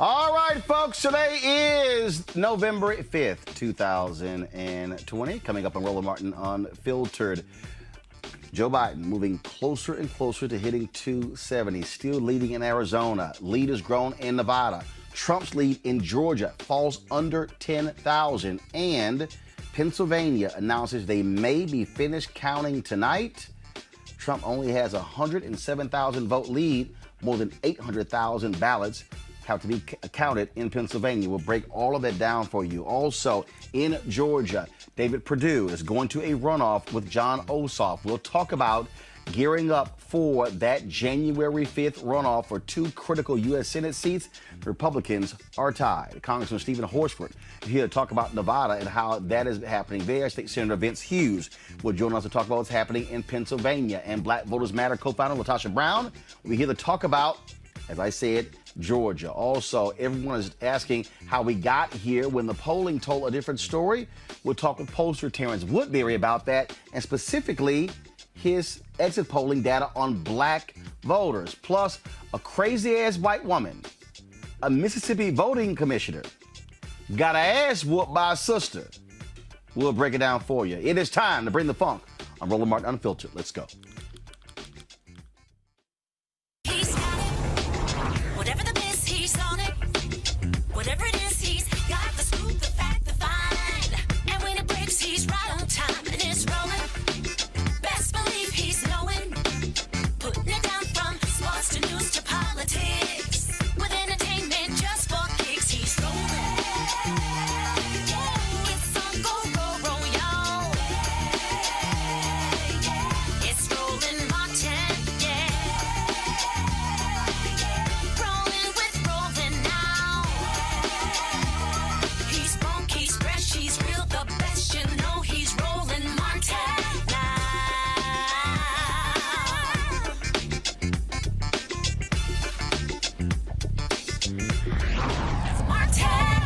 All right, folks, today is November 5th, 2020. Coming up on Roland Martin Unfiltered. Joe Biden moving closer and closer to hitting 270, still leading in Arizona. Lead has grown in Nevada. Trump's lead in Georgia falls under 10,000. And Pennsylvania announces they may be finished counting tonight. Trump only has a 107,000 vote lead. More than 800,000 ballots have to be counted in Pennsylvania. We'll break all of that down for you. Also, in Georgia, David Perdue is going to a runoff with Jon Ossoff. We'll talk about gearing up for that January 5th runoff for two critical U.S. Senate seats. The Republicans are tied. Congressman Stephen Horsford here to talk about Nevada and how that is happening there. State Senator Vince Hughes will join us to talk about what's happening in Pennsylvania. And Black Voters Matter co-founder Latasha Brown will be here to talk about, as I said, Georgia. Also, everyone is asking how we got here when the polling told a different story. We'll talk with pollster Terrence Woodbury about that, and specifically his exit polling data on black voters. Plus, a crazy-ass white woman, a Mississippi voting commissioner, got her ass whooped by a sister. We'll break it down for you. It is time to bring the funk on Roland Martin Unfiltered. Let's go. Whatever it is, he's got the scoop, the fact, the find. And when it breaks, he's right on time and it's rolling. Best believe he's knowing. Putting it down from sports to news to politics. With entertainment just for kicks, he's rolling. It's on go, y'all. It's Roland Martin, Rolling with Roland now. He's funky, he's fresh, he's real, the best, you know he's Roland Martin now. Martin!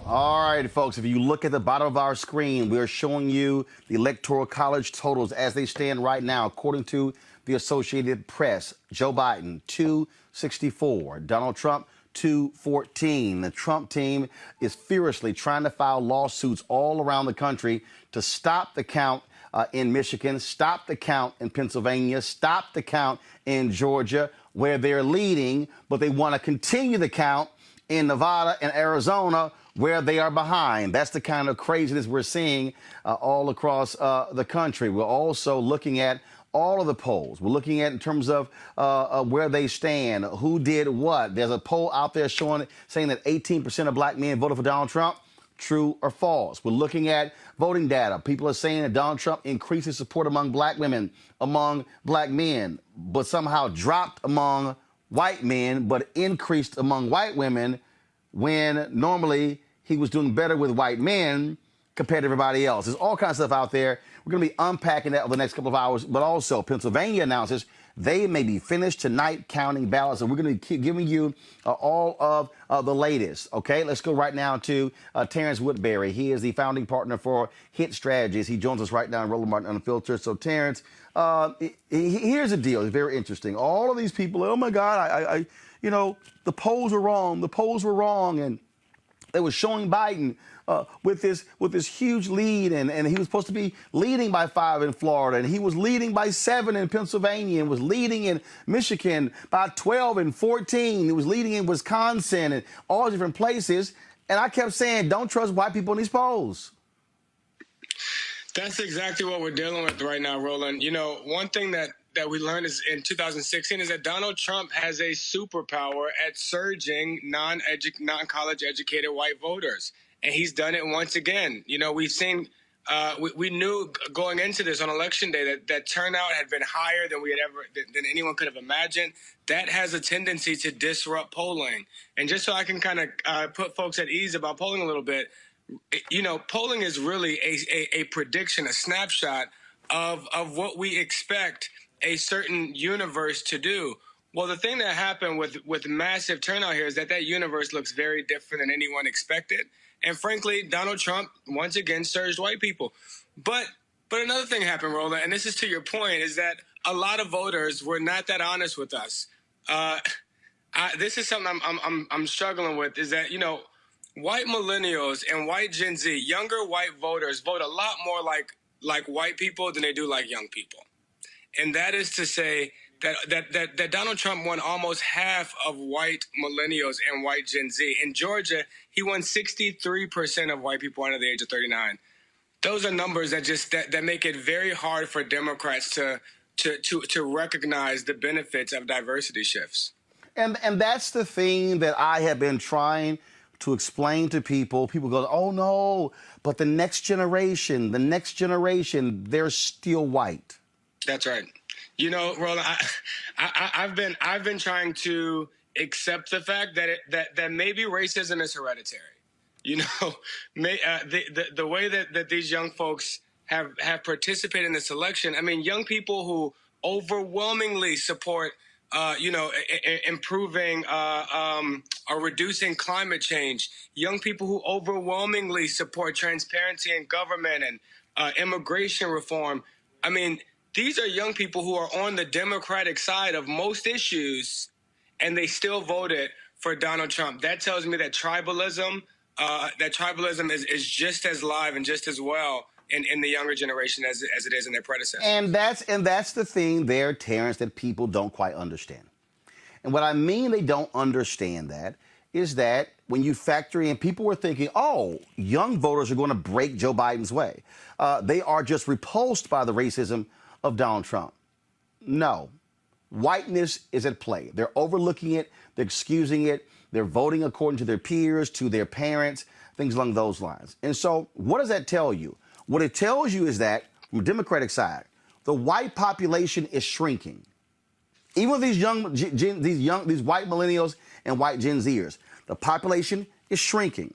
All right, folks, if you look at the bottom of our screen, we're showing you the Electoral College totals as they stand right now. According to the Associated Press, Joe Biden, 264. Donald Trump, 214. The Trump team is furiously trying to file lawsuits all around the country to stop the count in Michigan, stop the count in Pennsylvania, stop the count in Georgia, where they're leading, but they want to continue the count in Nevada and Arizona, where they are behind. That's the kind of craziness we're seeing all across the country. We're also looking at all of the polls. We're looking at in terms of where they stand, who did what. There's a poll out there saying that 18% of black men voted for Donald Trump. True or false? We're looking at voting data. People are saying that Donald Trump increases support among black women, among black men, but somehow dropped among white men, but increased among white women, when normally he was doing better with white men compared to everybody else. There's all kinds of stuff out there. We're going to be unpacking that over the next couple of hours. But also, Pennsylvania announces they may be finished tonight counting ballots. And we're going to keep giving you all of the latest. OK, let's go right now to Terrence Woodbury. He is the founding partner for Hit Strategies. He joins us right now in Roland Martin Unfiltered. So, Terrence, here's the deal. It's very interesting. All of these people, oh, my God, the polls were wrong. The polls were wrong. And they were showing Biden with this huge lead, and he was supposed to be leading by 5 in Florida, and he was leading by 7 in Pennsylvania, and was leading in Michigan by 12 and 14. He was leading in Wisconsin and all different places. And I kept saying, don't trust white people in these polls. That's exactly what we're dealing with right now, Roland. You know, one thing that we learned is in 2016 is that Donald Trump has a superpower at surging non-college educated white voters. And he's done it once again. You know, we've seen, we knew going into this on election day that turnout had been higher than than anyone could have imagined. That has a tendency to disrupt polling. And just so I can kind of put folks at ease about polling a little bit, you know, polling is really a prediction, a snapshot of what we expect a certain universe to do. Well, the thing that happened with massive turnout here is that universe looks very different than anyone expected. And frankly, Donald Trump, once again, surged white people. But another thing happened, Roland, and this is to your point, is that a lot of voters were not that honest with us. This is something I'm struggling with. Is that white millennials and white Gen Z, younger white voters vote a lot more like white people than they do like young people, and that is to say that Donald Trump won almost half of white millennials and white Gen Z. In Georgia, he won 63% of white people under the age of 39. Those are numbers that make it very hard for Democrats to recognize the benefits of diversity shifts. And that's the thing that I have been trying to explain to people. People go, oh no, but the next generation, they're still white. That's right. Roland, I've been trying to accept the fact that maybe racism is hereditary. The way that these young folks have participated in this election. I mean, young people who overwhelmingly support improving or reducing climate change, young people who overwhelmingly support transparency in government and immigration reform. I mean, these are young people who are on the Democratic side of most issues, and they still voted for Donald Trump. That tells me that tribalism is just as live and just as well in the younger generation as it is in their predecessors. And that's the thing there, Terrence, that people don't quite understand. And what I mean they don't understand that is that when you factor in, people were thinking, oh, young voters are going to break Joe Biden's way. They are just repulsed by the racism of Donald Trump. No. Whiteness is at play. They're overlooking it. They're excusing it. They're voting according to their peers, to their parents, things along those lines. And so what does that tell you? What it tells you is that, from the Democratic side, the white population is shrinking. Even with these white millennials and white Gen Zers, the population is shrinking.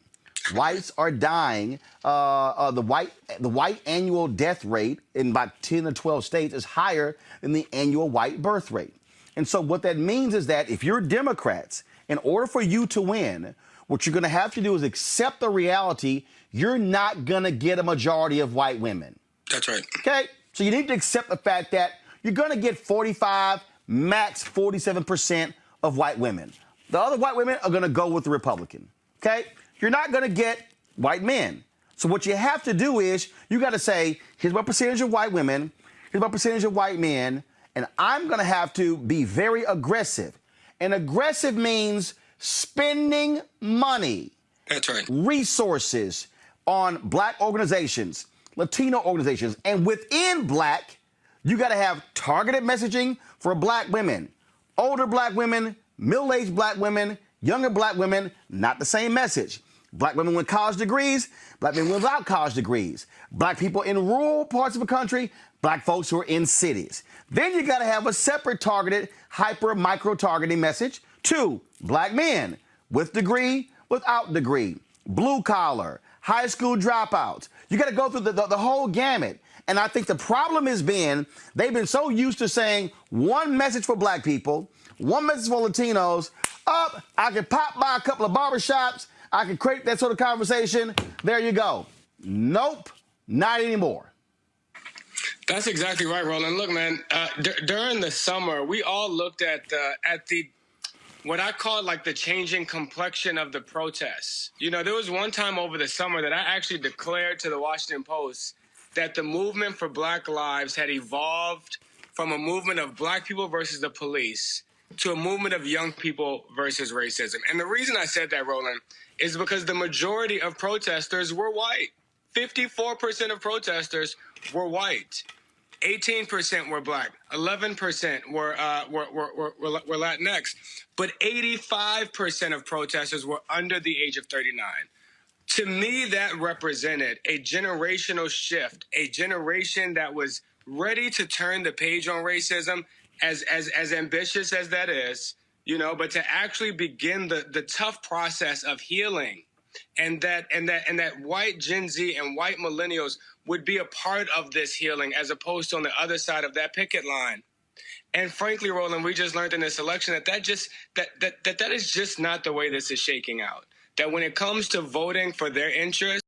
Whites are dying. The white annual death rate in about 10 or 12 states is higher than the annual white birth rate. And so what that means is that if you're Democrats, in order for you to win, what you're going to have to do is accept the reality you're not going to get a majority of white women. That's right. Okay? So you need to accept the fact that you're going to get 45, max 47% of white women. The other white women are going to go with the Republican. Okay? You're not going to get white men. So what you have to do is you got to say, here's my percentage of white women, here's my percentage of white men, and I'm going to have to be very aggressive. And aggressive means spending money. That's right. Resources on black organizations, Latino organizations, and within black, you got to have targeted messaging for black women, older black women, middle-aged black women, younger black women, not the same message. Black women with college degrees, black women without college degrees, black people in rural parts of the country, black folks who are in cities. Then you got to have a separate targeted, micro-targeting message to black men with degree, without degree, blue collar, high school dropouts. You got to go through the whole gamut. And I think the problem has been they've been so used to saying one message for black people, one message for Latinos. I can pop by a couple of barbershops. I can create that sort of conversation. There you go. Nope, not anymore. That's exactly right, Roland. Look, man, during the summer, we all looked at the what I call like the changing complexion of the protests. There was one time over the summer that I actually declared to the Washington Post that the movement for Black lives had evolved from a movement of black people versus the police to a movement of young people versus racism. And the reason I said that, Roland, is because the majority of protesters were white. 54% of protesters were white. 18% were black. 11% were Latinx. But 85% of protesters were under the age of 39. To me, that represented a generational shift, a generation that was ready to turn the page on racism, as ambitious as that is, but to actually begin the tough process of healing, and that white Gen Z and white millennials would be a part of this healing as opposed to on the other side of that picket line. And frankly, Roland, we just learned in this election that is just not the way this is shaking out. That when it comes to voting for their interests,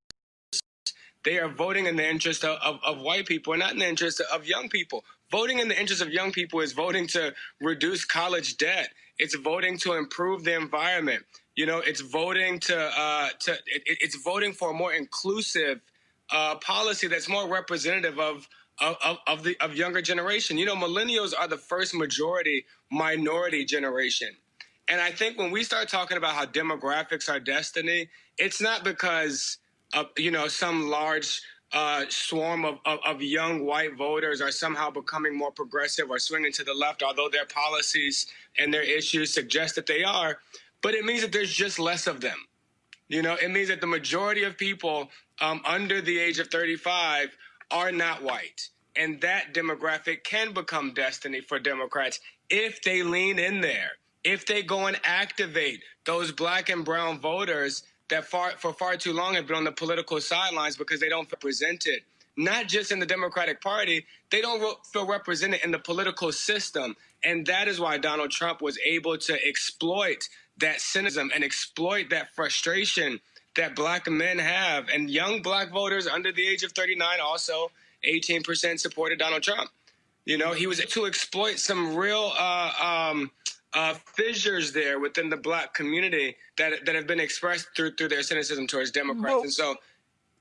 they are voting in the interest of white people and not in the interest of young people. Voting in the interest of young people is voting to reduce college debt. It's voting to improve the environment. It's voting it's voting for a more inclusive policy that's more representative of younger generation. Millennials are the first minority generation. And I think when we start talking about how demographics are destiny, it's not because of, some large swarm of young white voters are somehow becoming more progressive or swinging to the left, although their policies and their issues suggest that they are. But it means that there's just less of them. It means that the majority of people under the age of 35 are not white. And that demographic can become destiny for Democrats if they lean in there, if they go and activate those black and brown voters that for far too long have been on the political sidelines because they don't feel represented, not just in the Democratic Party, they don't feel represented in the political system. And that is why Donald Trump was able to exploit that cynicism and exploit that frustration that black men have. And young black voters under the age of 39 also 18% supported Donald Trump. He was able to exploit some real fissures there within the black community that have been expressed through their cynicism towards Democrats. And so,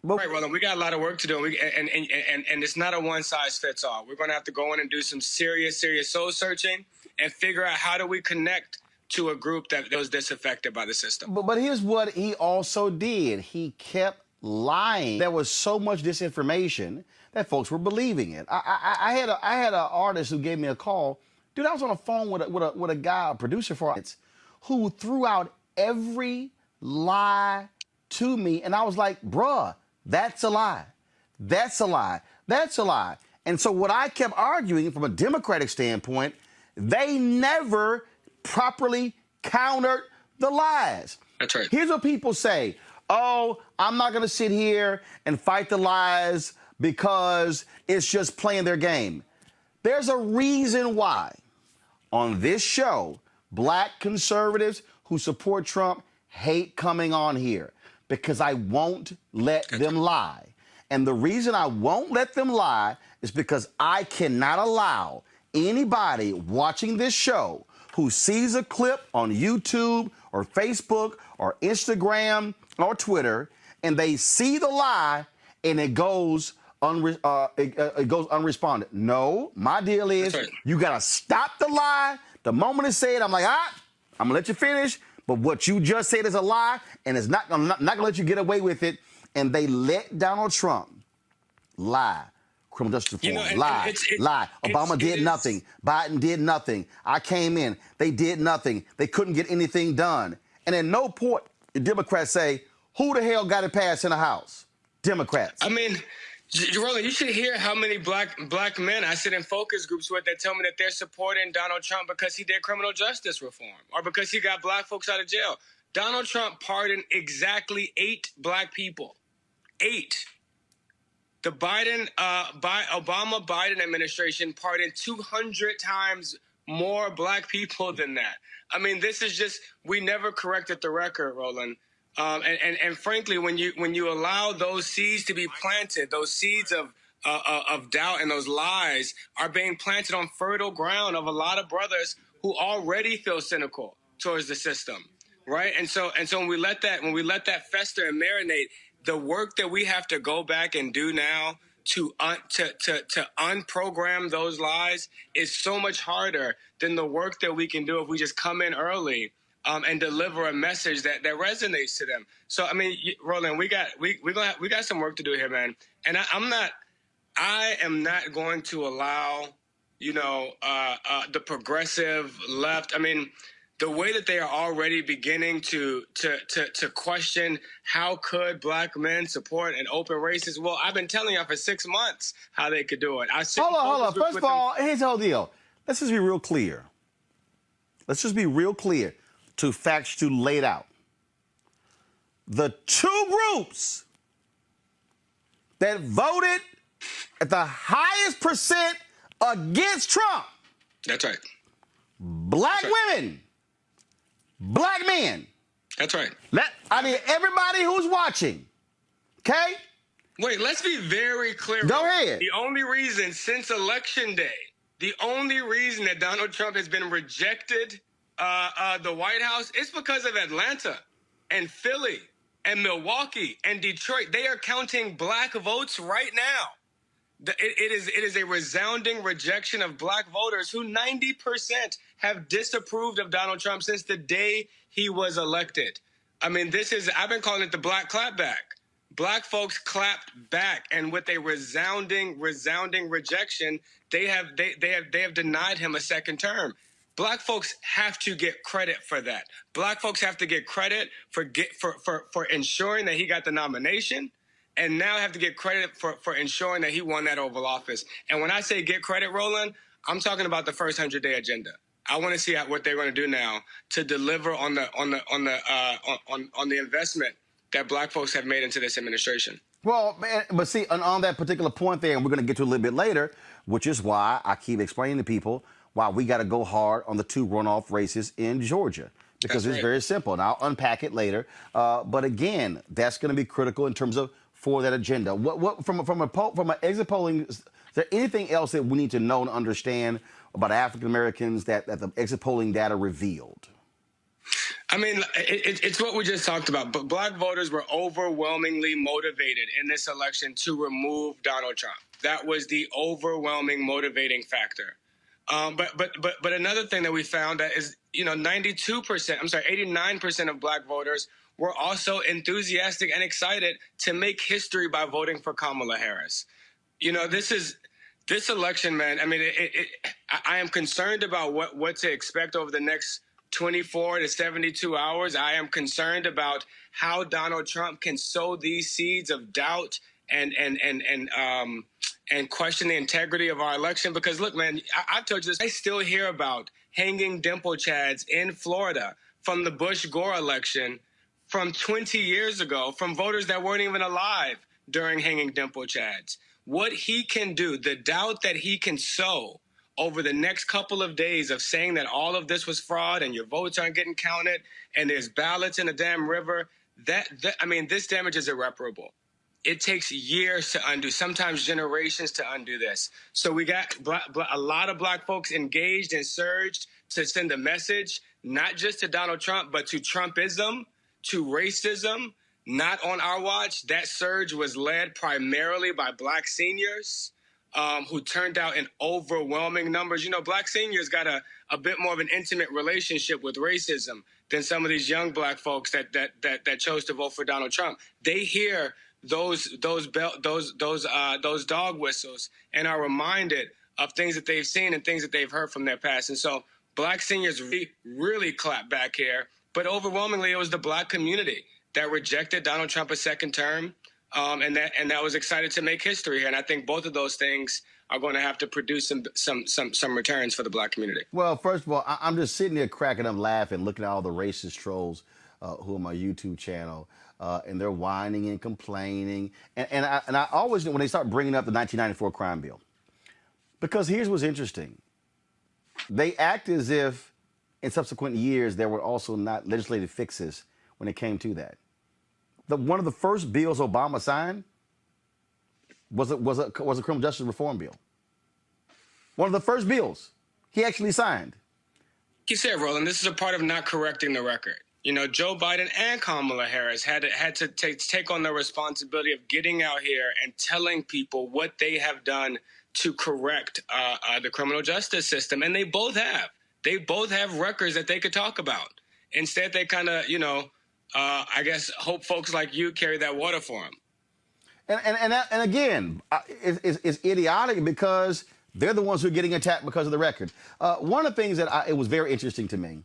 right, Roland, we got a lot of work to do, and it's not a one size fits all. We're going to have to go in and do some serious soul searching and figure out how do we connect to a group that was disaffected by the system. But here's what he also did. He kept lying. There was so much disinformation that folks were believing it. I had an artist who gave me a call. Dude, I was on the phone with a guy, a producer for it, who threw out every lie to me. And I was like, bruh, that's a lie. That's a lie. That's a lie. And so what I kept arguing from a Democratic standpoint, they never properly countered the lies. That's right. Here's what people say. Oh, I'm not going to sit here and fight the lies because it's just playing their game. There's a reason why on this show, black conservatives who support Trump hate coming on here, because I won't let them lie. And the reason I won't let them lie is because I cannot allow anybody watching this show who sees a clip on YouTube or Facebook or Instagram or Twitter and they see the lie and it goes unresponded. No, my deal is you got to stop the lie. The moment it's said, I'm like, I'm going to let you finish. But what you just said is a lie, and it's not going to let you get away with it. And they let Donald Trump lie. Criminal justice reform, lie. Obama did nothing. Biden did nothing. I came in. They did nothing. They couldn't get anything done. And at no point the Democrats say, who the hell got it passed in the House? Democrats. I mean, Roland, you should hear how many black men I sit in focus groups with that tell me that they're supporting Donald Trump because he did criminal justice reform or because he got black folks out of jail. Donald Trump pardoned exactly 8 black people. 8. The Obama-Biden administration pardoned 200 times more black people than that. I mean, this is just, we never corrected the record, Roland. And frankly, when you allow those seeds to be planted, those seeds of doubt and those lies are being planted on fertile ground of a lot of brothers who already feel cynical towards the system, right? And so when we let that fester and marinate, the work that we have to go back and do now to unprogram those lies is so much harder than the work that we can do if we just come in early and deliver a message that resonates to them. So I mean, Roland, we got some work to do here, man. And I am not going to allow the progressive left. I mean, the way that they are already beginning to question how could black men support an open racist. Well, I've been telling y'all for 6 months how they could do it. Hold on. First of all, here's the whole deal. Let's just be real clear. To facts you laid out. The 2 groups that voted at the highest percent against Trump. That's right. Black women, black men. That's right. Everybody who's watching, okay? Wait, let's be very clear. Go ahead. The only reason since Election Day, the only reason that Donald Trump has been rejected the White House, it's because of Atlanta and Philly and Milwaukee and Detroit. They are counting black votes right now. It is a resounding rejection of black voters who 90% have disapproved of Donald Trump since the day he was elected. I mean, I've been calling it the black clapback. Black folks clapped back, and with a resounding rejection, they have denied him a second term. Black folks have to get credit for that. Black folks have to get credit for ensuring that he got the nomination, and now have to get credit for ensuring that he won that Oval Office. And when I say get credit, Roland, I'm talking about the first 100-day agenda. I want to see what they're going to do now to deliver on the investment that black folks have made into this administration. Well, man, but see, on that particular point there, and we're going to get to a little bit later, which is why I keep explaining to people why we got to go hard on the 2 runoff races in Georgia. Because it's very simple, and I'll unpack it later. But again, that's going to be critical in terms of for that agenda. What from an exit polling, is there anything else that we need to know and understand about African Americans that the exit polling data revealed? I mean, it's what we just talked about. But black voters were overwhelmingly motivated in this election to remove Donald Trump. That was the overwhelming motivating factor. But another thing that we found that is, 89% of black voters were also enthusiastic and excited to make history by voting for Kamala Harris. This election, man. I mean, I am concerned about what to expect over the next 24 to 72 hours. I am concerned about how Donald Trump can sow these seeds of doubt and question the integrity of our election. Because look, man, I've told you this. I still hear about hanging dimple chads in Florida from the Bush-Gore election from 20 years ago, from voters that weren't even alive during hanging dimple chads. What he can do, the doubt that he can sow over the next couple of days of saying that all of this was fraud and your votes aren't getting counted and there's ballots in the damn river, this damage is irreparable. It takes years to undo, sometimes generations to undo this. So we got a lot of black folks engaged and surged to send a message, not just to Donald Trump, but to Trumpism, to racism. Not on our watch. That surge was led primarily by black seniors who turned out in overwhelming numbers. Black seniors got a bit more of an intimate relationship with racism than some of these young black folks that chose to vote for Donald Trump. They hear those dog whistles and are reminded of things that they've seen and things that they've heard from their past. And so black seniors really clapped back here, but overwhelmingly it was the black community that rejected Donald Trump a second term, and that was excited to make history here. And I think both of those things are going to have to produce some returns for the black community. Well, first of all, I'm just sitting there cracking up laughing, looking at all the racist trolls who are on my YouTube channel, and they're whining and complaining. And I always, when they start bringing up the 1994 crime bill, because here's what's interesting. They act as if in subsequent years there were also not legislative fixes when it came to that. One of the first bills Obama signed was a criminal justice reform bill. One of the first bills he actually signed. You said, Roland, this is a part of not correcting the record. Joe Biden and Kamala Harris had to take on the responsibility of getting out here and telling people what they have done to correct the criminal justice system. And they both have. They both have records that they could talk about. Instead, they kind of, I guess, hope folks like you carry that water for them. And again, it's idiotic because they're the ones who are getting attacked because of the record. One of the things that it was very interesting to me,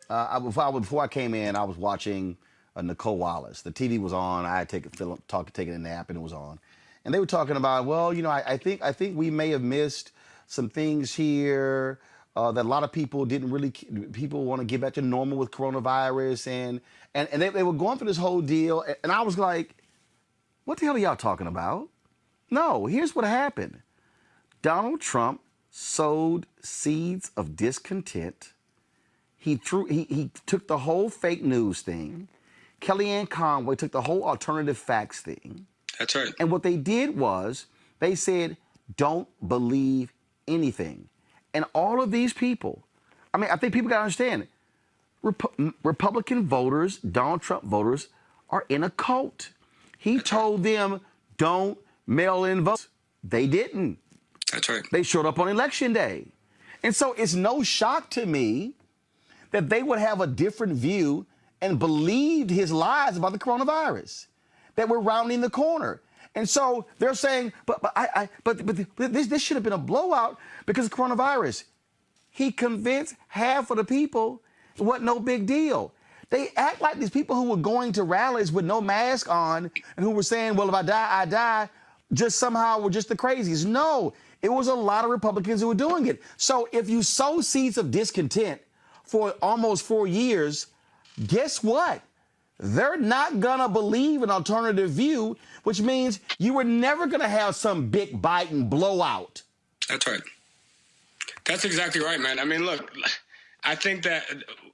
before I came in, I was watching Nicole Wallace. The TV was on. I had taken a nap, and it was on. And they were talking about, well, I think we may have missed some things here that a lot of people people want to get back to normal with coronavirus, and they were going through this whole deal, and I was like, what the hell are y'all talking about? No, here's what happened. Donald Trump sowed seeds of discontent. He took the whole fake news thing. Kellyanne Conway took the whole alternative facts thing. That's right. And what they did was they said, don't believe anything. And all of these people, I think people got to understand, Republican voters, Donald Trump voters, are in a cult. He told them, don't mail in votes. They didn't. That's right. They showed up on election day. And so it's no shock to me that they would have a different view and believed his lies about the coronavirus, that we're rounding the corner. And so they're saying, but this should have been a blowout because of coronavirus. He convinced half of the people it wasn't no big deal. They act like these people who were going to rallies with no mask on and who were saying, well, if I die, I die, just somehow were just the crazies. No, it was a lot of Republicans who were doing it. So if you sow seeds of discontent for almost 4 years, guess what? They're not going to believe an alternative view, which means you were never going to have some big Biden blowout. That's right. That's exactly right, man. I mean, look, I think that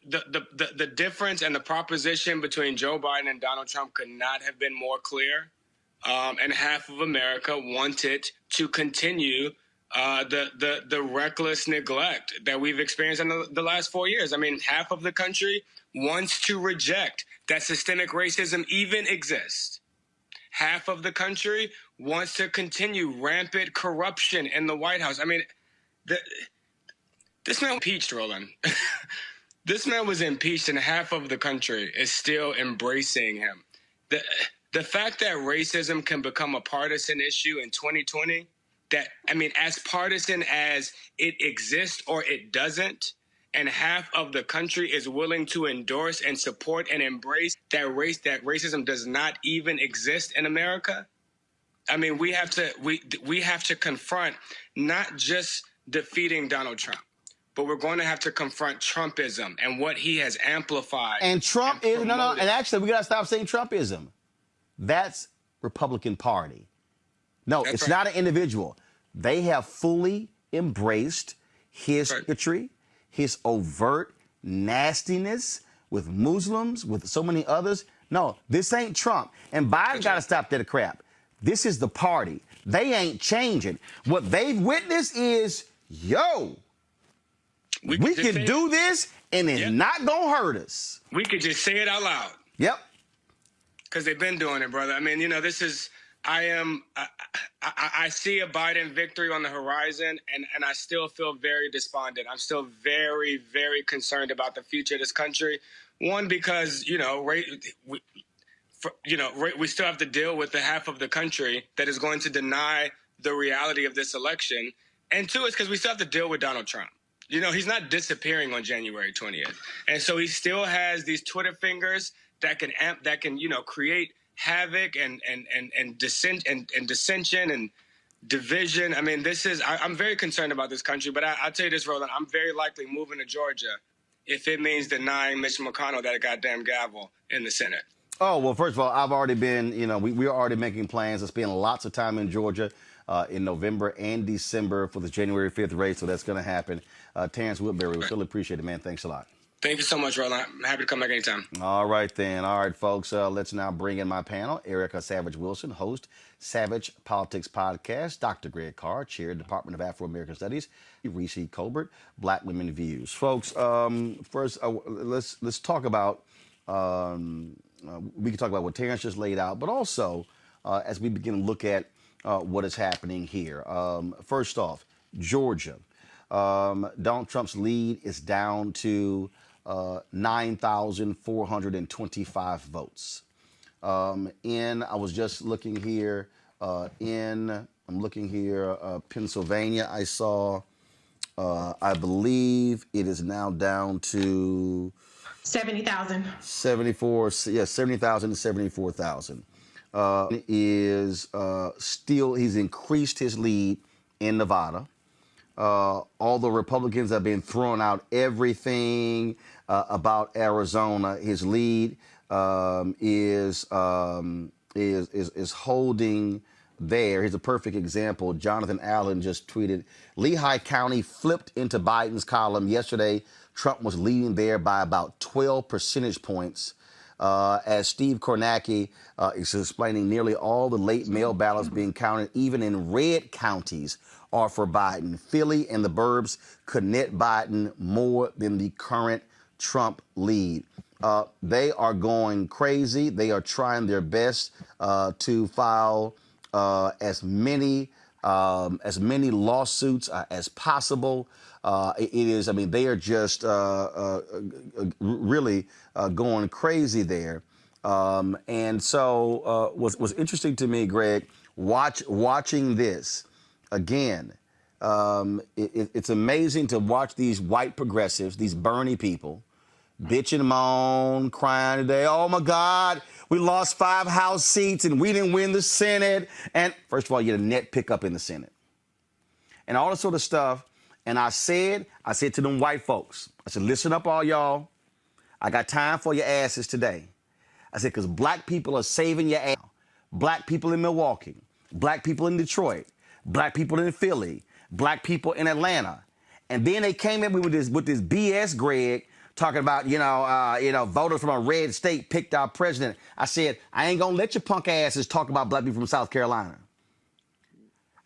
the difference and the proposition between Joe Biden and Donald Trump could not have been more clear. And half of America wanted to continue the reckless neglect that we've experienced in the last 4 years. I mean, half of the country wants to reject that systemic racism even exists. Half of the country wants to continue rampant corruption in the White House. I mean, this man was impeached, Roland. This man was impeached, and half of the country is still embracing him. The fact that racism can become a partisan issue in 2020, as partisan as it exists or it doesn't, and half of the country is willing to endorse and support and embrace that racism does not even exist in America. I mean, we have to confront not just defeating Donald Trump, but we're going to have to confront Trumpism and what he has amplified. And Trump is, and actually, we got to stop saying Trumpism. That's Republican Party. No, That's it's right. not an individual. They have fully embraced his bigotry, his overt nastiness with Muslims, with so many others. No, this ain't Trump. And Biden got to stop that crap. This is the party. They ain't changing. What they've witnessed is, yo, we can do this and it's not going to hurt us. We could just say it out loud. Yep. Because they've been doing it, brother. I mean, you know, I see a Biden victory on the horizon, and I still feel very despondent. I'm still very, very concerned about the future of this country. One, because, we still have to deal with the half of the country that is going to deny the reality of this election. And two, it's because we still have to deal with Donald Trump. You know, he's not disappearing on January 20th. And so he still has these Twitter fingers that can create havoc and dissension and division. I mean, I'm very concerned about this country, but I'll tell you this, Roland, I'm very likely moving to Georgia if it means denying Mitch McConnell that goddamn gavel in the Senate. Oh, well, first of all, I've already been, we're already making plans to spend lots of time in Georgia in November and December for the January 5th race, so that's going to happen. Terrence Woodbury, we really appreciate it, man. Thanks a lot. Thank you so much, Roland. I'm happy to come back anytime. All right, then. All right, folks. Let's now bring in my panel. Erica Savage-Wilson, host, Savage Politics Podcast. Dr. Greg Carr, chair, Department of Afro-American Studies. Reese Colbert, Black Women Views. Folks, first, let's talk about, we can talk about what Terrence just laid out, but also as we begin to look at what is happening here. First off, Georgia. Donald Trump's lead is down to 9,425 votes. I was just looking here, Pennsylvania, I saw, I believe it is now down to 70,000. 70,000 to 74,000. He's increased his lead in Nevada. Although Republicans have been throwing out everything about Arizona, his lead is holding there. Here's a perfect example. Jonathan Allen just tweeted, Lehigh County flipped into Biden's column yesterday. Trump was leading there by about 12 percentage points. As Steve Kornacki is explaining, nearly all the late mail ballots being counted, even in red counties, are for Biden. Philly and the burbs could net Biden more than the current Trump lead. They are going crazy. They are trying their best to file as many lawsuits as possible. It is. I mean, they are just really going crazy there. And so, what's interesting to me, Greg, watching this again. It's amazing to watch these white progressives, these Bernie people, bitch and moan, crying today. Oh my God, we lost 5 House seats and we didn't win the Senate. And first of all, you had a net pickup in the Senate and all this sort of stuff. And I said to them white folks, I said, listen up, all y'all. I got time for your asses today. I said, because black people are saving your ass. Black people in Milwaukee, black people in Detroit, black people in Philly, black people in Atlanta. And then they came in with this BS, Greg, talking about, voters from a red state picked our president. I said, I ain't gonna let your punk asses talk about black people from South Carolina.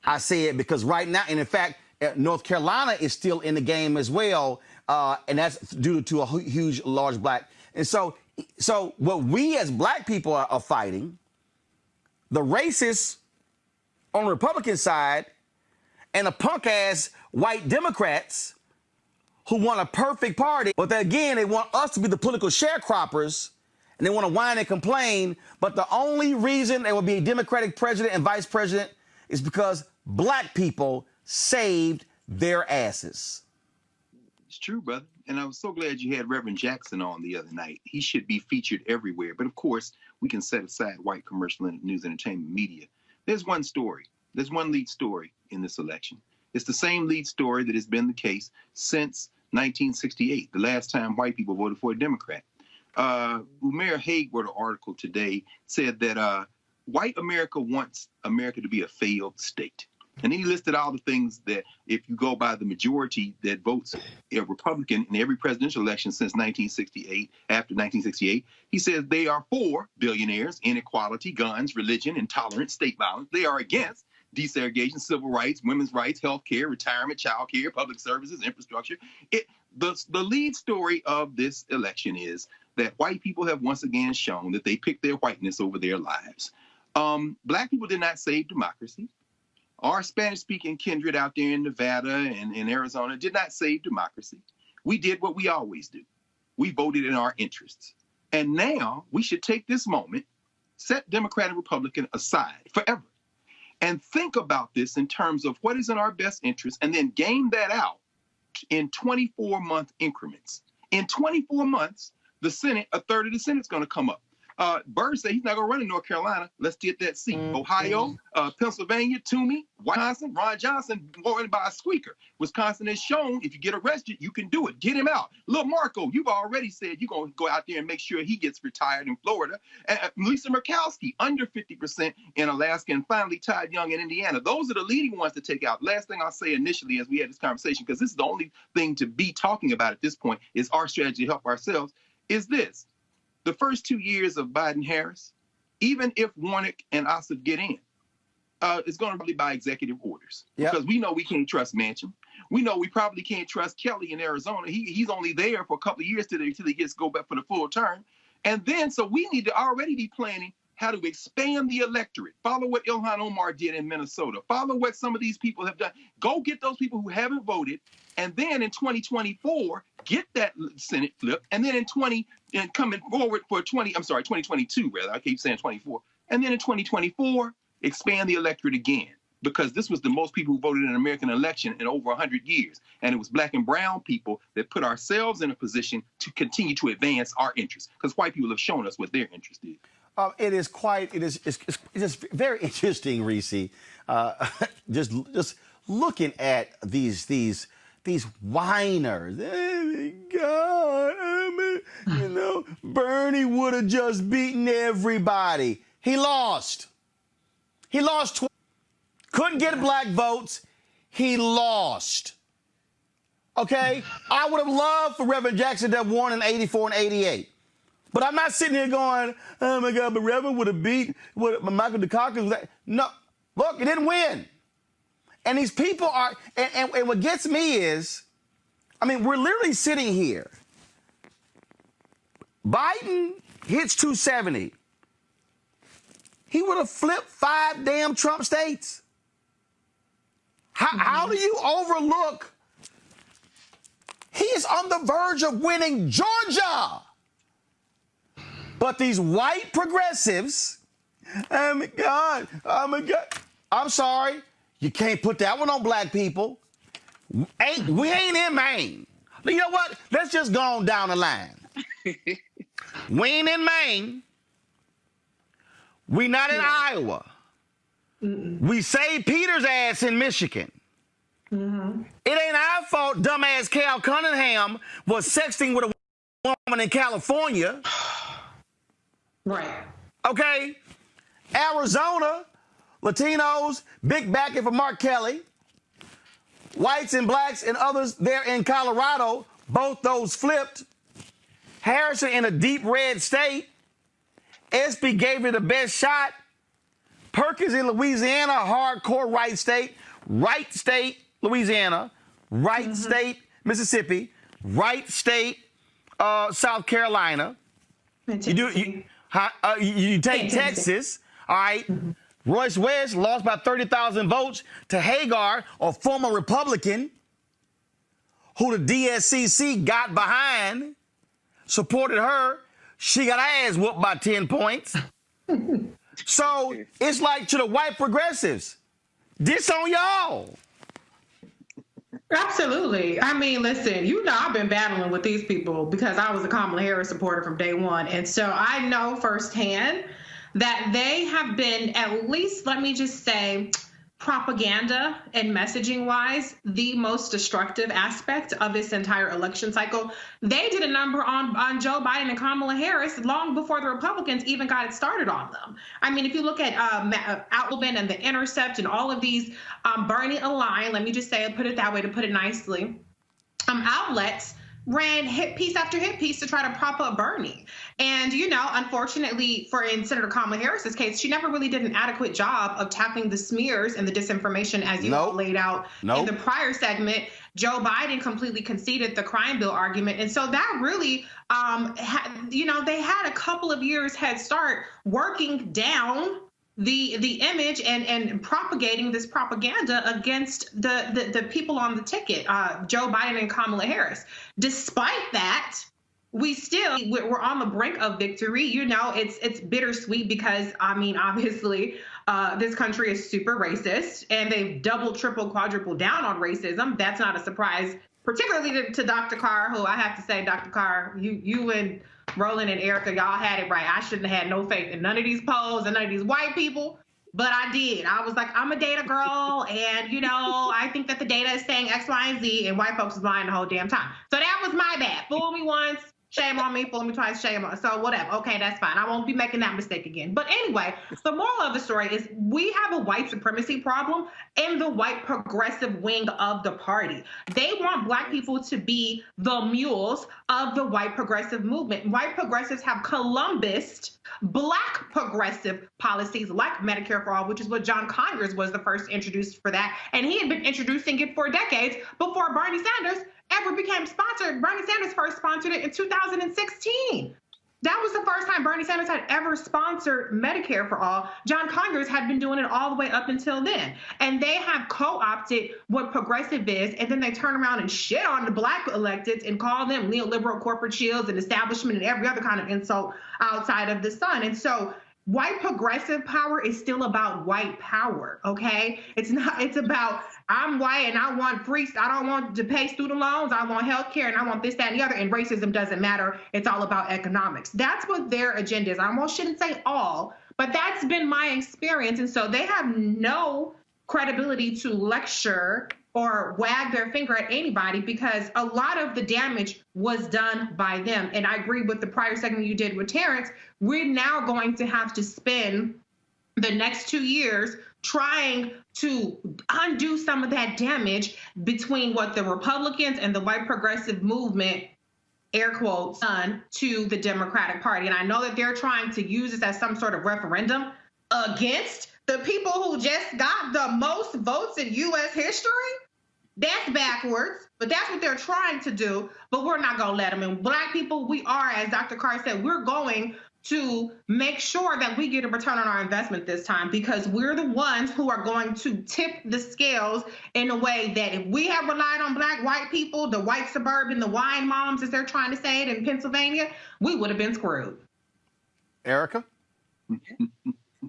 I said, because right now, and in fact, North Carolina is still in the game as well, and that's due to a huge, large black. And so what we as black people are fighting, the racists on the Republican side and the punk-ass white Democrats who want a perfect party. But again, they want us to be the political sharecroppers, and they want to whine and complain. But the only reason there will be a Democratic president and vice president is because black people saved their asses. It's true, brother. And I was so glad you had Reverend Jackson on the other night. He should be featured everywhere. But of course, we can set aside white commercial and news entertainment media. There's one story. There's one lead story in this election. It's the same lead story that has been the case since 1968, the last time white people voted for a Democrat. Umair Haig wrote an article today, said that white America wants America to be a failed state. And then he listed all the things that, if you go by the majority that votes a Republican in every presidential election since 1968, after 1968, he says they are for billionaires, inequality, guns, religion, intolerance, state violence. They are against desegregation, civil rights, women's rights, health care, retirement, child care, public services, infrastructure. The lead story of this election is that white people have once again shown that they picked their whiteness over their lives. Black people did not save democracy. Our Spanish-speaking kindred out there in Nevada and in Arizona did not save democracy. We did what we always do. We voted in our interests. And now we should take this moment, set Democrat and Republican aside forever, and think about this in terms of what is in our best interest, and then game that out in 24-month increments. In 24 months, the Senate, a third of the Senate's going to come up. Byrd said he's not going to run in North Carolina. Let's get that seat. Ohio, Pennsylvania, Toomey, Wisconsin, Ron Johnson, won by a squeaker. Wisconsin has shown if you get arrested, you can do it. Get him out. Lil Marco, you've already said you're going to go out there and make sure he gets retired in Florida. Lisa Murkowski, under 50% in Alaska, and finally Todd Young in Indiana. Those are the leading ones to take out. Last thing I'll say initially as we had this conversation, because this is the only thing to be talking about at this point, is our strategy to help ourselves, is this. The first 2 years of Biden-Harris, even if Warnock and Ossoff get in, it's going to be by executive orders. Yep. Because we know we can't trust Manchin. We know we probably can't trust Kelly in Arizona. He's only there for a couple of years till he gets to go back for the full term. And then, so we need to already be planning how to expand the electorate. Follow what Ilhan Omar did in Minnesota. Follow what some of these people have done. Go get those people who haven't voted. And then in 2024, get that Senate flip. And then coming forward for 2022, rather. I keep saying 24. And then in 2024, expand the electorate again. Because this was the most people who voted in an American election in over 100 years. And it was black and brown people that put ourselves in a position to continue to advance our interests. Because white people have shown us what their interest is. It's very interesting, Reese. Just looking at these whiners. Oh my God, Bernie would have just beaten everybody. He lost. He lost. Couldn't get black votes. He lost. Okay? I would have loved for Reverend Jackson to have won in 84 and 88. But I'm not sitting here going, oh my God, but Reverend would have beat Michael Dukakis. No, look, he didn't win. And these people are, and what gets me is, I mean, we're literally sitting here Biden hits 270. He would have flipped 5 damn Trump states. How do you overlook? He is on the verge of winning Georgia. But these white progressives, oh my God, I'm sorry, you can't put that one on black people. We ain't in Maine. You know what? Let's just go on down the line. We ain't in Maine. We not in Iowa. We saved Peter's ass in Michigan. It ain't our fault dumbass Cal Cunningham was sexting with a woman in California. Right. Okay? Arizona, Latinos, big backing for Mark Kelly. Whites and blacks and others there in Colorado, both those flipped. Harrison in a deep red state. Espy gave her the best shot. Perkins in Louisiana, hardcore right state, Louisiana, right state, Mississippi, right state, South Carolina. You take Texas, all right. Royce West lost by 30,000 votes to Hagar, a former Republican, who the DSCC got behind, supported her. She got her ass whooped by 10 points. So it's like to the white progressives, this on y'all. Absolutely. I mean, listen, I've been battling with these people because I was a Kamala Harris supporter from day one. And so I know firsthand that they have been, at least, let me just say, propaganda and messaging wise, the most destructive aspect of this entire election cycle. They did a number on Joe Biden and Kamala Harris long before the Republicans even got it started on them. I mean, if you look at Outland and The Intercept and all of these Bernie aligned, let me just say, put it that way to put it nicely, outlets ran hit piece after hit piece to try to prop up Bernie. And, unfortunately, in Senator Kamala Harris's case, she never really did an adequate job of tackling the smears and the disinformation as you all laid out in the prior segment. Joe Biden completely conceded the crime bill argument. And so that really, they had a couple of years head start working down the image and propagating this propaganda against the people on the ticket, Joe Biden and Kamala Harris. Despite that, we're on the brink of victory. It's bittersweet because, obviously, this country is super racist and they've double, triple, quadruple down on racism. That's not a surprise, particularly to Dr. Carr, who I have to say, Dr. Carr, you and Roland and Erica, y'all had it right. I shouldn't have had no faith in none of these polls and none of these white people, but I did. I was like, I'm a data girl, and I think that the data is saying X, Y, and Z, and white folks is lying the whole damn time. So that was my bad. Fool me once, shame on me. Fool me twice, shame on. So whatever. Okay, that's fine. I won't be making that mistake again. But anyway, the moral of the story is we have a white supremacy problem in the white progressive wing of the party. They want black people to be the mules of the white progressive movement. White progressives have Columbused black progressive policies like Medicare for All, which is what John Conyers was the first introduced for that. And he had been introducing it for decades before Bernie Sanders ever became sponsored. Bernie Sanders first sponsored it in 2016. That was the first time Bernie Sanders had ever sponsored Medicare for All. John Conyers had been doing it all the way up until then. And they have co-opted what progressive is, and then they turn around and shit on the black electeds and call them neoliberal corporate shields and establishment and every other kind of insult outside of the sun. And so white progressive power is still about white power, okay? It's about, I'm white and I want free, I don't want to pay student loans, I want health care, and I want this, that, and the other, and racism doesn't matter. It's all about economics. That's what their agenda is. I almost shouldn't say all, but that's been my experience. And so they have no credibility to lecture or wag their finger at anybody because a lot of the damage was done by them. And I agree with the prior segment you did with Terrence. We're now going to have to spend the next 2 years trying to undo some of that damage between what the Republicans and the white progressive movement, air quotes, done to the Democratic Party. And I know that they're trying to use this as some sort of referendum against the people who just got the most votes in U.S. history. That's backwards, but that's what they're trying to do. But we're not going to let them. And Black people, we are, as Dr. Carr said, we're going to make sure that we get a return on our investment this time, because we're the ones who are going to tip the scales in a way that if we have relied on Black, white people, the white suburban, the wine moms, as they're trying to say it in Pennsylvania, we would have been screwed. Erica?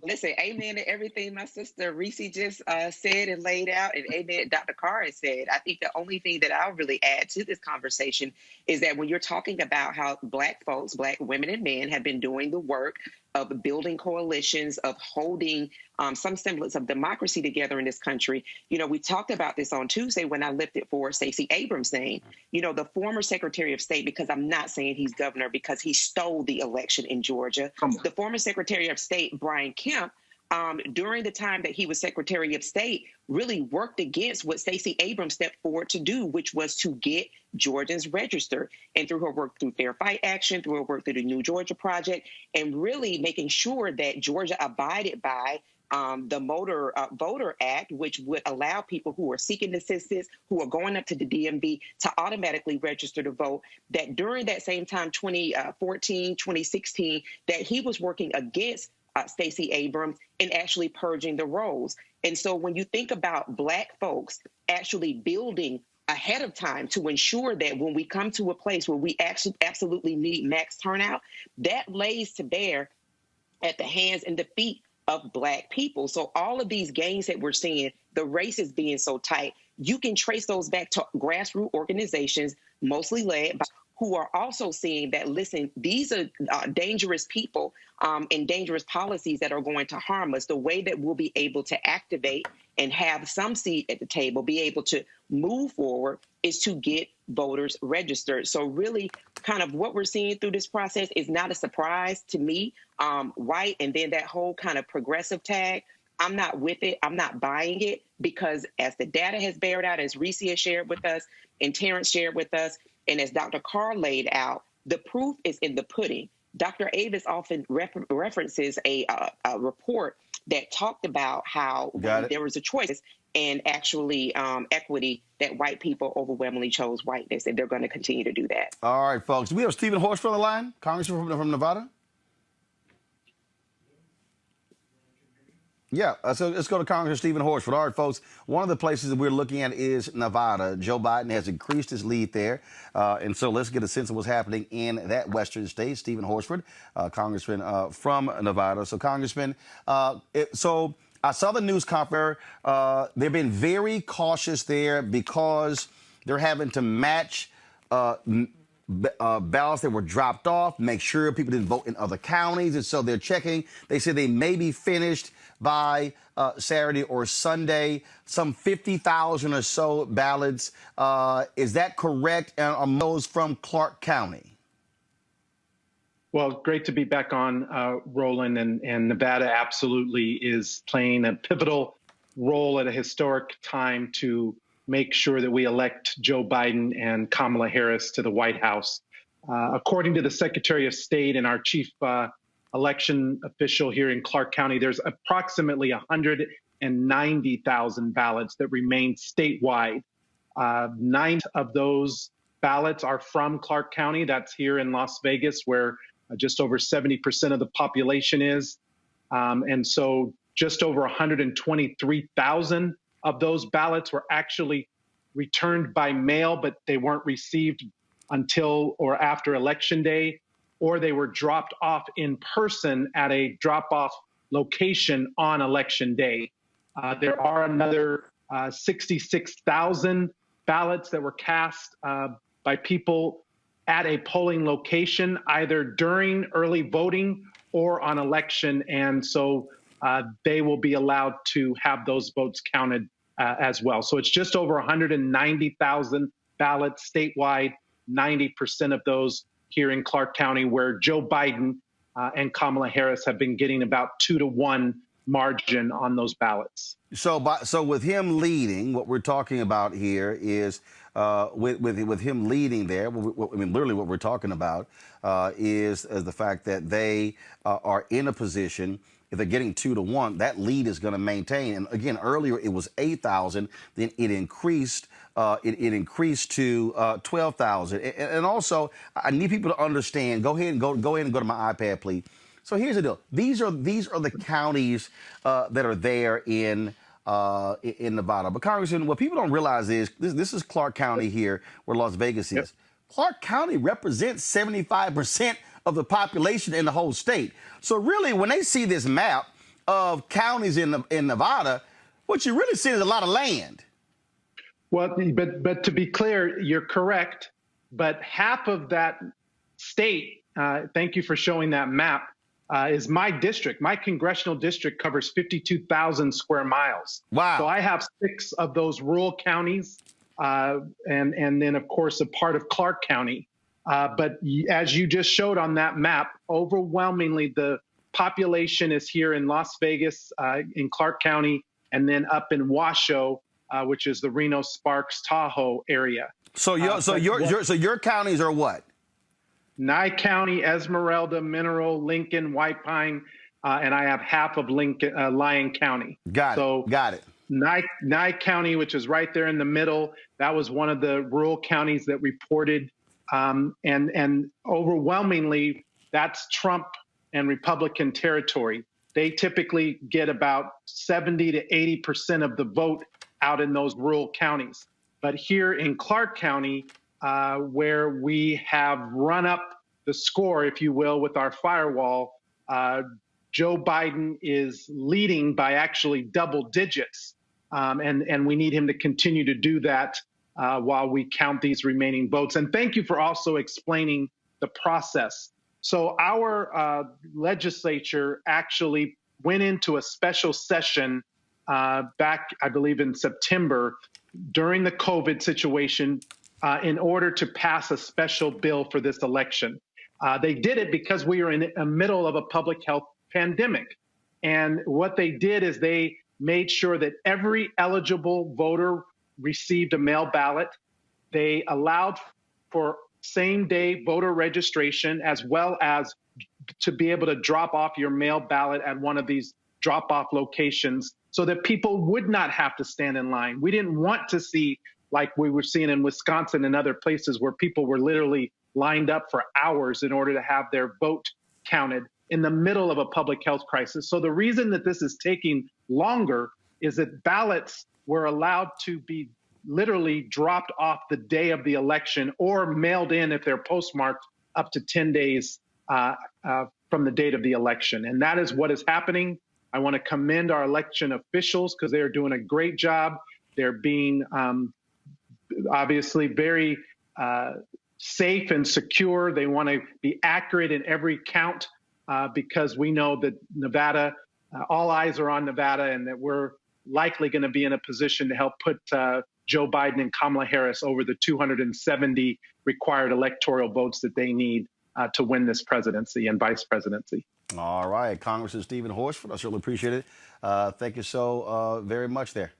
Listen, amen to everything my sister Reese just said and laid out, and amen Dr. Carr has said. I think the only thing that I'll really add to this conversation is that when you're talking about how Black folks, Black women and men, have been doing the work of building coalitions, of holding some semblance of democracy together in this country. You know, we talked about this on Tuesday when I lifted for Stacey Abrams' name. You know, the former Secretary of State, because I'm not saying he's governor because he stole the election in Georgia. The former Secretary of State, Brian Kemp, during the time that he was Secretary of State, really worked against what Stacey Abrams stepped forward to do, which was to get Georgians registered. And through her work through Fair Fight Action, through her work through the New Georgia Project, and really making sure that Georgia abided by the Voter Act, which would allow people who are seeking assistance, who are going up to the DMV, to automatically register to vote, that during that same time, 2014, 2016, that he was working against Stacey Abrams and actually purging the rolls. And so when you think about Black folks actually building ahead of time to ensure that when we come to a place where we actually absolutely need max turnout, that lays to bear at the hands and the feet of Black people. So all of these gains that we're seeing, the races being so tight, you can trace those back to grassroots organizations, mostly led by who are also seeing that, listen, these are dangerous people and dangerous policies that are going to harm us. The way that we'll be able to activate and have some seat at the table, be able to move forward, is to get voters registered. So really kind of what we're seeing through this process is not a surprise to me. White, and then that whole kind of progressive tag, I'm not with it. I'm not buying it, because as the data has bared out, as Reese has shared with us and Terrence shared with us, and as Dr. Carr laid out, the proof is in the pudding. Dr. Avis often references a report that talked about how there was a choice and actually equity, that white people overwhelmingly chose whiteness, and they're going to continue to do that. All right, folks. Do we have Stephen Horsford on the line, Congressman from Nevada? Yeah, so let's go to Congressman Stephen Horsford. All right, folks, one of the places that we're looking at is Nevada. Joe Biden has increased his lead there. And so let's get a sense of what's happening in that western state. Stephen Horsford, Congressman from Nevada. So, Congressman, so I saw the news conference. They've been very cautious there because they're having to match ballots that were dropped off, make sure people didn't vote in other counties. And so they're checking. They said they may be finished by Saturday or Sunday, some 50,000 or so ballots. Is that correct? And are those from Clark County? Well, great to be back on, Roland, and Nevada absolutely is playing a pivotal role at a historic time to make sure that we elect Joe Biden and Kamala Harris to the White House. According to the Secretary of State and our chief election official here in Clark County, there's approximately 190,000 ballots that remain statewide. 9 of those ballots are from Clark County. That's here in Las Vegas, where just over 70% of the population is. And so just over 123,000 of those ballots were actually returned by mail, but they weren't received until or after Election Day, or they were dropped off in person at a drop-off location on Election Day. There are another 66,000 ballots that were cast by people at a polling location, either during early voting or on election. And so they will be allowed to have those votes counted as well. So it's just over 190,000 ballots statewide, 90% of those here in Clark County, where Joe Biden and Kamala Harris have been getting about 2-to-1 margin on those ballots. So with him leading, what we're talking about here is with him leading there. I mean, literally, what we're talking about is the fact that they are in a position. If they're getting 2-1, that lead is going to maintain. And again, earlier it was 8,000, then it increased. It increased to 12,000. And also, I need people to understand. Go ahead and go to my iPad, please. So here's the deal. These are the counties that are there in Nevada. But Congressman, what people don't realize is this is Clark County here, where Las Vegas is. Yep. Clark County represents 75% of the population in the whole state. So really, when they see this map of counties in Nevada, what you really see is a lot of land. Well, but to be clear, you're correct. But half of that state, thank you for showing that map, is my district. My congressional district covers 52,000 square miles. Wow. So I have 6 of those rural counties, and then, of course, a part of Clark County. But as you just showed on that map, overwhelmingly the population is here in Las Vegas, in Clark County, and then up in Washoe, which is the Reno, Sparks, Tahoe area. So your counties are what? Nye County, Esmeralda, Mineral, Lincoln, White Pine, and I have half of Lincoln, Lyon County. Got it. Nye County, which is right there in the middle, that was one of the rural counties that reported, and overwhelmingly, that's Trump and Republican territory. They typically get about 70 to 80% of the vote out in those rural counties. But here in Clark County, where we have run up the score, if you will, with our firewall, Joe Biden is leading by actually double digits. And we need him to continue to do that while we count these remaining votes. And thank you for also explaining the process. So our legislature actually went into a special session back, I believe, in September during the COVID situation in order to pass a special bill for this election. They did it because we were in the middle of a public health pandemic. And what they did is they made sure that every eligible voter received a mail ballot. They allowed for same-day voter registration, as well as to be able to drop off your mail ballot at one of these drop-off locations so that people would not have to stand in line. We didn't want to see, like we were seeing in Wisconsin and other places, where people were literally lined up for hours in order to have their vote counted in the middle of a public health crisis. So the reason that this is taking longer is that ballots were allowed to be literally dropped off the day of the election or mailed in if they're postmarked up to 10 days from the date of the election. And that is what is happening. I want to commend our election officials because they are doing a great job. They're being obviously very safe and secure. They want to be accurate in every count because we know that Nevada, all eyes are on Nevada, and that we're likely going to be in a position to help put Joe Biden and Kamala Harris over the 270 required electoral votes that they need to win this presidency and vice presidency. All right, Congressman Stephen Horsford, I certainly appreciate it. Thank you so very much there.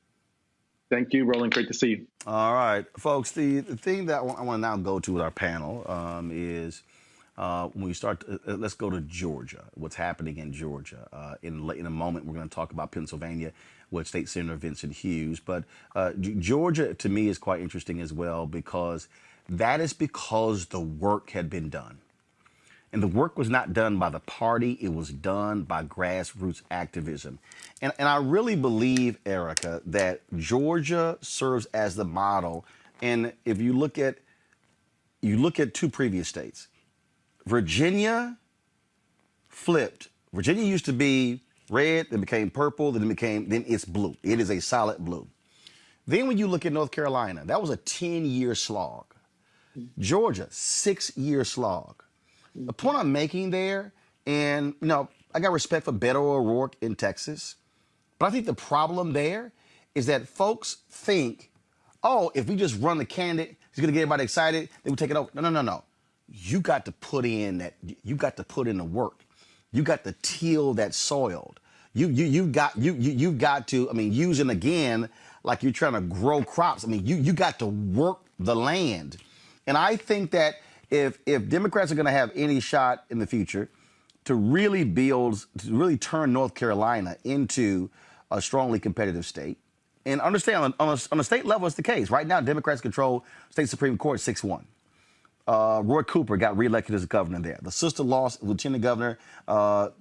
Thank you, Roland. Great to see you. All right, folks, the thing that I want to now go to with our panel is when we start, let's go to Georgia, what's happening in Georgia. In a moment, we're going to talk about Pennsylvania with State Senator Vincent Hughes. But Georgia, to me, is quite interesting as well, because that is because the work had been done. And the work was not done by the party. It was done by grassroots activism. And I really believe, Erica, that Georgia serves as the model. And if you look at 2 previous states, Virginia flipped. Virginia used to be red, then became purple, then it's blue. It is a solid blue. Then when you look at North Carolina, that was a 10-year slog. Georgia, 6-year slog. The point I'm making there, and I got respect for Beto O'Rourke in Texas, but I think the problem there is that folks think, oh, if we just run the candidate, he's going to get everybody excited, then we take it over. No. You got to put in the work. You got to till that soil. You've got to. I mean, using again like you're trying to grow crops. I mean, you got to work the land, and I think that if Democrats are going to have any shot in the future to really turn North Carolina into a strongly competitive state, and understand on a state level, it's the case right now. Democrats control state Supreme Court 6-1. Roy Cooper got reelected as governor there. The sister lost lieutenant governor.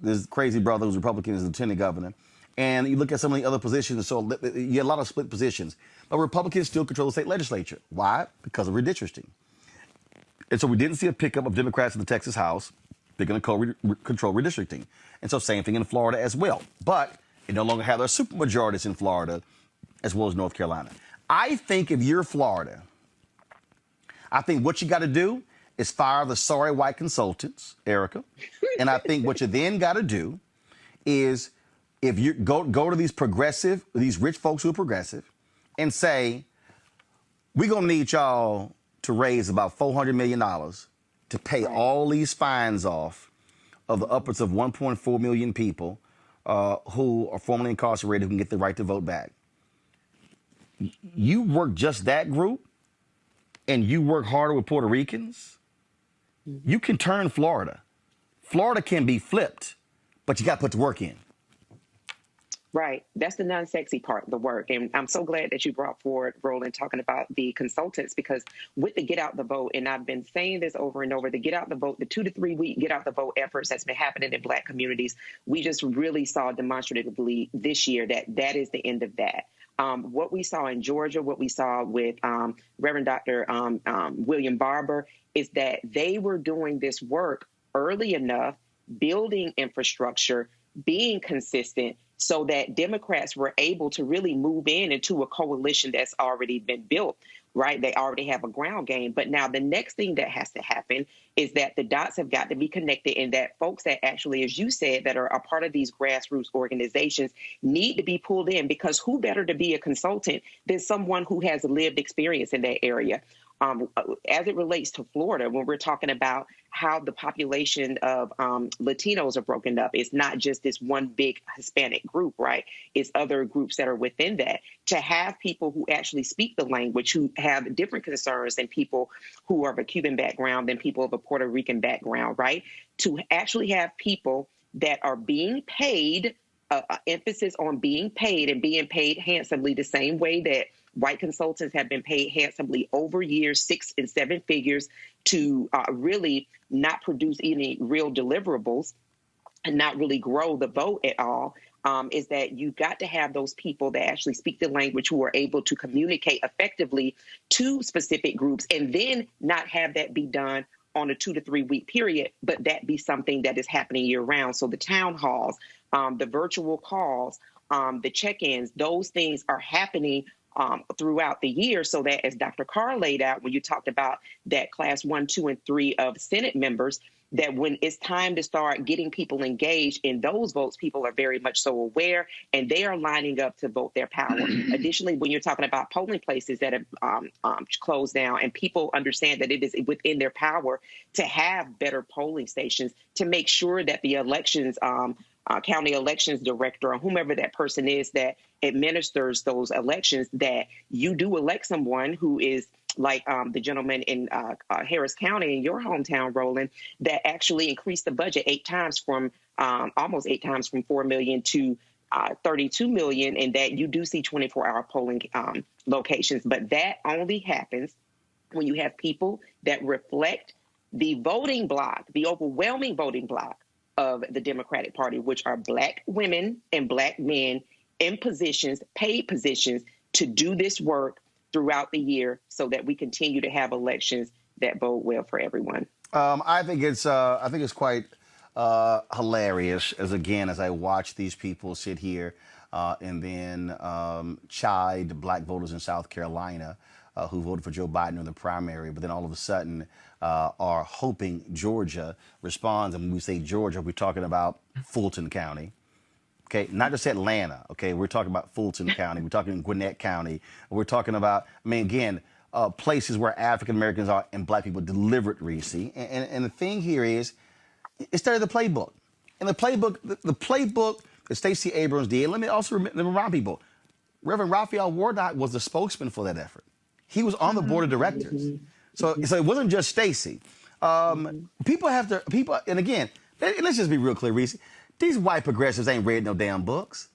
This crazy brother who's Republican is lieutenant governor. And you look at some of the other positions, so you get a lot of split positions. But Republicans still control the state legislature. Why? Because of redistricting. And so we didn't see a pickup of Democrats in the Texas House. They're going to control redistricting. And so same thing in Florida as well. But they no longer have their supermajorities in Florida as well as North Carolina. I think if you're Florida, I think what you got to do is fire the sorry white consultants, Erica. And I think what you then got to do is if you go to these rich folks who are progressive and say, we're going to need y'all to raise about $400 million to pay all these fines off of the upwards of 1.4 million people who are formerly incarcerated who can get the right to vote back. You work just that group, and you work harder with Puerto Ricans, you can turn Florida. Florida can be flipped, but you got to put the work in. Right. That's the non-sexy part, the work. And I'm so glad that you brought forward, Roland, talking about the consultants, because with the Get Out the Vote, and I've been saying this over and over, the Get Out the Vote, the 2 to 3 week Get Out the Vote efforts that's been happening in Black communities, we just really saw demonstratively this year that is the end of that. What we saw in Georgia, what we saw with Reverend Dr. William Barber, is that they were doing this work early enough, building infrastructure, being consistent, so that Democrats were able to really move into a coalition that's already been built, right? They already have a ground game. But now the next thing that has to happen is that the dots have got to be connected, and that folks that actually, as you said, that are a part of these grassroots organizations need to be pulled in, because who better to be a consultant than someone who has lived experience in that area? As it relates to Florida, when we're talking about how the population of Latinos are broken up, it's not just this one big Hispanic group, right? It's other groups that are within that. To have people who actually speak the language, who have different concerns than people who are of a Cuban background, than people of a Puerto Rican background, right? To actually have people that are being paid, emphasis on being paid and being paid handsomely, the same way that white consultants have been paid handsomely over years, 6 and 7 figures, to really not produce any real deliverables and not really grow the vote at all, is that you've got to have those people that actually speak the language, who are able to communicate effectively to specific groups, and then not have that be done on a 2 to 3 week period, but that be something that is happening year round. So the town halls, the virtual calls, the check-ins, those things are happening throughout the year, so that, as Dr. Carr laid out, when you talked about that class 1, 2, and 3 of Senate members, that when it's time to start getting people engaged in those votes, people are very much so aware, and they are lining up to vote their power. Additionally, when you're talking about polling places that have closed down, and people understand that it is within their power to have better polling stations, to make sure that the elections, county elections director, or whomever that person is that administers those elections, that you do elect someone who is like the gentleman in Harris County, in your hometown, Roland, that actually increased the budget almost 8 times from 4 million to 32 million, and that you do see 24-hour polling locations. But that only happens when you have people that reflect the voting bloc, the overwhelming voting bloc of the Democratic Party, which are Black women and Black men in positions, paid positions, to do this work throughout the year, so that we continue to have elections that bode well for everyone. I think it's quite hilarious as I watch these people sit here and then chide Black voters in South Carolina who voted for Joe Biden in the primary, but then all of a sudden are hoping Georgia responds. And when we say Georgia, we're talking about Fulton County. Okay, not just Atlanta. Okay, we're talking about Fulton County. We're talking Gwinnett County. We're talking about, again, places where African Americans are and Black people delivered, Reese. And the thing here is, it started the playbook. And the playbook, that Stacey Abrams did. Let me also remind people, Reverend Raphael Warnock was the spokesman for that effort. He was on the board of directors. So it wasn't just Stacey. People have to, and again, let's just be real clear, Reese. These white progressives ain't read no damn books.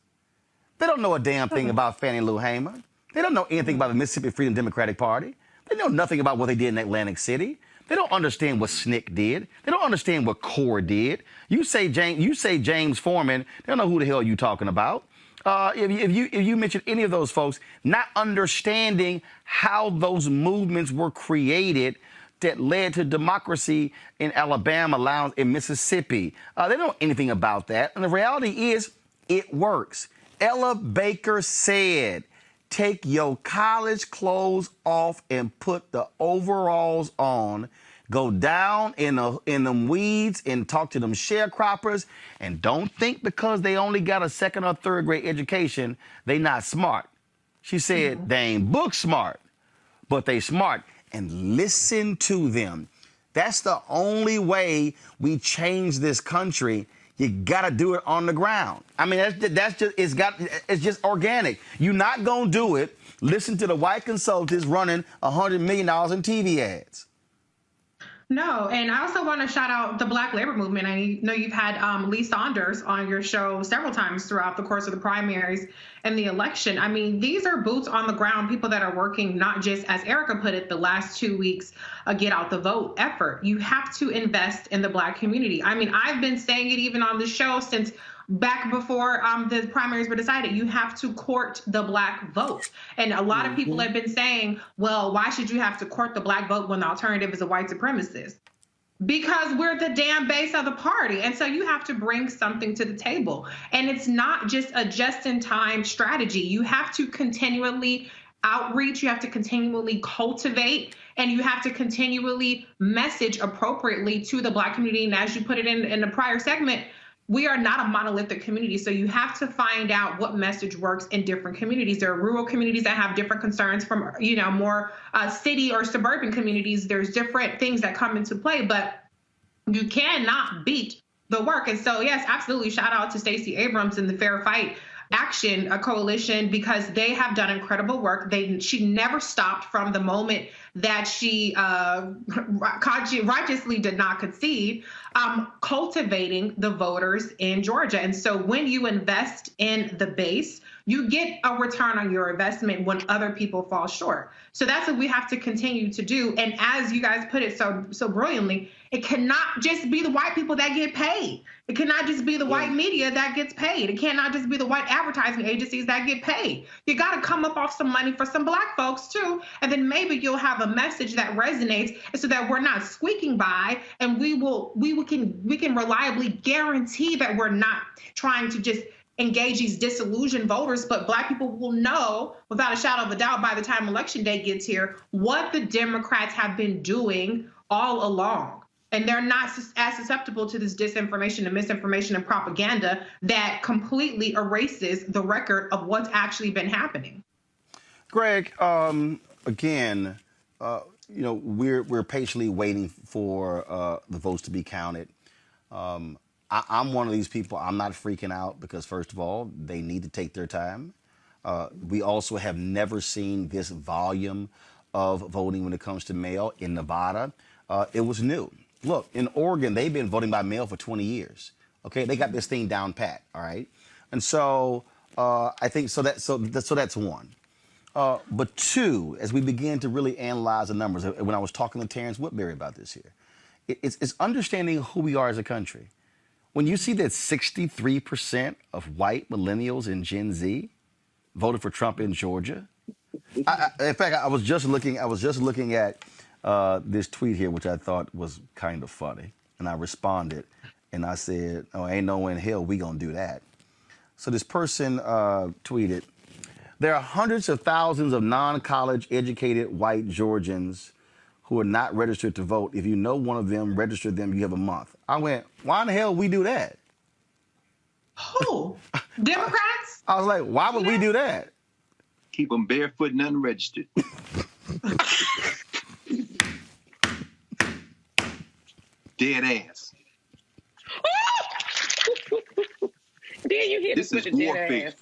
They don't know a damn thing about Fannie Lou Hamer. They don't know anything about the Mississippi Freedom Democratic Party. They know nothing about what they did in Atlantic City. They don't understand what SNCC did. They don't understand what CORE did. You say James Foreman, they don't know who the hell you talking about. If you mention any of those folks, not understanding how those movements were created that led to democracy in Alabama, in Mississippi. They don't know anything about that. And the reality is, it works. Ella Baker said, take your college clothes off and put the overalls on. Go down in them weeds and talk to them sharecroppers. And don't think because they only got a second or third grade education, they not smart. She said they ain't book smart, but they smart. And listen to them. That's the only way we change this country. You gotta do it on the ground. I mean, it's just organic. You're not gonna do it. Listen to the white consultants running $100 million in TV ads. No, and I also want to shout out the Black labor movement. I know you've had Lee Saunders on your show several times throughout the course of the primaries and the election. I mean, these are boots on the ground, people that are working, not just, as Erica put it, the last 2 weeks, a get out the vote effort. You have to invest in the Black community. I mean, I've been saying it even on the show since back before the primaries were decided. You have to court the Black vote. And a lot of people have been saying, well, why should you have to court the Black vote when the alternative is a white supremacist? Because we're the damn base of the party. And so you have to bring something to the table. And it's not just a just-in-time strategy. You have to continually outreach, you have to continually cultivate, and you have to continually message appropriately to the Black community. And as you put it in the prior segment, we are not a monolithic community, so you have to find out what message works in different communities. There are rural communities that have different concerns from, more city or suburban communities. There's different things that come into play, but you cannot beat the work. And so, yes, absolutely, shout out to Stacey Abrams and the Fair Fight Action Coalition, because they have done incredible work. She never stopped from the moment that she righteously did not concede, cultivating the voters in Georgia. And so when you invest in the base, you get a return on your investment when other people fall short. So that's what we have to continue to do. And as you guys put it so brilliantly, it cannot just be the white people that get paid. It cannot just be the white media that gets paid. It cannot just be the white advertising agencies that get paid. You got to come up off some money for some Black folks too. And then maybe you'll have a message that resonates so that we're not squeaking by, and we can reliably guarantee that we're not trying to just engage these disillusioned voters, but Black people will know without a shadow of a doubt by the time election day gets here what the Democrats have been doing all along. And they're not as susceptible to this disinformation and misinformation and propaganda that completely erases the record of what's actually been happening. Greg, again, we're patiently waiting for the votes to be counted. I'm one of these people. I'm not freaking out because, first of all, they need to take their time. We also have never seen this volume of voting when it comes to mail in Nevada. It was new. Look, in Oregon, they've been voting by mail for 20 years. Okay, they got this thing down pat. All right, and so I think so that's one. But two, as we begin to really analyze the numbers, when I was talking to Terrence Woodbury about this here, it's understanding who we are as a country. When you see that 63% of white millennials and Gen Z voted for Trump in Georgia, in fact, I was just looking at this tweet here, which I thought was kind of funny, and I responded, and I said, "Oh, ain't no way in hell we gonna do that." So this person tweeted, "There are hundreds of thousands of non-college educated white Georgians who are not registered to vote. If you know one of them, register them. You have a month." I went, "Why in the hell we do that?" Who? Democrats? I was like, "Why would we do that?" Keep them barefoot and unregistered. Dead ass. Dead Then you hit us This with is the dead warfare. ass.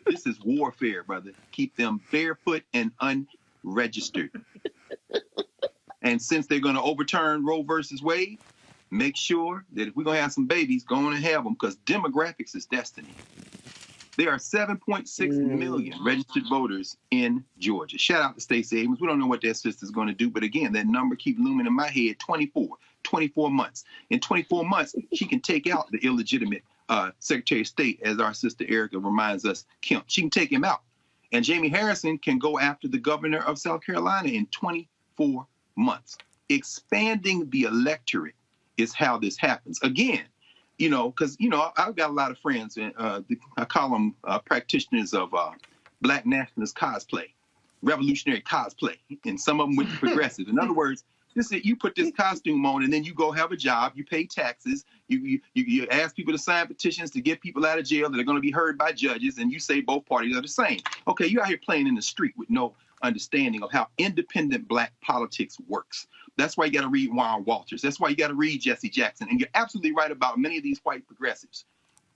This is warfare, brother. Keep them barefoot and unregistered. And since they're going to overturn Roe versus Wade, make sure that if we're going to have some babies, go on and have them, because demographics is destiny. There are 7.6 million registered voters in Georgia. Shout out to Stacey Abrams. We don't know what that sister's going to do, but again, that number keeps looming in my head. 24 months. In 24 months, she can take out the illegitimate Secretary of State, as our sister Erica reminds us, Kemp. She can take him out. And Jamie Harrison can go after the governor of South Carolina in 24 months. Expanding the electorate is how this happens. Again, you know, because, you know, I've got a lot of friends, and I call them practitioners of Black nationalist cosplay, revolutionary cosplay, and some of them with the progressive. In other words, this is, you put this costume on and then you go have a job, you pay taxes, you ask people to sign petitions to get people out of jail that are going to be heard by judges, and you say both parties are the same. Okay, you're out here playing in the street with no understanding of how independent Black politics works. That's why you got to read Warren Walters. That's why you got to read Jesse Jackson. And you're absolutely right about many of these white progressives.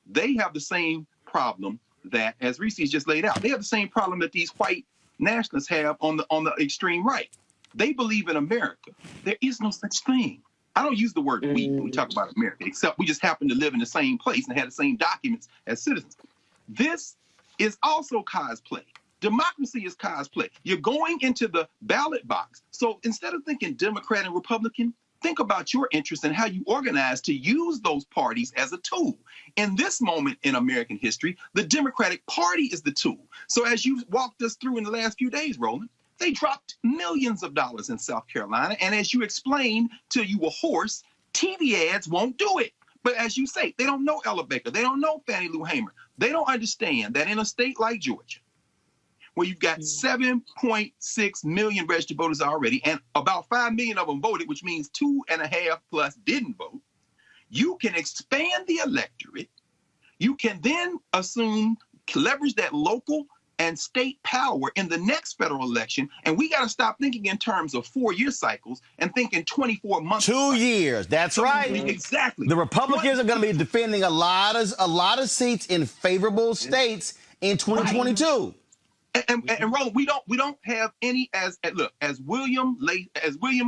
They have the same problem that, as Reese just laid out, they have the same problem that these white nationalists have on the extreme right. They believe in America. There is no such thing. I don't use the word we when we talk about America, except we just happen to live in the same place and have the same documents as citizens. This is also cosplay. Democracy is cosplay. You're going into the ballot box. So instead of thinking Democrat and Republican, think about your interests and how you organize to use those parties as a tool. In this moment in American history, the Democratic Party is the tool. So as you walked us through in the last few days, Roland, they dropped millions of dollars in South Carolina. And as you explained till you were hoarse, TV ads won't do it. But as you say, they don't know Ella Baker. They don't know Fannie Lou Hamer. They don't understand that in a state like Georgia, where you've got 7.6 million registered voters already, and about 5 million of them voted, which means 2.5 plus didn't vote, you can expand the electorate. You can then leverage that local and state power in the next federal election. And we got to stop thinking in terms of 4-year cycles and think in 24 months. 2 years. That's right. Exactly. The Republicans are going to be defending a lot of seats in favorable states in 2022. And Roland, we don't have any as William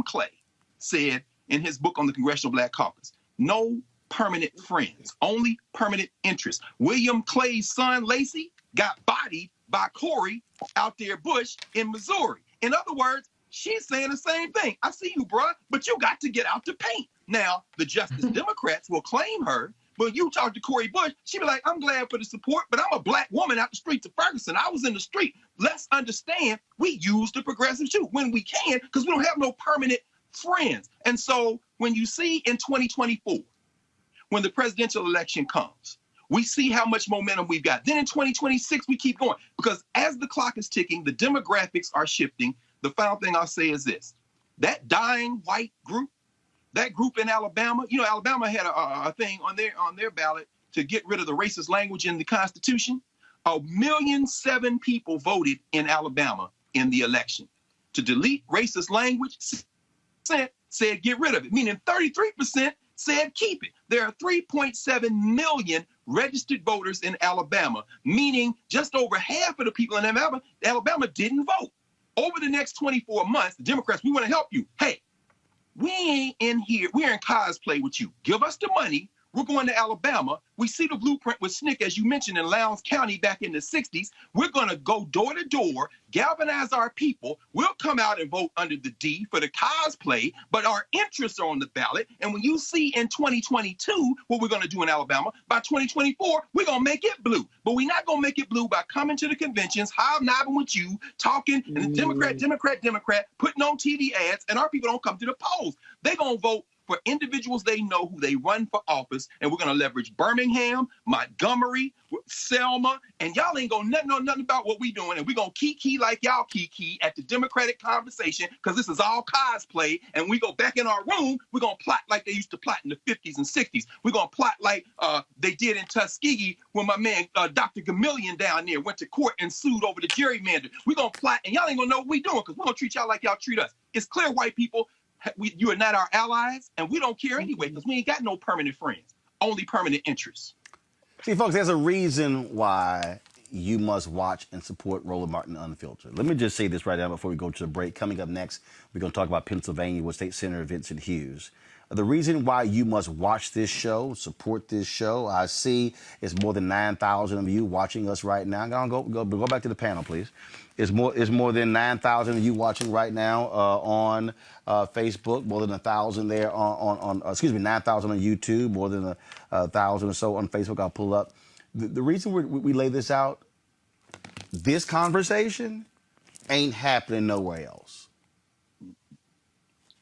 Clay said in his book on the Congressional Black Caucus, no permanent friends, only permanent interests. William Clay's son Lacey got bodied by Corey out there Bush in Missouri. In other words, she's saying the same thing. I see you, bruh, but you got to get out the paint. Now, the Justice Democrats will claim her, but you talk to Corey Bush, she be like, I'm glad for the support, but I'm a Black woman out the streets of Ferguson. I was in the street. Let's understand, we use the progressive too when we can, because we don't have no permanent friends. And so when you see in 2024, when the presidential election comes, we see how much momentum we've got. Then in 2026, we keep going, because as the clock is ticking, the demographics are shifting. The final thing I'll say is this: that dying white group, that group in Alabama, you know, Alabama had a thing on their ballot to get rid of the racist language in the Constitution. 1.7 million people voted in Alabama in the election to delete racist language. Said get rid of it, meaning 33% said keep it. There are 3.7 million registered voters in Alabama, meaning just over half of the people in Alabama didn't vote. Over the next 24 months, the Democrats, we want to help you. Hey, we ain't in here. We're in cosplay with you. Give us the money. We're going to Alabama. We see the blueprint with SNCC, as you mentioned, in Lowndes County back in the 60s. We're going to go door to door, galvanize our people. We'll come out and vote under the D for the cosplay, but our interests are on the ballot. And when you see in 2022 what we're going to do in Alabama, by 2024, we're going to make it blue. But we're not going to make it blue by coming to the conventions, hobnobbing with you, talking, and Democrat, putting on TV ads, and our people don't come to the polls. They're going to vote for individuals they know who they run for office, and we're going to leverage Birmingham, Montgomery, Selma, and y'all ain't going to know nothing about what we doing, and we're going to kiki like y'all kiki at the Democratic conversation, because this is all cosplay, and we go back in our room, we're going to plot like they used to plot in the 50s and 60s. We're going to plot like they did in Tuskegee when my man Dr. Gamillion down there went to court and sued over the gerrymander. We're going to plot, and y'all ain't going to know what we doing, because we're going to treat y'all like y'all treat us. It's clear, white people, you are not our allies, and we don't care anyway, because we ain't got no permanent friends, only permanent interests. See, folks, there's a reason why you must watch and support Roland Martin Unfiltered. Let me just say this right now before we go to the break. Coming up next, we're going to talk about Pennsylvania with State Senator Vincent Hughes. The reason why you must watch this show, support this show, I see it's more than 9,000 of you watching us right now. Go back to the panel, please. It's more than 9,000 of you watching right now on Facebook, more than 1,000 there on 9,000 on YouTube, more than 1,000 or so on Facebook. I'll pull up. The reason we lay this out, this conversation ain't happening nowhere else.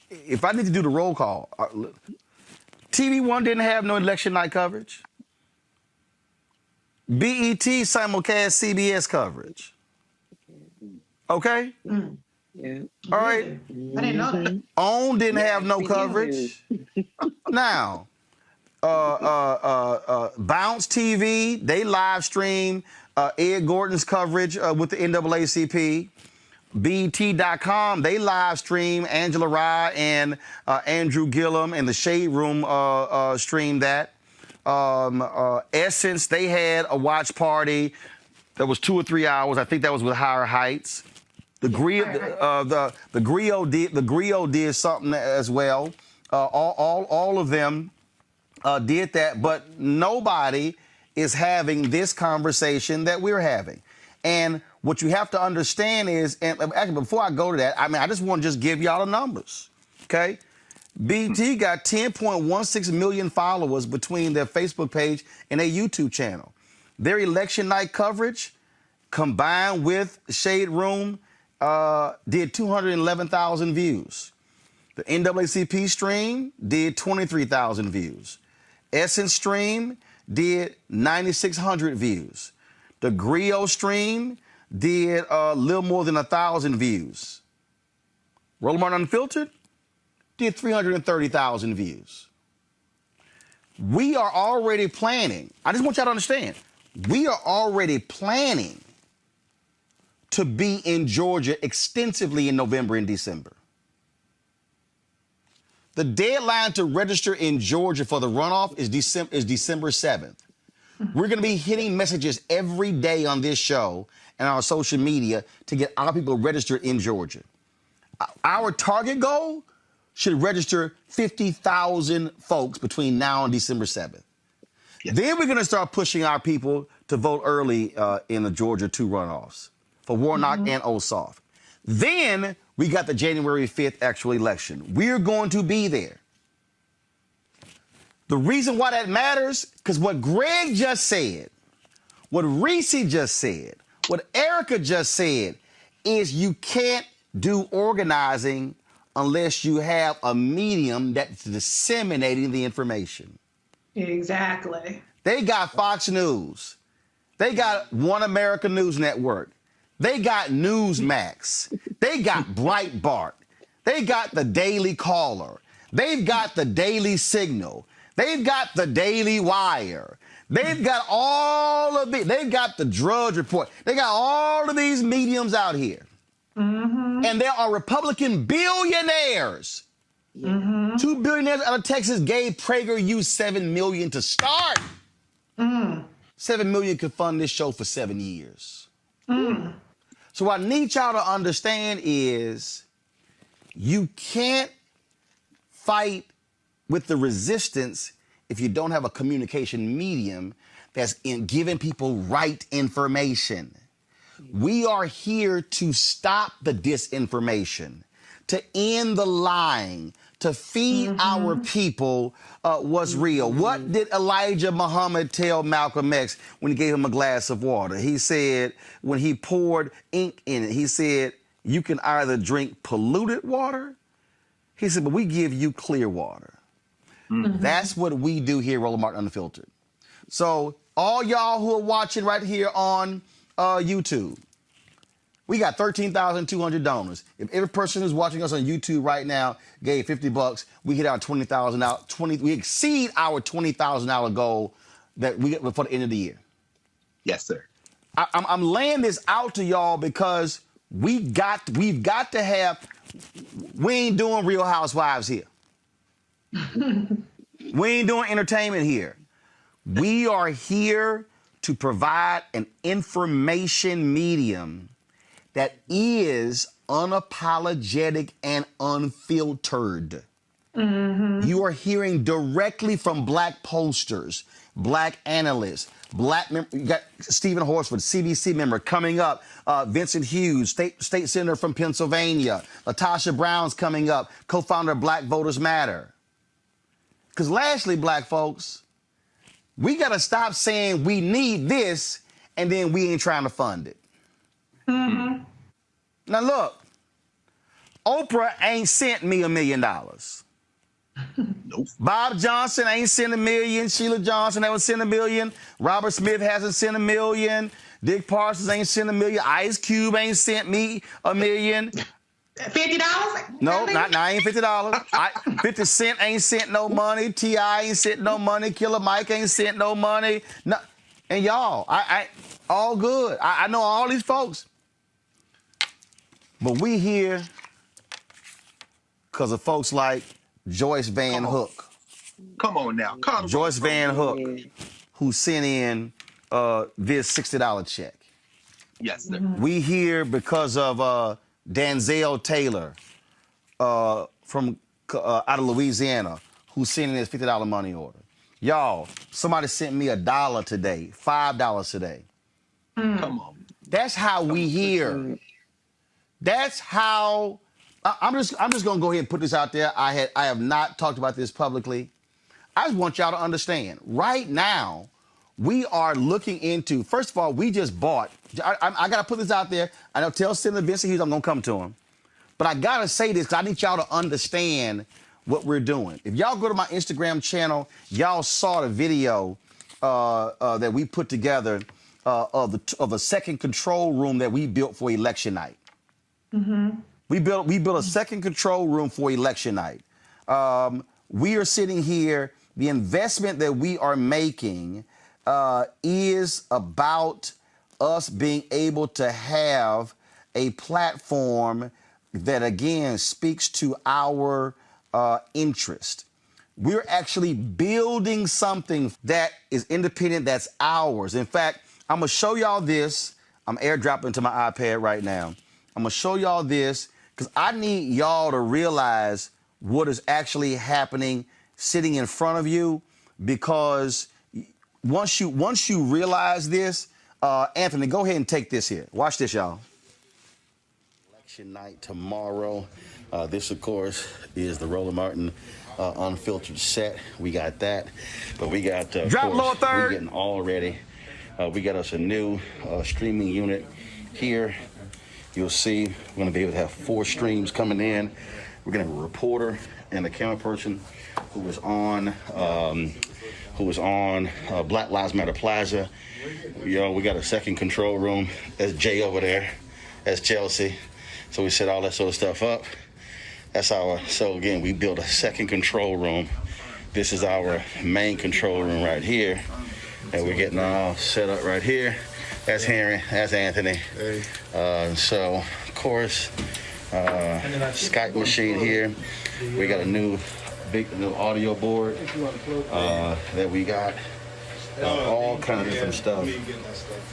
If I need to do the roll call, TV1 didn't have no election night coverage. BET simulcast CBS coverage. Okay? Yeah. All right. I didn't know that. OWN didn't have no coverage. Now, Bounce TV, they live stream Ed Gordon's coverage with the NAACP. BET.com, they live stream Angela Rye and Andrew Gillum, and the Shade Room stream that. Essence, they had a watch party that was 2 or 3 hours. I think that was with Higher Heights. The Griot did something as well. All of them did that, but nobody is having this conversation that we're having. And what you have to understand is, and actually before I go to that, I just want to just give y'all the numbers, okay? BT got 10.16 million followers between their Facebook page and their YouTube channel. Their election night coverage, combined with Shade Room, did 211,000 views. The NAACP stream did 23,000 views. Essence stream did 9,600 views. The Griot stream did a little more than 1,000 views. Roland Martin Unfiltered did 330,000 views. We are already planning. I just want y'all to understand. We are already planning to be in Georgia extensively in November and December. The deadline to register in Georgia for the runoff is December 7th. We're going to be hitting messages every day on this show and our social media to get our people registered in Georgia. Our target goal should register 50,000 folks between now and December 7th. Yes. Then we're going to start pushing our people to vote early in the Georgia 2 runoffs for Warnock and Ossoff. Then we got the January 5th actual election. We're going to be there. The reason why that matters, because what Greg just said, what Reese just said, what Erica just said, is you can't do organizing unless you have a medium that's disseminating the information. Exactly. They got Fox News. They got One America News Network. They got Newsmax. They got Breitbart. They got the Daily Caller. They've got the Daily Signal. They've got the Daily Wire. They've got all of it. They've got the Drudge Report. They got all of these mediums out here. And there are Republican billionaires. 2 billionaires out of Texas gave PragerU $7 million to start. $7 million could fund this show for 7 years. So what I need y'all to understand is you can't fight with the resistance if you don't have a communication medium that's in giving people right information. We are here to stop the disinformation, to end the lying, to feed our people what's real. What did Elijah Muhammad tell Malcolm X when he gave him a glass of water? He said, when he poured ink in it, he said, you can either drink polluted water. He said, but we give you clear water. That's what we do here, Roland Martin Unfiltered. So all y'all who are watching right here on YouTube, we got 13,200 donors. If every person who's watching us on YouTube right now gave $50, we hit our $20,000. We exceed our $20,000 goal that we get for the end of the year. Yes, sir. I'm laying this out to y'all because we've got to have. We ain't doing Real Housewives here. We ain't doing entertainment here. We are here to provide an information medium that is unapologetic and unfiltered. You are hearing directly from black pollsters, black analysts, you got Stephen Horsford, CBC member coming up, Vincent Hughes, state senator from Pennsylvania, Latasha Brown's coming up, co-founder of Black Voters Matter. Because lastly, black folks, we got to stop saying we need this and then we ain't trying to fund it. Now look, Oprah ain't sent me $1 million. Nope. Bob Johnson ain't sent $1 million. Sheila Johnson hasn't sent $1 million. Robert Smith hasn't sent $1 million. Dick Parsons ain't sent $1 million. Ice Cube ain't sent me $1 million. $50? No, not ain't $50. 50 Cent ain't sent no money. T.I. ain't sent no money. Killer Mike ain't sent no money. No, and y'all, I all good. I know all these folks. But we here because of folks like Joyce Van Hook. Come on now. Joyce Van Hook, who sent in this $60 check. Yes, sir. We here because of Danzelle Taylor from out of Louisiana, who sent in his $50 money order. Y'all, somebody sent me $1 today, $5 today. Come on. That's how we here. That's how. I'm just gonna go ahead and put this out there. I have not talked about this publicly. I just want y'all to understand. Right now, we are looking into. First of all, we just bought. I gotta put this out there. I know. Tell Senator Vincent Hughes I'm gonna come to him, but I gotta say this because I need y'all to understand what we're doing. If y'all go to my Instagram channel, y'all saw the video that we put together of a second control room that we built for election night. We built a second control room for election night. We are sitting here. The investment that we are making is about us being able to have a platform that, again, speaks to our interest. We're actually building something that is independent, that's ours. In fact, I'm going to show y'all this. I'm airdropping to my iPad right now. I'm going to show y'all this because I need y'all to realize what is actually happening sitting in front of you, because once you realize this, Anthony, go ahead and take this here. Watch this, y'all. Election night tomorrow. This, of course, is the Roland Martin unfiltered set. We got that, but we got drop lower third. We're getting all ready. We got us a new streaming unit here. You'll see we're going to be able to have 4 streams coming in. We're going to have a reporter and a camera person who was on Black Lives Matter Plaza. We got a second control room. That's Jay over there. That's Chelsea. So we set all that sort of stuff up. So again, we built a second control room. This is our main control room right here. And we're getting all set up right here. That's Henry, that's Anthony. Hey. So, of course, Skype machine here. We got a new audio board that we got. All kind of different stuff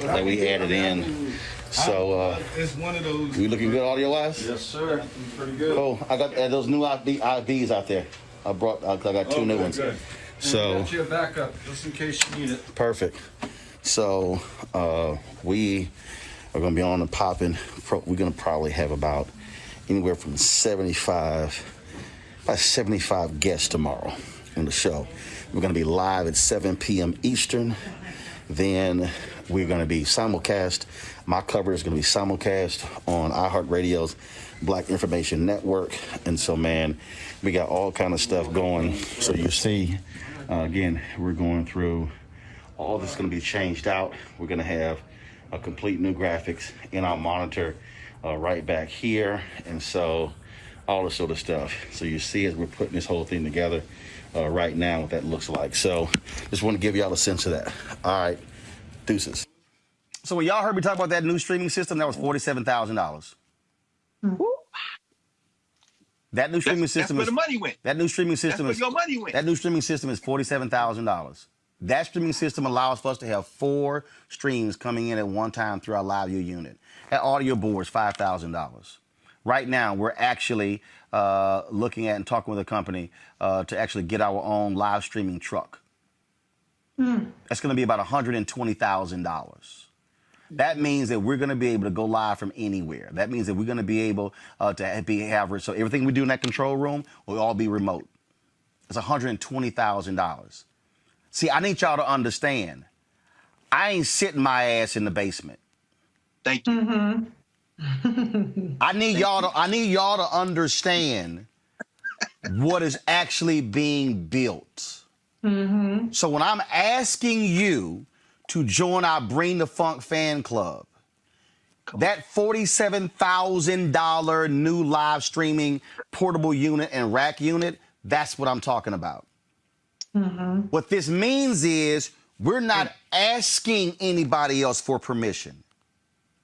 that we added in. So, it's one of those. We looking good audio-wise? Yes, sir. Pretty good. Oh, I got those new IVs out there. I got 2 new ones. Good. So, got you a backup just in case you need it. Perfect. So we are going to be on and popping. We're going to probably have about anywhere from 75 guests tomorrow on the show. We're going to be live at 7 p.m. Eastern. Then we're going to be simulcast. My cover is going to be simulcast on iHeartRadio's Black Information Network. And so, man, we got all kind of stuff going. So you see, again, we're going through. All this is going to be changed out. We're going to have a complete new graphics in our monitor right back here. And so all this sort of stuff. So you see as we're putting this whole thing together right now what that looks like. So just want to give y'all a sense of that. All right, deuces. So when y'all heard me talk about that new streaming system, that was $47,000. That new streaming system that's where the money went. That new streaming system that's where your money went. That new streaming system is $47,000. That streaming system allows for us to have 4 streams coming in at one time through our live view unit. That audio board is $5,000. Right now, we're actually looking at and talking with a company to actually get our own live streaming truck. That's going to be about $120,000. That means that we're going to be able to go live from anywhere. That means that we're going to be able to have so everything we do in that control room will all be remote. It's $120,000. See, I need y'all to understand. I ain't sitting my ass in the basement. Thank you. I need y'all to understand what is actually being built. So when I'm asking you to join our Bring the Funk fan club, that $47,000 new live streaming portable unit and rack unit, that's what I'm talking about. What this means is we're not asking anybody else for permission.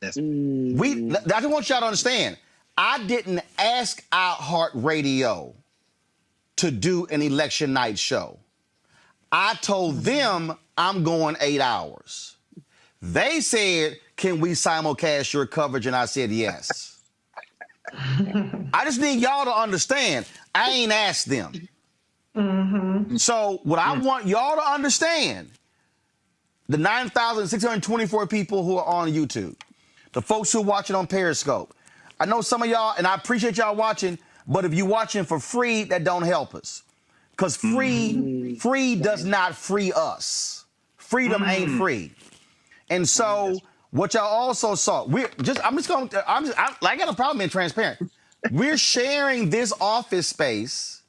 I just want y'all to understand, I didn't ask iHeartRadio to do an election night show. I told them I'm going 8 hours. They said, can we simulcast your coverage? And I said, yes. I just need y'all to understand, I ain't asked them. So what I want y'all to understand, the 9,624 people who are on YouTube, the folks who are watching on Periscope, I know some of y'all, and I appreciate y'all watching, but if you're watching for free, that don't help us. Because free does not free us. Freedom ain't free. And so what y'all also saw, I got a problem being transparent. We're sharing this office space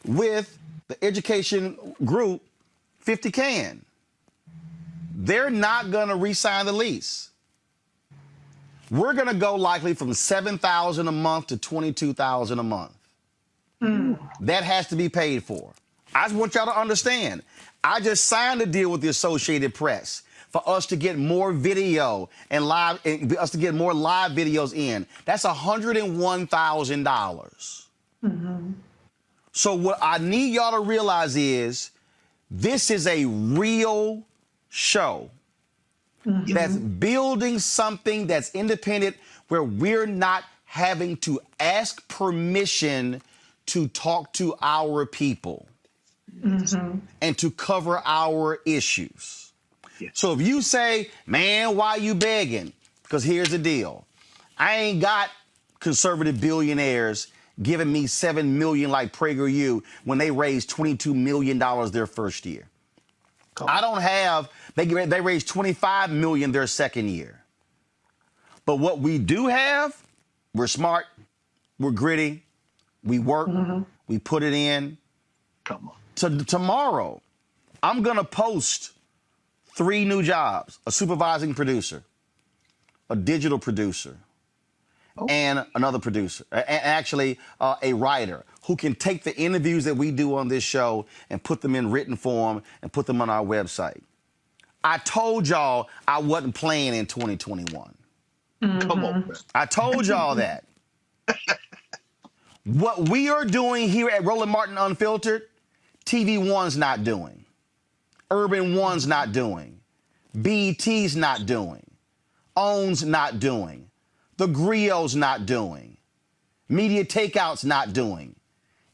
with the education group, 50 Can. They're not going to re-sign the lease. We're going to go likely from $7,000 a month to $22,000 a month. That has to be paid for. I just want y'all to understand. I just signed a deal with the Associated Press for us to get more video and us to get more live videos in. That's $101,000. So what I need y'all to realize is this is a real show that's building something that's independent, where we're not having to ask permission to talk to our people and to cover our issues. So if you say, man, why you begging? Because here's the deal. I ain't got conservative billionaires giving me $7 million like PragerU when they raised $22 million their first year. I don't have, they raised $25 million their second year. But what we do have, we're smart, we're gritty, we work, we put it in. Come on. Tomorrow, I'm going to post 3 new jobs: a supervising producer, a digital producer, and another producer, and actually a writer who can take the interviews that we do on this show and put them in written form and put them on our website. I told y'all I wasn't playing in 2021. Come on, man. I told y'all that. What we are doing here at Roland Martin Unfiltered, TV One's not doing. Urban One's not doing. BET's not doing. OWN's not doing. The Grio's not doing. Media Takeout's not doing.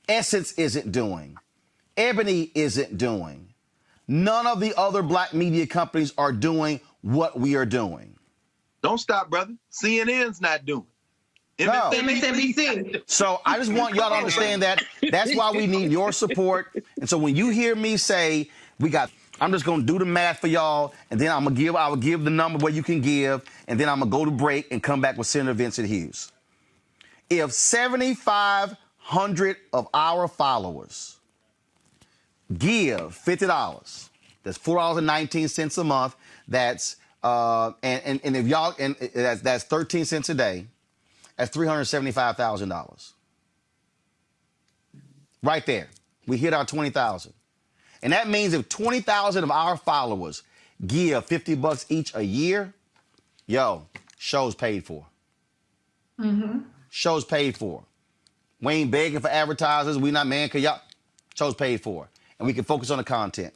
Essence isn't doing. Ebony isn't doing. None of the other black media companies are doing what we are doing. Don't stop, brother. CNN's not doing. No. MSNBC. So I just want y'all to understand that. That's why we need your support. And so when you hear me say I'm just gonna do the math for y'll, and then I will give the number where you can give, and then I'm gonna go to break and come back with Senator Vincent Hughes. If 7,500 of our followers give $50, that's $4.19 a month. That's and if y'all that's 13 cents a day. That's $375,000. Right there. We hit our 20,000. And that means if 20,000 of our followers give $50 each a year, show's paid for. Show's paid for. We ain't begging for advertisers. We not, man, cause y'all, show's paid for. And we can focus on the content.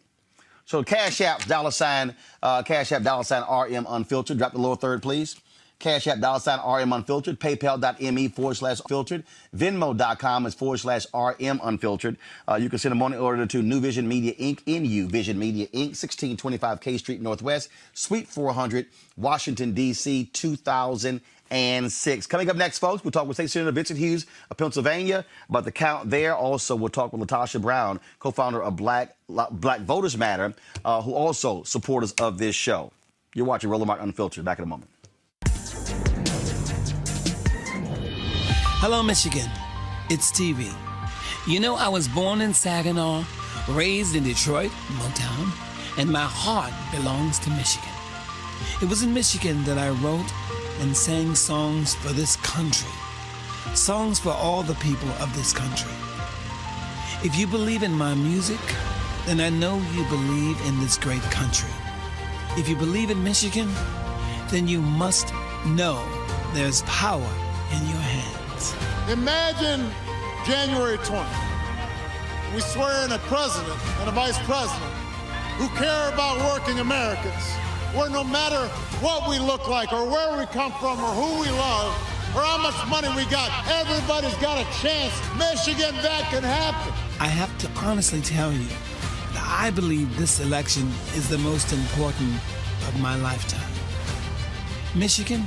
So Cash App, Cash App, $RM Unfiltered. Drop the lower third, please. Cash App, $RM Unfiltered. PayPal.me/filtered. Venmo.com /RM Unfiltered. You can send a money order to New Vision Media Inc. NU Vision Media Inc. 1625 K Street Northwest, Suite 400, Washington, D.C. 2006. Coming up next, folks, we'll talk with State Senator Vincent Hughes of Pennsylvania about the count there. Also, we'll talk with Latasha Brown, co-founder of Black Voters Matter, who also supporters of this show. You're watching Roland Martin Unfiltered. Back in a moment. Hello, Michigan. It's TV. You know, I was born in Saginaw, raised in Detroit, Motown, and my heart belongs to Michigan. It was in Michigan that I wrote and sang songs for this country, songs for all the people of this country. If you believe in my music, then I know you believe in this great country. If you believe in Michigan, then you must know there's power in your hands. Imagine January 20th. We swear in a president and a vice president who care about working Americans, where no matter what we look like or where we come from or who we love or how much money we got, everybody's got a chance. Michigan, that can happen. I have to honestly tell you that I believe this election is the most important of my lifetime. Michigan,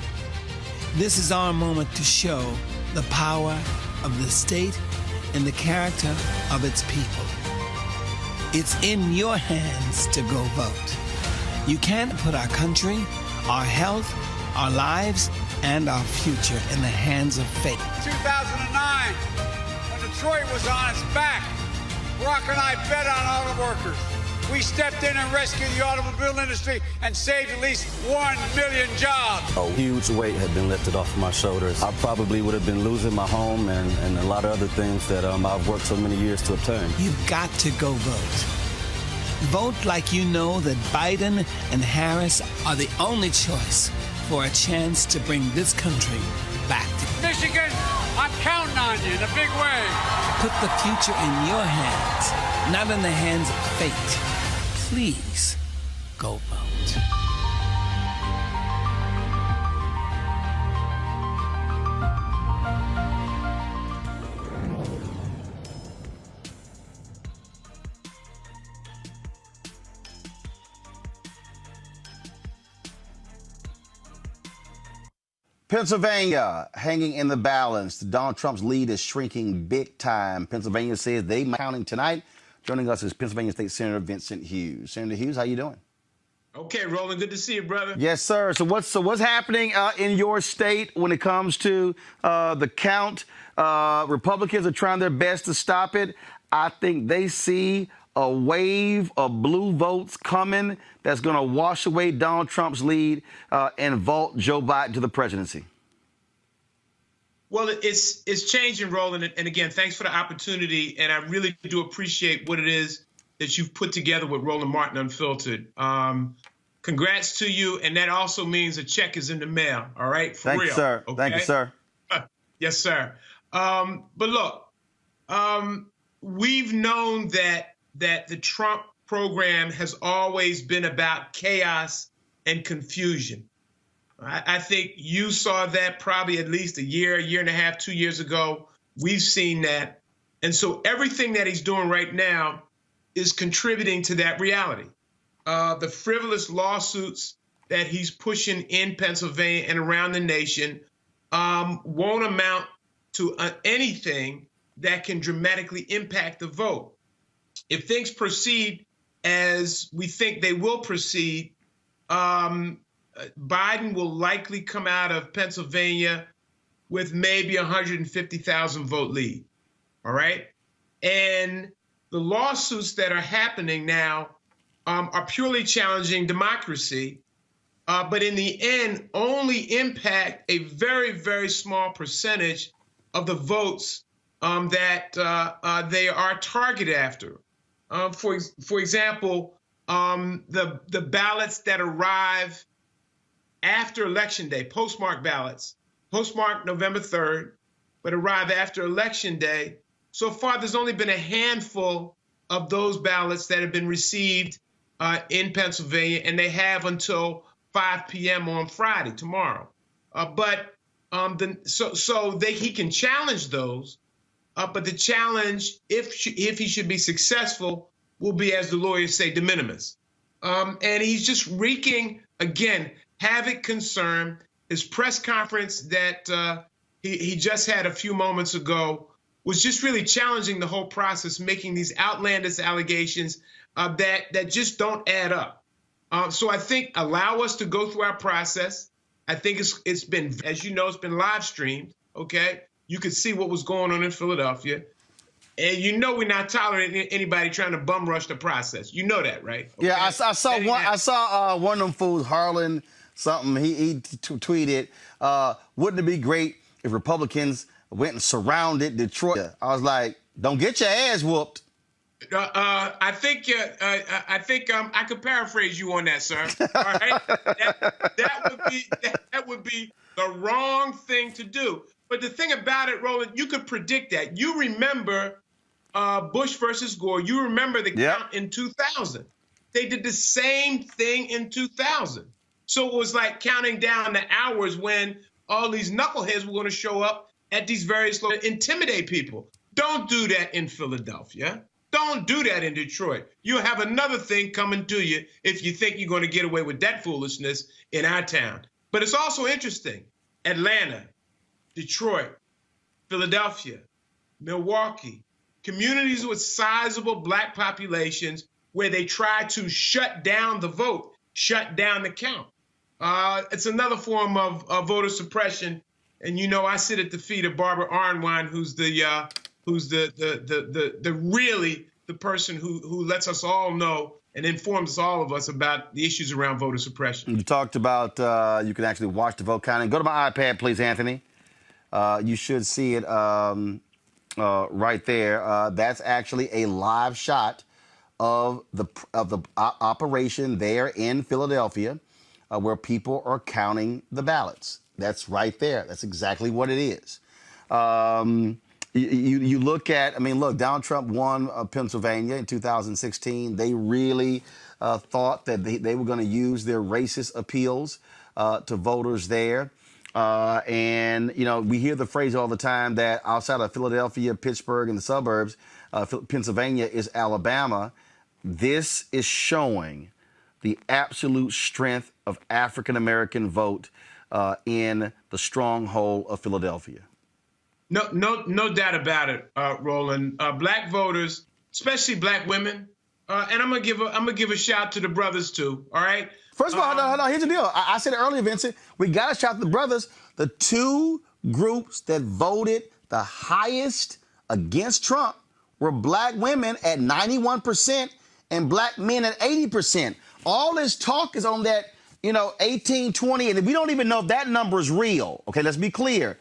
this is our moment to show the power of the state and the character of its people. It's in your hands to go vote. You can't put our country, our health, our lives, and our future in the hands of fate. 2009, when Detroit was on its back, Brock and I bet on auto workers. We stepped in and rescued the automobile industry and saved at least 1 million jobs. A huge weight had been lifted off of my shoulders. I probably would have been losing my home and a lot of other things that I've worked so many years to obtain. You've got to go vote. Vote like you know that Biden and Harris are the only choice for a chance to bring this country back together. Michigan, I'm counting on you in a big way. Put the future in your hands, not in the hands of fate. Please go vote. Pennsylvania hanging in the balance. Donald Trump's lead is shrinking big time. Pennsylvania says they might be counting tonight. Joining us is Pennsylvania State Senator Vincent Hughes. Senator Hughes, how you doing? Okay, Roland, good to see you, brother. Yes, sir. So what's happening in your state when it comes to the count? Republicans are trying their best to stop it. I think they see a wave of blue votes coming that's going to wash away Donald Trump's lead and vault Joe Biden to the presidency. Well, it's changing, Roland. And again, thanks for the opportunity. And I really do appreciate what it is that you've put together with Roland Martin Unfiltered. Congrats to you. And that also means a check is in the mail. All right. For Thank real. you, sir. Okay? Thank you, sir. Yes, sir. But look, we've known that the Trump program has always been about chaos and confusion. I think you saw that probably at least a year and a half, 2 years ago. We've seen that. And so everything that he's doing right now is contributing to that reality. The frivolous lawsuits that he's pushing in Pennsylvania and around the nation won't amount to anything that can dramatically impact the vote. If things proceed as we think they will proceed, Biden will likely come out of Pennsylvania with maybe 150,000 vote lead. All right. And the lawsuits that are happening now are purely challenging democracy, but in the end only impact a very, very small percentage of the votes that they are targeted after. For example, the ballots that arrive after Election Day, postmarked ballots, postmarked November 3rd, but arrive after Election Day. So far, there's only been a handful of those ballots that have been received in Pennsylvania, and they have until 5 p.m. on Friday, tomorrow. He can challenge those, but the challenge, if he should be successful, will be, as the lawyers say, de minimis. And he's just wreaking, again, havoc, concern. His press conference that he just had a few moments ago was just really challenging the whole process, making these outlandish allegations that just don't add up. So I think allow us to go through our process. I think it's been, as you know, it's been live streamed, okay? You could see what was going on in Philadelphia. And you know we're not tolerating anybody trying to bum rush the process. You know that, right? Okay? Yeah, I saw one of them fools, Harlan something, he tweeted, wouldn't it be great if Republicans went and surrounded Detroit? I was like, don't get your ass whooped. I think I could paraphrase you on that, sir. All right, that would be the wrong thing to do. But the thing about it, Roland, you could predict that. You remember Bush versus Gore. You remember the count in 2000. They did the same thing in 2000. So it was like counting down the hours when all these knuckleheads were going to show up at these various locations, intimidate people. Don't do that in Philadelphia. Don't do that in Detroit. You'll have another thing coming to you if you think you're going to get away with that foolishness in our town. But it's also interesting. Atlanta, Detroit, Philadelphia, Milwaukee, communities with sizable black populations where they try to shut down the vote, shut down the count. It's another form of voter suppression. And you know, I sit at the feet of Barbara Arnwine, who's the person who lets us all know and informs all of us about the issues around voter suppression. You talked about you can actually watch the vote counting. Go to my iPad, please, Anthony. You should see it right there. That's actually a live shot of the operation there in Philadelphia, where people are counting the ballots. That's right there. That's exactly what it is. You look at, I mean, look, Donald Trump won Pennsylvania in 2016. They really thought that they were going to use their racist appeals to voters there. And, you know, we hear the phrase all the time that outside of Philadelphia, Pittsburgh, and the suburbs, Pennsylvania is Alabama. This is showing the absolute strength of African-American vote in the stronghold of Philadelphia. No doubt about it, Roland. Black voters, especially black women, and I'm gonna give a shout to the brothers too. All right. First of all, hold on. Here's the deal. I said it earlier, Vincent. We got to shout to the brothers. The two groups that voted the highest against Trump were black women at 91% and black men at 80%. All this talk is on that, 18, 20, and we don't even know if that number is real. Okay, let's be clear.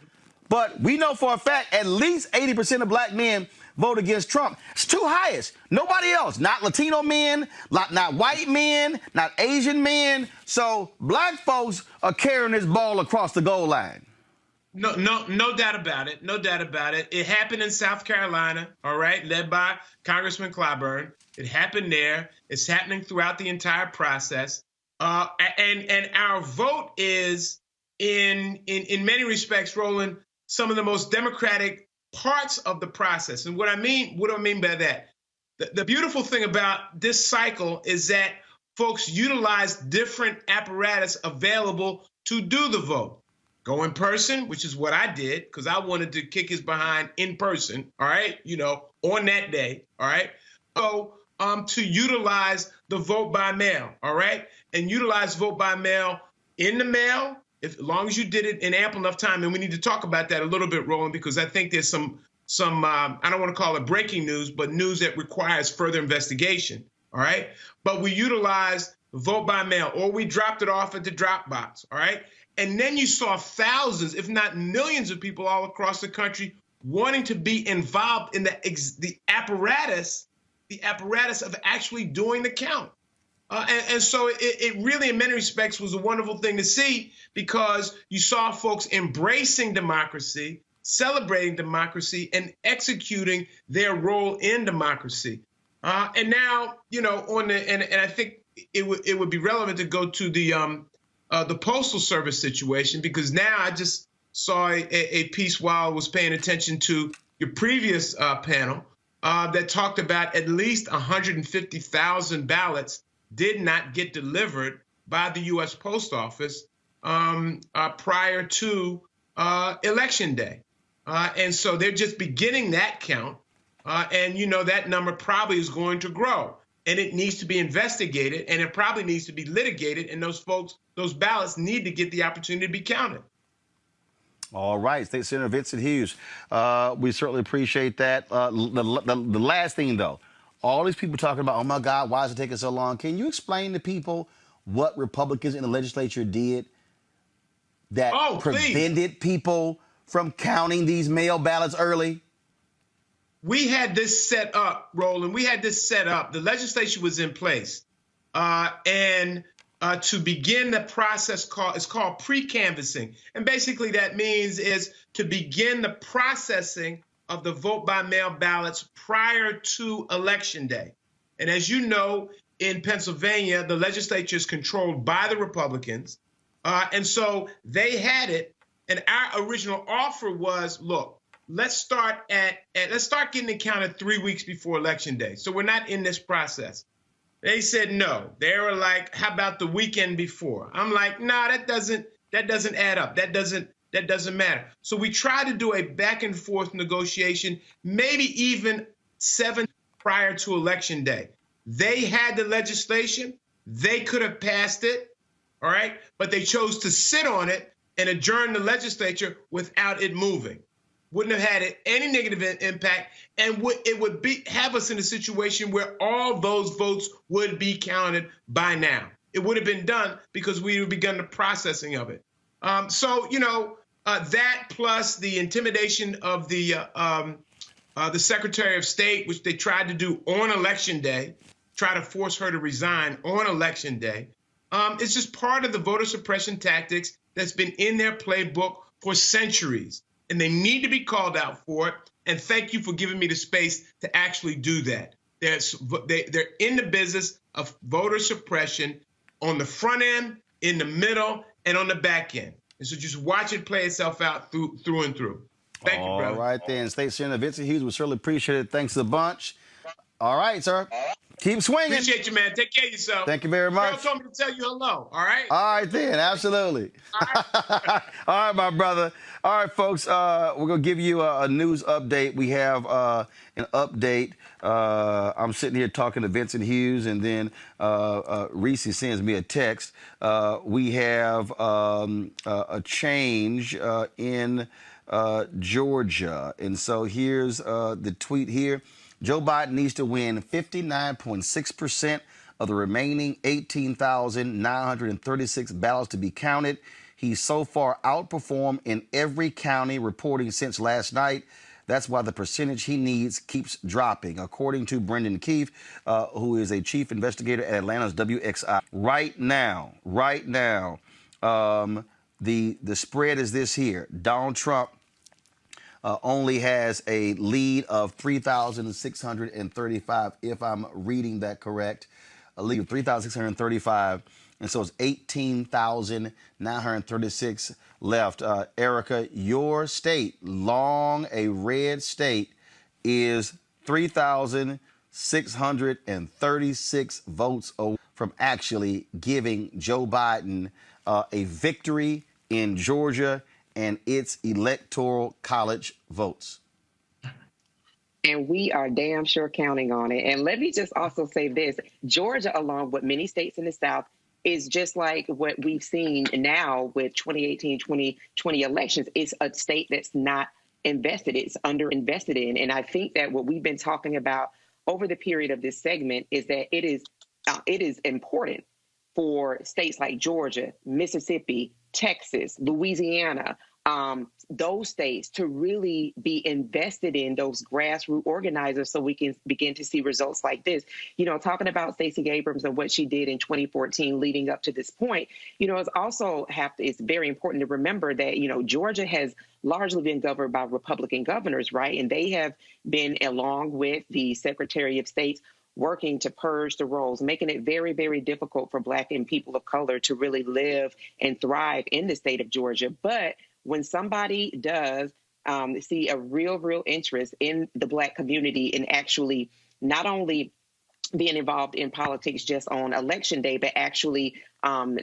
But we know for a fact at least 80% of black men vote against Trump. It's two highest. Nobody else. Not Latino men, not white men, not Asian men. So black folks are carrying this ball across the goal line. No doubt about it. No doubt about it. It happened in South Carolina, all right, led by Congressman Clyburn. It happened there. It's happening throughout the entire process. And our vote is in many respects, Roland, some of the most democratic parts of the process. And what do I mean by that? The beautiful thing about this cycle is that folks utilize different apparatus available to do the vote. Go in person, which is what I did, because I wanted to kick his behind in person, all right, on that day, all right? So to utilize the vote by mail, all right? And utilize vote by mail in the mail, as long as you did it in ample enough time. And we need to talk about that a little bit, Roland, because I think there's some I don't want to call it breaking news, but news that requires further investigation, all right? But we utilized vote by mail, or we dropped it off at the drop box, all right? And then you saw thousands, if not millions of people all across the country wanting to be involved in the apparatus of actually doing the count. And so it really, in many respects, was a wonderful thing to see, because you saw folks embracing democracy, celebrating democracy, and executing their role in democracy. And now, and I think it would be relevant to go to the Postal Service situation, because now I just saw a piece while I was paying attention to your previous panel that talked about at least 150,000 ballots did not get delivered by the U.S. Post Office prior to Election Day. And so they're just beginning that count. And, you know, that number probably is going to grow. And it needs to be investigated, and it probably needs to be litigated. And those folks, those ballots need to get the opportunity to be counted. All right, State Senator Vincent Hughes, we certainly appreciate that. The last thing, though, all these people talking about, oh, my God, why is it taking so long? Can you explain to people what Republicans in the legislature did that prevented people from counting these mail ballots early? We had this set up, Roland. We had this set up. The legislation was in place. And to begin the process it's called pre-canvassing. And basically that means is to begin the processing of the vote by mail ballots prior to Election Day. And as you know, in Pennsylvania, the legislature is controlled by the Republicans. And so they had it. And our original offer was, look, let's start getting it counted 3 weeks before Election Day. So we're not in this process. They said no. They were like, how about the weekend before? I'm like, nah, that doesn't add up. That doesn't matter. So we tried to do a back and forth negotiation, maybe even 7 prior to Election Day. They had the legislation. They could have passed it, all right? But they chose to sit on it and adjourn the legislature without it moving. Wouldn't have had any negative impact, and it would have us in a situation where all those votes would be counted by now. It would have been done because we would have begun the processing of it. So, you know, that plus the intimidation of the Secretary of State, which they tried to do on Election Day, try to force her to resign on Election Day. It's just part of the voter suppression tactics that's been in their playbook for centuries. And they need to be called out for it. And thank you for giving me the space to actually do that. They're in the business of voter suppression on the front end, in the middle, and on the back end. And so just watch it play itself out through and through. Thank you, brother. All right, then. State Senator Vincent Hughes, we certainly appreciate it. Thanks a bunch. All right, sir. Keep swinging. Appreciate you, man. Take care of yourself. Thank you very much. Girl told me to tell you hello, all right? All right, then. Absolutely. All right, my brother. All right, folks, we're going to give you a news update. We have an update. I'm sitting here talking to Vincent Hughes, and then Reese sends me a text. We have a change in Georgia. And so here's the tweet here. Joe Biden needs to win 59.6% of the remaining 18,936 ballots to be counted. He's so far outperformed in every county reporting since last night. That's why the percentage he needs keeps dropping, according to Brendan Keefe, who is a chief investigator at Atlanta's WXI. Right now, the spread is this here. Donald Trump only has a lead of 3,635, if I'm reading that correct, a lead of 3,635, and so it's 18,936 left. Erica, your state, long a red state, is 3,636 votes away from actually giving Joe Biden a victory in Georgia and its electoral college votes. And we are damn sure counting on it. And let me just also say this. Georgia, along with many states in the South, is just like what we've seen now with 2018, 2020 elections. It's a state that's not invested. It's underinvested in. And I think that what we've been talking about over the period of this segment is that it is important for states like Georgia, Mississippi, Texas, Louisiana, those states to really be invested in those grassroots organizers so we can begin to see results like this. You know, talking about Stacey Abrams and what she did in 2014 leading up to this point, you know, it's very important to remember that, you know, Georgia has largely been governed by Republican governors, right? And they have been, along with the Secretary of State, working to purge the rolls, making it very, very difficult for Black and people of color to really live and thrive in the state of Georgia. But when somebody does see a real interest in the Black community and actually not only being involved in politics just on election day, but actually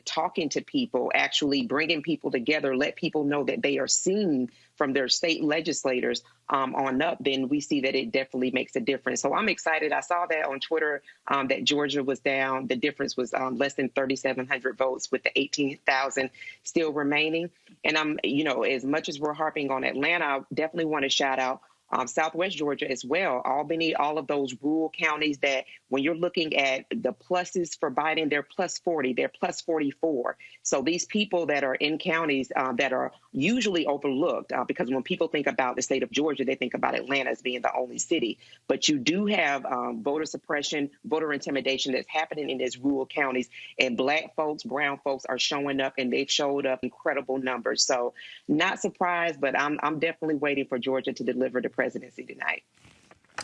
talking to people, actually bringing people together, let people know that they are seen from their state legislators on up, then we see that it definitely makes a difference. So I'm excited. I saw that on Twitter that Georgia was down. The difference was less than 3,700 votes with the 18,000 still remaining. And as much as we're harping on Atlanta, I definitely want to shout out Southwest Georgia as well, Albany, all of those rural counties that when you're looking at the pluses for Biden, they're plus 40, they're plus 44. So these people that are in counties that are usually overlooked, because when people think about the state of Georgia, they think about Atlanta as being the only city. But you do have voter suppression, voter intimidation that's happening in these rural counties. And Black folks, brown folks are showing up, and they've showed up incredible numbers. So not surprised, but I'm definitely waiting for Georgia to deliver the presidency tonight.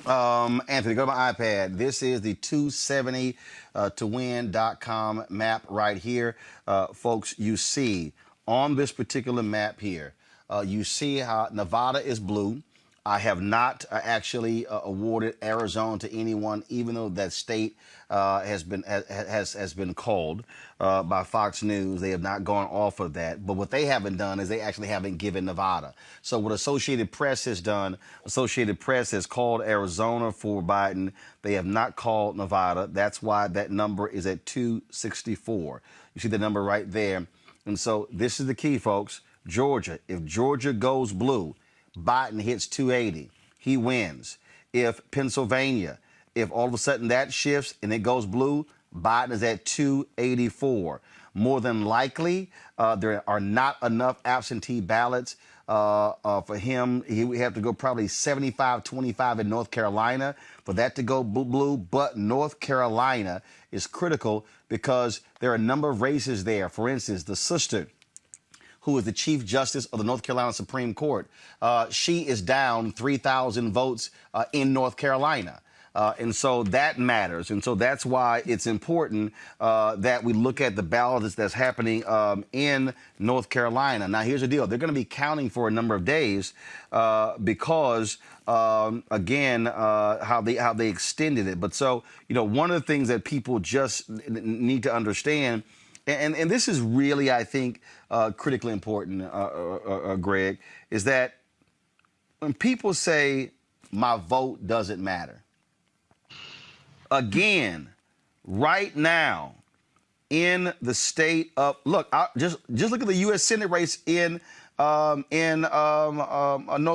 Anthony, go to my iPad. This is the 270towin.com map right here. Folks, you see on this particular map here, you see how Nevada is blue. I have not actually awarded Arizona to anyone, even though that state has been called by Fox News. They have not gone off of that. But what they haven't done is they actually haven't given Nevada. So what Associated Press has done, Associated Press has called Arizona for Biden. They have not called Nevada. That's why that number is at 264. You see the number right there. And so this is the key, folks. Georgia, if Georgia goes blue, Biden hits 280, he wins. If Pennsylvania, if all of a sudden that shifts and it goes blue, Biden is at 284. More than likely, there are not enough absentee ballots for him. He would have to go probably 75-25 in North Carolina for that to go blue. But North Carolina is critical because there are a number of races there. For instance, the sister, who is the Chief Justice of the North Carolina Supreme Court, she is down 3,000 votes in North Carolina. And so that matters. And so that's why it's important that we look at the ballots that's happening in North Carolina. Now, here's the deal. They're going to be counting for a number of days because, again, how they extended it. But so, one of the things that people just need to understand, and this is really, I think, critically important, Greg, is that when people say my vote doesn't matter, again, right now in the state of, just look at the U.S. Senate race in North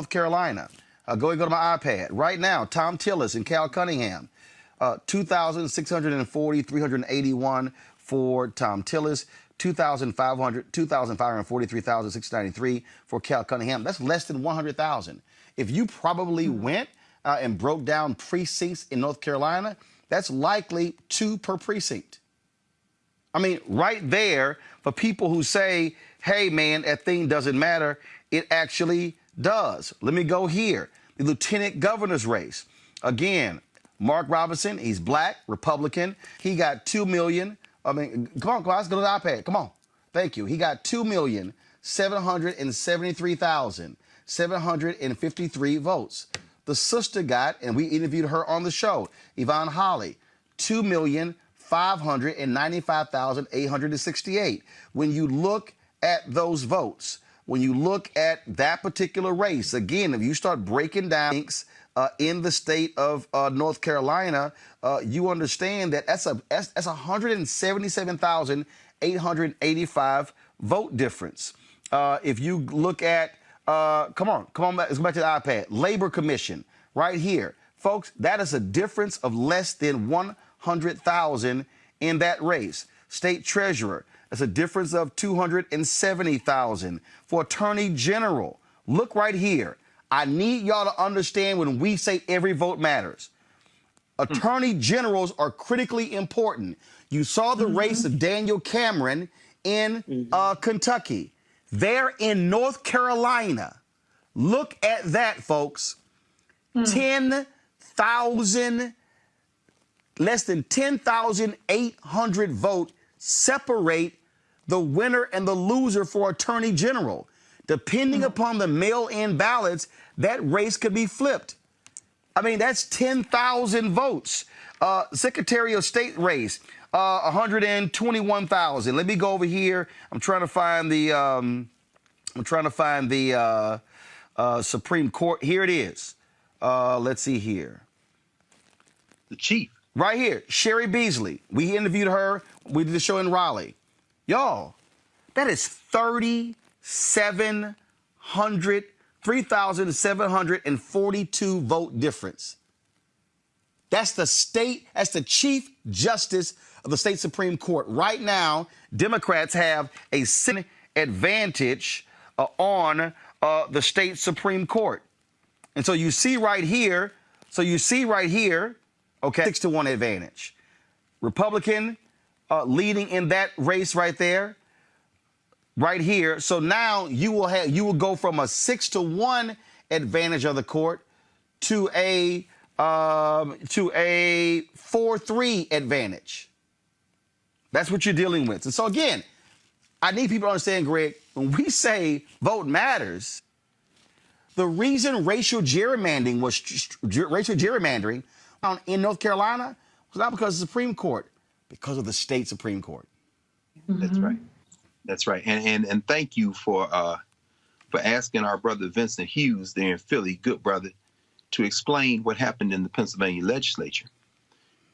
Carolina. Go to my iPad right now. Tom Tillis and Cal Cunningham, 2,640, 381 for Tom Tillis, 2,543,693 for Cal Cunningham. That's less than 100,000. If you probably went and broke down precincts in North Carolina, that's likely 2 per precinct. I mean, right there, for people who say, hey, man, that thing doesn't matter, it actually does. Let me go here. The lieutenant governor's race. Again, Mark Robinson, he's Black, Republican. He got 2 million. Come on, let's go to the iPad. Come on. Thank you. He got 2,773,753 votes. The sister got, and we interviewed her on the show, Yvonne Holly, 2,595,868. When you look at those votes, when you look at that particular race, again, if you start breaking down things in the state of North Carolina, you understand that that's 177,885 vote difference. If you look at, come on, let's go back to the iPad. Labor Commission, right here. Folks, that is a difference of less than 100,000 in that race. State Treasurer, that's a difference of 270,000. For Attorney General, look right here. I need y'all to understand when we say every vote matters. Attorney generals are critically important. You saw the race of Daniel Cameron in Kentucky. They're in North Carolina. Look at that, folks. 10,000 less than 10,800 votes separate the winner and the loser for attorney general. Depending upon the mail-in ballots, that race could be flipped. I mean, that's 10,000 votes. Secretary of State race, 121,000. Let me go over here. I'm trying to find the Supreme Court. Here it is. Let's see here. The chief. Right here, Sherry Beasley. We interviewed her. We did the show in Raleigh. Y'all, that is 3,742 vote difference. That's the Chief Justice of the state Supreme Court. Right now, Democrats have a Senate advantage on the state Supreme Court. And so you see right here, okay, 6-1 advantage. Republican leading in that race right there, right here. So now you will go from a 6-1 advantage of the court to a 4-3 advantage. That's what you're dealing with. And so again, I need people to understand, Greg, when we say vote matters, the reason racial gerrymandering in North Carolina was not because of the Supreme Court, because of the state Supreme Court. That's right. That's right. And thank you for asking our brother Vincent Hughes there in Philly, good brother, to explain what happened in the Pennsylvania legislature.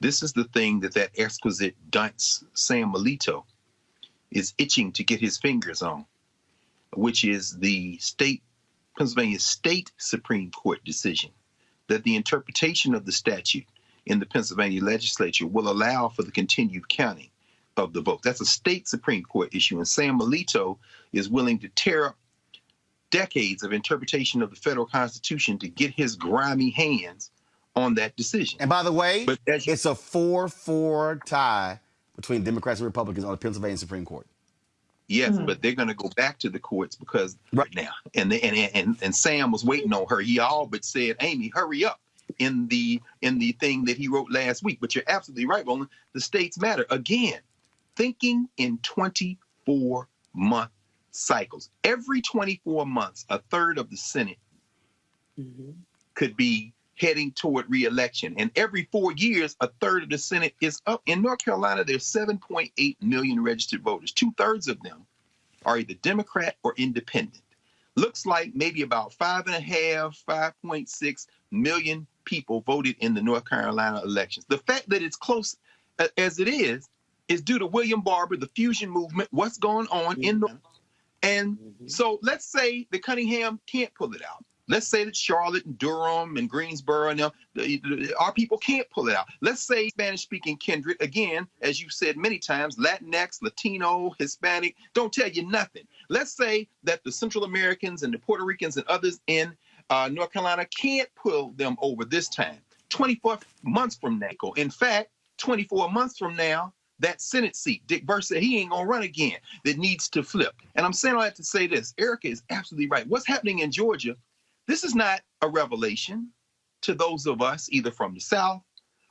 This is the thing that exquisite dunce Sam Alito is itching to get his fingers on, which is the Pennsylvania State Supreme Court decision that the interpretation of the statute in the Pennsylvania legislature will allow for the continued counting of the vote. That's a state Supreme Court issue, and Sam Alito is willing to tear up decades of interpretation of the federal Constitution to get his grimy hands on that decision. And by the way, it's a 4-4 tie between Democrats and Republicans on the Pennsylvania Supreme Court. Yes, but they're going to go back to the courts because right now, and Sam was waiting on her. He all but said, "Amy, hurry up," in the thing that he wrote last week. But you're absolutely right, Roland. The states matter. Again, thinking in 24-month cycles. Every 24 months, a third of the Senate could be heading toward re-election. And every 4 years, a third of the Senate is up. In North Carolina, there's 7.8 million registered voters. 2/3 of them are either Democrat or independent. Looks like maybe about 5.6 million people voted in the North Carolina elections. The fact that it's close as it is due to William Barber, the fusion movement, what's going on in the... And so let's say that Cunningham can't pull it out. Let's say that Charlotte and Durham and Greensboro and our people can't pull it out. Let's say Spanish-speaking kindred, again, as you've said many times, Latinx, Latino, Hispanic, don't tell you nothing. Let's say that the Central Americans and the Puerto Ricans and others in North Carolina can't pull them over this time. 24 months from now. In fact, 24 months from now, that Senate seat, Dick Burr said he ain't going to run again, that needs to flip. And I'm saying all that to say this. Erica is absolutely right. What's happening in Georgia, this is not a revelation to those of us either from the South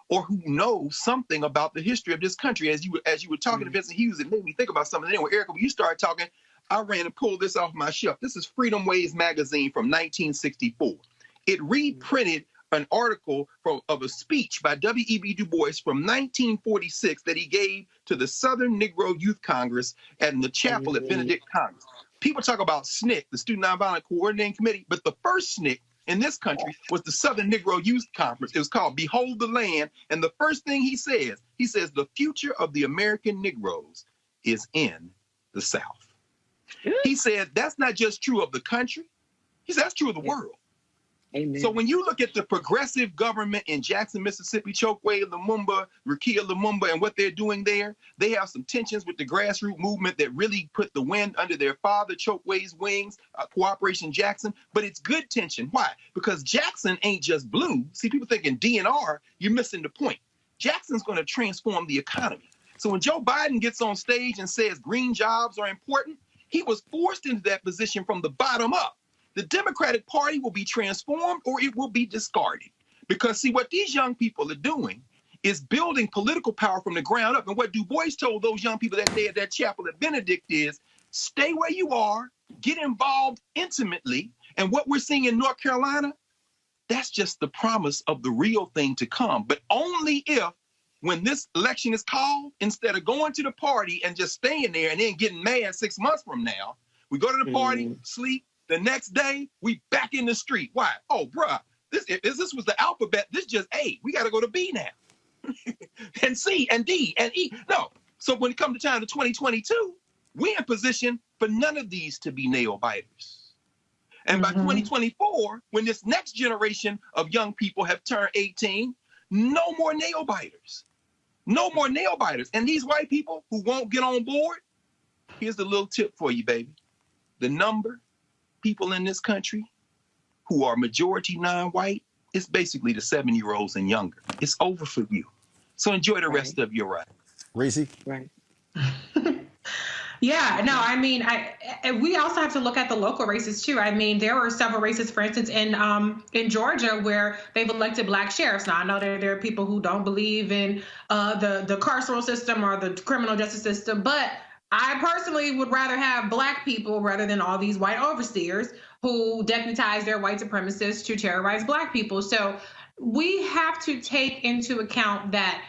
or who know something about the history of this country. As you were talking to Vincent Hughes, it made me think about something. Anyway, Erica, when you started talking, I ran and pulled this off my shelf. This is Freedom Ways magazine from 1964. It reprinted an article of a speech by W.E.B. Du Bois from 1946 that he gave to the Southern Negro Youth Congress and the chapel at Benedict Congress. People talk about SNCC, the Student Nonviolent Coordinating Committee, but the first SNCC in this country was the Southern Negro Youth Conference. It was called Behold the Land. And the first thing he says, the future of the American Negroes is in the South. He said that's not just true of the country. He said that's true of the world. Amen. So when you look at the progressive government in Jackson, Mississippi, Chokwe, Lumumba, Rukia Lumumba, and what they're doing there, they have some tensions with the grassroots movement that really put the wind under their father, Chokwe's wings, Cooperation Jackson. But it's good tension. Why? Because Jackson ain't just blue. See, people thinking DNR, you're missing the point. Jackson's going to transform the economy. So when Joe Biden gets on stage and says green jobs are important, he was forced into that position from the bottom up. The Democratic Party will be transformed or it will be discarded. Because, see, what these young people are doing is building political power from the ground up. And what Du Bois told those young people that day at that chapel at Benedict is, stay where you are, get involved intimately. And what we're seeing in North Carolina, that's just the promise of the real thing to come. But only if, when this election is called, instead of going to the party and just staying there and then getting mad 6 months from now, we go to the party, sleep, the next day, we back in the street. Why? Oh, bruh, if this was the alphabet, this just A. We got to go to B now. And C and D and E. No. So when it comes to time to 2022, we're in position for none of these to be nail biters. And by 2024, when this next generation of young people have turned 18, no more nail biters. No more nail biters. And these white people who won't get on board, here's the little tip for you, baby. The number people in this country who are majority non-white is basically the 7-year-olds and younger. It's over for you. So enjoy the rest of your ride. Reese? Right. Yeah, no, I mean, we also have to look at the local races too. I mean, there were several races, for instance, in Georgia where they've elected black sheriffs. Now, I know there are people who don't believe in the carceral system or the criminal justice system, but I personally would rather have black people rather than all these white overseers who deputize their white supremacists to terrorize black people. So we have to take into account that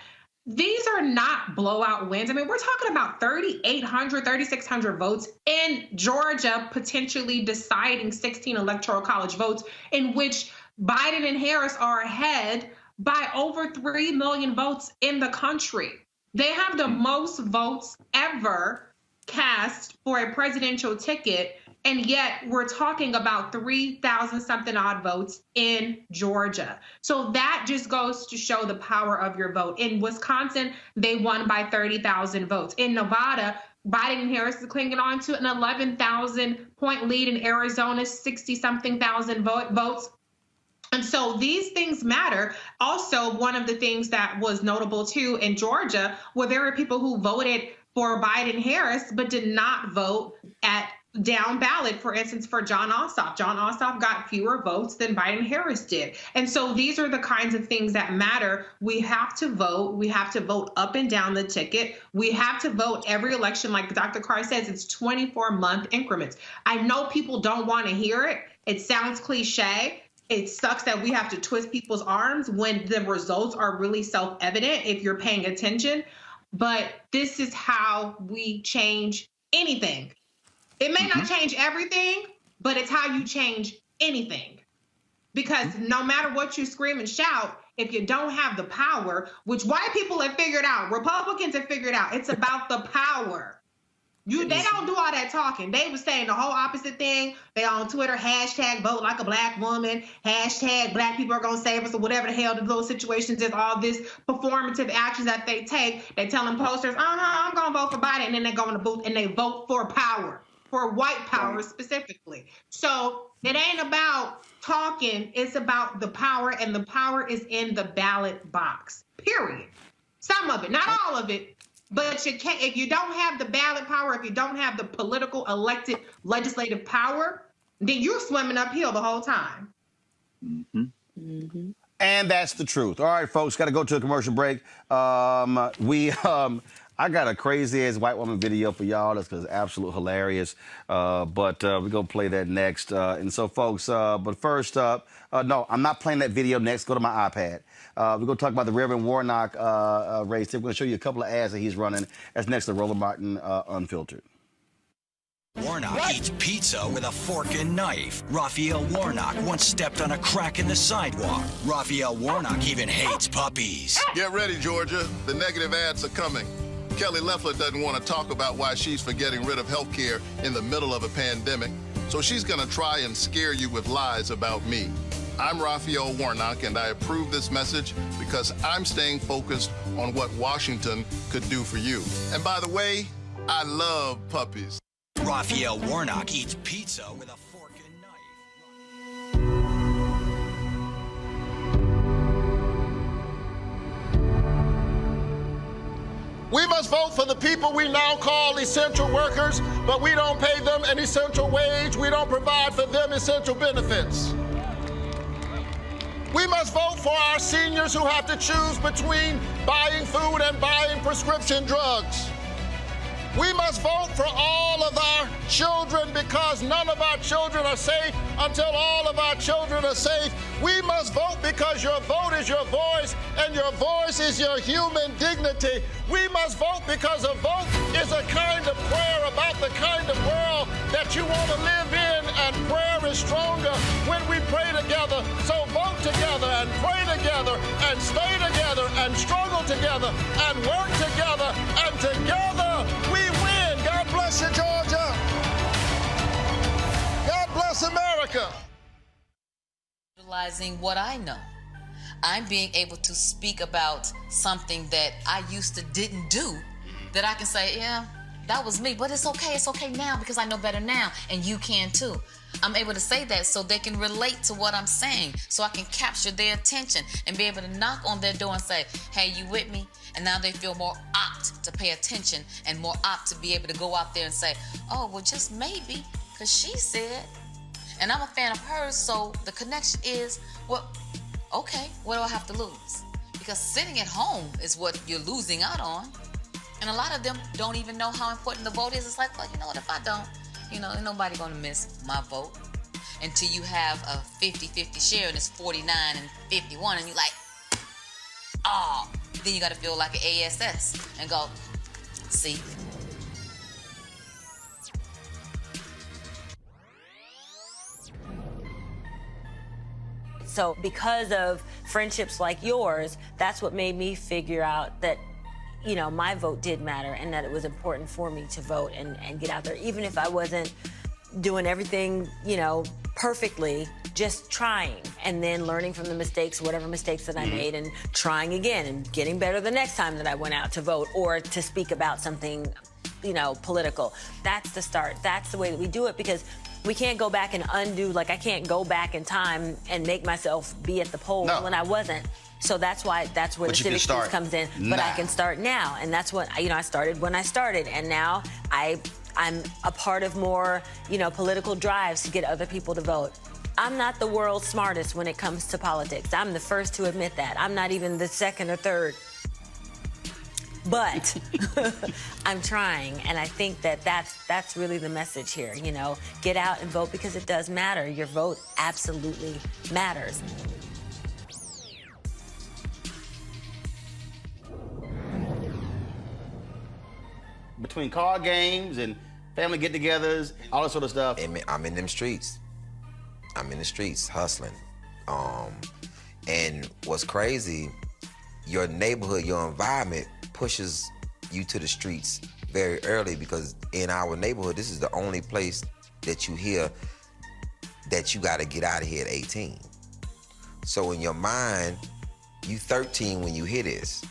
these are not blowout wins. I mean, we're talking about 3,800, 3,600 votes in Georgia, potentially deciding 16 electoral college votes in which Biden and Harris are ahead by over 3 million votes in the country. They have the most votes ever cast for a presidential ticket, and yet we're talking about 3,000 something odd votes in Georgia. So that just goes to show the power of your vote. In Wisconsin, they won by 30,000 votes. In Nevada, Biden and Harris is clinging on to an 11,000 point lead. In Arizona, 60 something thousand votes. And so these things matter. Also, one of the things that was notable too in Georgia, where there were people who voted for Biden Harris, but did not vote at down ballot, for instance, for John Ossoff. John Ossoff got fewer votes than Biden Harris did. And so these are the kinds of things that matter. We have to vote. We have to vote up and down the ticket. We have to vote every election. Like Dr. Carr says, it's 24-month increments. I know people don't want to hear it. It sounds cliche. It sucks that we have to twist people's arms when the results are really self-evident if you're paying attention. But this is how we change anything. It may not change everything, but it's how you change anything. Because no matter what you scream and shout, if you don't have the power, which white people have figured out, Republicans have figured out, it's about the power. They don't do all that talking. They were saying the whole opposite thing. They on Twitter, hashtag vote like a black woman, hashtag black people are going to save us, or whatever the hell the little situations is, all this performative actions that they take. They tell them posters, I'm going to vote for Biden, and then they go in the booth and they vote for power, for white power specifically. So it ain't about talking. It's about the power, and the power is in the ballot box, period. Some of it, not all of it. But you can't, if you don't have the ballot power, if you don't have the political elected legislative power, then you're swimming uphill the whole time. And that's the truth. All right, folks, got to go to a commercial break. I got a crazy-ass white woman video for y'all. That's absolutely hilarious. But we're going to play that next. And so, folks, but first up, no, I'm not playing that video next. Go to my iPad. We're going to talk about the Reverend Warnock race. We're going to show you a couple of ads that he's running. That's next to Roland Martin Unfiltered. Warnock eats pizza with a fork and knife. Raphael Warnock once stepped on a crack in the sidewalk. Raphael Warnock even hates puppies. Get ready, Georgia. The negative ads are coming. Kelly Loeffler doesn't want to talk about why she's for getting rid of health care in the middle of a pandemic, so she's going to try and scare you with lies about me. I'm Raphael Warnock, and I approve this message because I'm staying focused on what Washington could do for you. And by the way, I love puppies. Raphael Warnock eats pizza with a fork and knife. We must vote for the people we now call essential workers, but we don't pay them an essential wage. We don't provide for them essential benefits. We must vote for our seniors who have to choose between buying food and buying prescription drugs. We must vote for all of our children because none of our children are safe until all of our children are safe. We must vote because your vote is your voice and your voice is your human dignity. We must vote because a vote is a kind of prayer about the kind of world that you want to live in, and prayer is stronger when we pray together. So vote together and pray together and stay together and struggle together and work together, and together we win. God bless you, Georgia. God bless America. Utilizing what I know. I'm being able to speak about something that I used to didn't do, that I can say, yeah, that was me, but it's okay now because I know better now, and you can too. I'm able to say that so they can relate to what I'm saying, so I can capture their attention and be able to knock on their door and say, hey, you with me? And now they feel more apt to pay attention and more apt to be able to go out there and say, oh, well, just maybe, because she said. And I'm a fan of hers, so the connection is, well, okay, what do I have to lose? Because sitting at home is what you're losing out on. And a lot of them don't even know how important the vote is. It's like, well, you know what, if I don't, ain't nobody gonna miss my vote. Until you have a 50-50 share and it's 49 and 51 and you're like, oh, then you gotta feel like an ASS and go, see. So because of friendships like yours, that's what made me figure out that, my vote did matter and that it was important for me to vote and get out there, even if I wasn't doing everything, perfectly, just trying and then learning from the mistakes, whatever mistakes that I made, and trying again and getting better the next time that I went out to vote or to speak about something, political. That's the start. That's the way that we do it, because we can't go back and undo, I can't go back in time and make myself be at the polls when I wasn't. So that's where the civic sense comes in. But I can start now. And that's what, I started when I started. And now I'm a part of more, political drives to get other people to vote. I'm not the world's smartest when it comes to politics. I'm the first to admit that. I'm not even the second or third. But I'm trying, and I think that's really the message here, Get out and vote because it does matter. Your vote absolutely matters. Between card games and family get-togethers, all that sort of stuff. I'm in them streets. I'm in the streets hustling. And what's crazy, your neighborhood, your environment pushes you to the streets very early, because in our neighborhood, this is the only place that you hear that you got to get out of here at 18. So in your mind, you 13 when you hear this.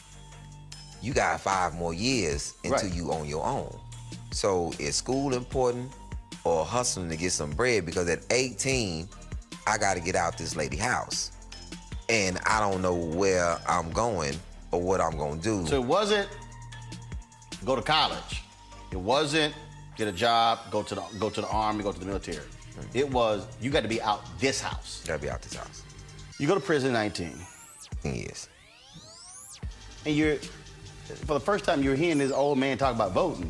You got 5 more years until you on your own. So is school important or hustling to get some bread? Because at 18, I got to get out this lady house. And I don't know where I'm going or what I'm going to do. So it wasn't go to college. It wasn't get a job, go to the army, go to the military. It was, you got to be out this house. Got to be out this house. You go to prison at 19. Yes. And for the first time, you're hearing this old man talk about voting.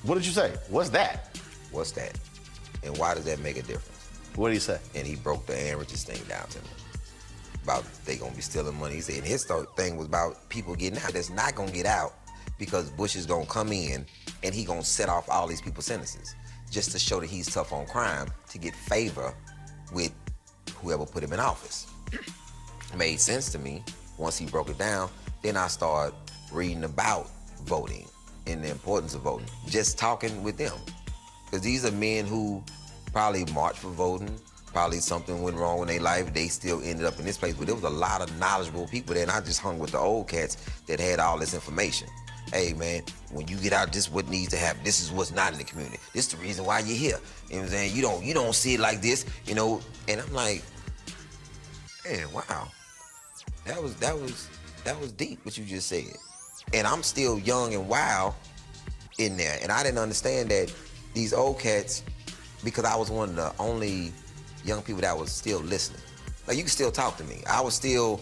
What did you say? What's that? What's that? And why does that make a difference? What did he say? And he broke the averages thing down to me. About they gonna be stealing money. He said, and his thing was about people getting out. That's not gonna get out because Bush is gonna come in and he gonna set off all these people's sentences just to show that he's tough on crime to get favor with whoever put him in office. Made sense to me once he broke it down. Then I started reading about voting and the importance of voting, just talking with them. Because these are men who probably marched for voting, probably something went wrong in their life, they still ended up in this place. But there was a lot of knowledgeable people there, and I just hung with the old cats that had all this information. Hey man, when you get out, this is what needs to happen. This is what's not in the community. This is the reason why you're here. You know what I'm saying? You don't see it like this, And I'm like, man, wow. That was deep what you just said. And I'm still young and wild in there. And I didn't understand that these old cats, because I was one of the only young people that was still listening. Like, you can still talk to me. I was still,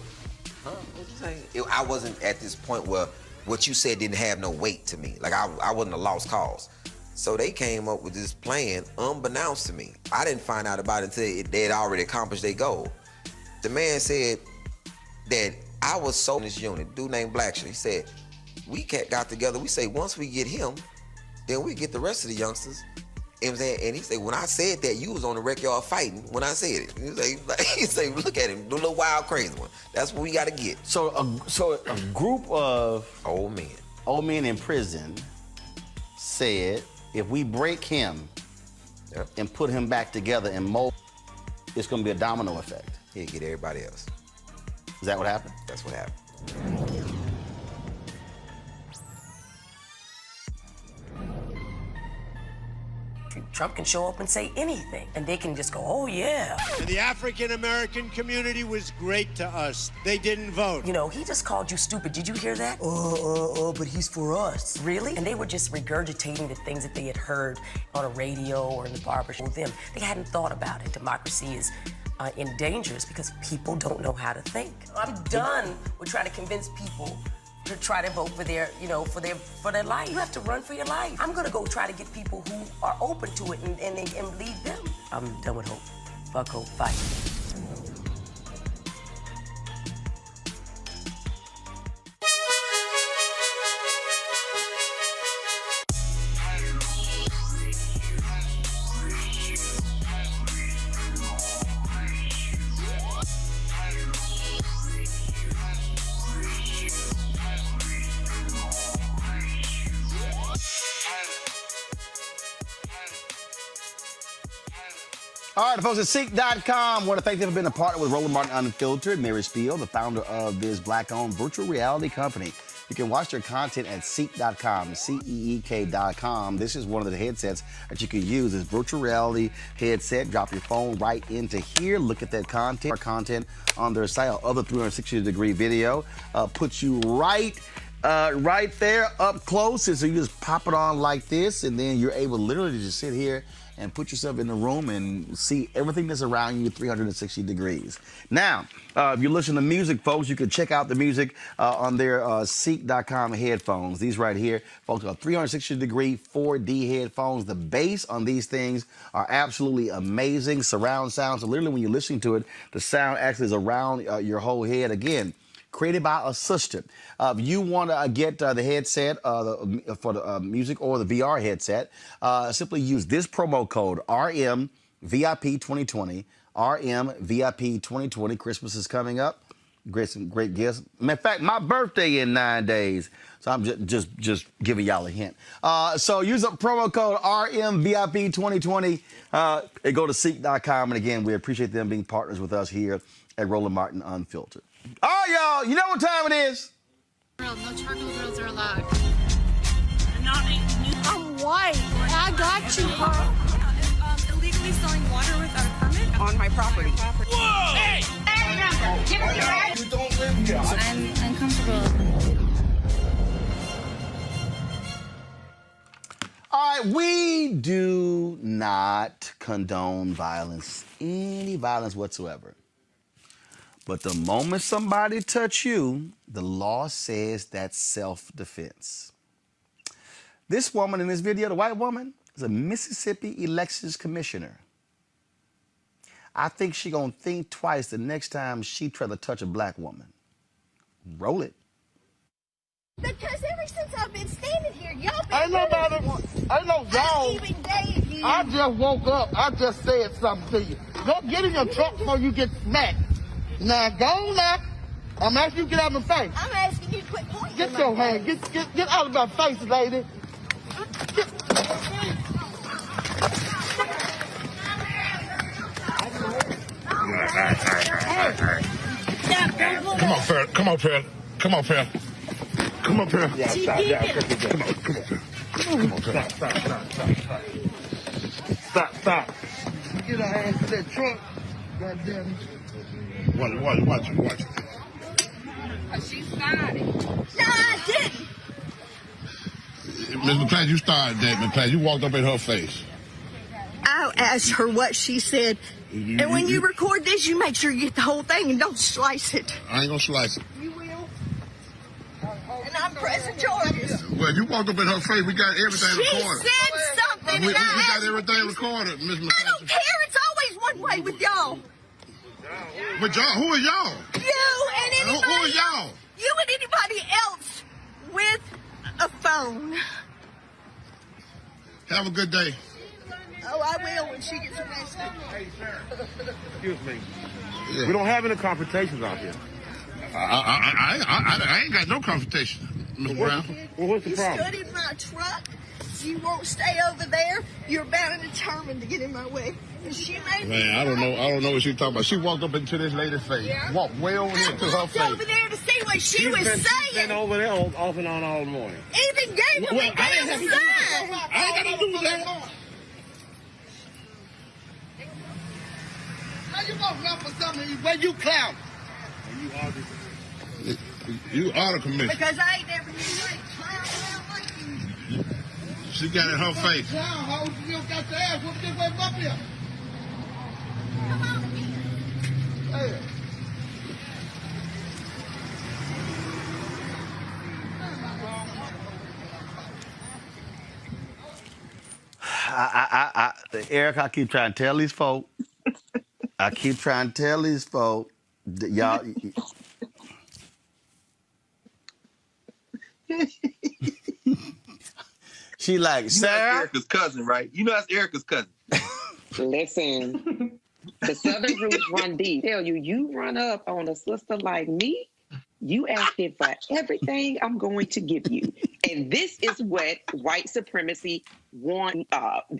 what you saying? I wasn't at this point where what you said didn't have no weight to me. Like, I wasn't a lost cause. So they came up with this plan unbeknownst to me. I didn't find out about it until they had already accomplished their goal. The man said that I was so in this unit, dude named Blackshear. He said, we got together, we say, once we get him, then we get the rest of the youngsters. You know what I'm saying? And he said, when I said that, you was on the rec yard fighting when I said it. He said, look at him, the little wild crazy one. That's what we got to get. So a group of old men in prison said, if we break him and put him back together and mold, it's going to be a domino effect. He'll get everybody else. Is that what happened? That's what happened. Trump can show up and say anything, and they can just go, oh, yeah. And the African-American community was great to us. They didn't vote. You know, he just called you stupid. Did you hear that? But he's for us. Really? And they were just regurgitating the things that they had heard on a radio or in the barbershop with them. They hadn't thought about it. Democracy is in danger because people don't know how to think. I'm done with trying to convince people to try to vote for their, for their life. You have to run for your life. I'm gonna go try to get people who are open to it and lead them. I'm done with hope. Fuck hope. Fight. All right, folks, at Ceek.com. I want to thank them for being a partner with Roland Martin Unfiltered. Mary Spiel, the founder of this Black-owned virtual reality company. You can watch their content at Ceek.com, CEEK.com. This is one of the headsets that you can use. This virtual reality headset. Drop your phone right into here. Look at that content. Our content on their site, other 360-degree video, puts you right there up close. And so you just pop it on like this, and then you're able literally to just sit here and put yourself in the room and see everything that's around you 360 degrees. Now, if you're listening to music, folks, you can check out the music on their Ceek.com headphones. These right here, folks, are 360-degree 4D headphones. The bass on these things are absolutely amazing. Surround sound. So literally when you're listening to it, the sound actually is around your whole head. Again, created by a sister. If you want to get the headset for the music or the VR headset, simply use this promo code RMVIP2020. RMVIP2020. Christmas is coming up. Some great gifts. In fact, my birthday in 9 days. So I'm just giving y'all a hint. So use a promo code RMVIP2020 and go to Ceek.com. And again, we appreciate them being partners with us here at Roland Martin Unfiltered. All right, y'all, you know what time it is. No charcoal grills are allowed. I'm white. I got you, Carl. Illegally selling water without a permit On my property. Whoa! Hey! You don't live here. I'm uncomfortable. All right, we do not condone violence, any violence whatsoever. But the moment somebody touch you, the law says that's self-defense. This woman in this video, the white woman, is a Mississippi elections commissioner. I think she gonna think twice the next time she try to touch a black woman. Roll it. Because ever since I've been standing here, y'all been Ain't nobody, ain't no y'all. even gave you. I just woke up. I just said something to you. Don't get in your truck before you get smacked. Now, go on now. I'm asking you to get out of my face. I'm asking you to quit pointing. Get your hand. Get out of my face, lady. Come on, Phil. Come on, Phil. Come on, Phil. Come on, Phil. Yeah, stop. Yeah, come on, Phil. Come on, Phil. Stop. Get her ass to that truck. Goddamn. Watch it. She started. No, I didn't. Ms. McClain, you started that, McClain. You walked up in her face. I I asked her what she said. And when you record this, you make sure you get the whole thing and don't slice it. I ain't gonna slice it. You will. And I'm pressing charges. Well, you walked up in her face. We got everything recorded. She said something. We and I got asked everything recorded, Miss McCarthy. I don't care. It's always one way with y'all. But y'all, who are y'all? You and anybody. Who are y'all? You and anybody else with a phone. Have a good day. Oh, I will when she gets arrested. Hey, sir. Excuse me. Yeah. We don't have any confrontations out here. I ain't got no confrontation, Mr. Brown. Well, what's the You problem? stood in my truck. You won't stay over there. You're bound and determined to get in my way. And she made me. Man, I don't know what she's talking about. She walked up into this lady's face. Walked way over here to her face. over there to see what she was She's saying. been over there off and on all morning. Even gave her Well, the I ain't damn have to do sign. that. I ain't got nothing to do with that. How you gonna run for something where you clown? You are the commissioner. Because I ain't never knew you ain't clown around like you. She got it in her face. Clown, how you still got your ass whooped this way up here? Come on again. Hey. Eric, I keep trying to tell these folk. That y'all. She like, Sarah. That's Erica's cousin, right? You know that's Erica's cousin. Listen, the Southern roots run deep. Tell you, you run up on a sister like me, you asking for everything I'm going to give you. And this is what white supremacy want.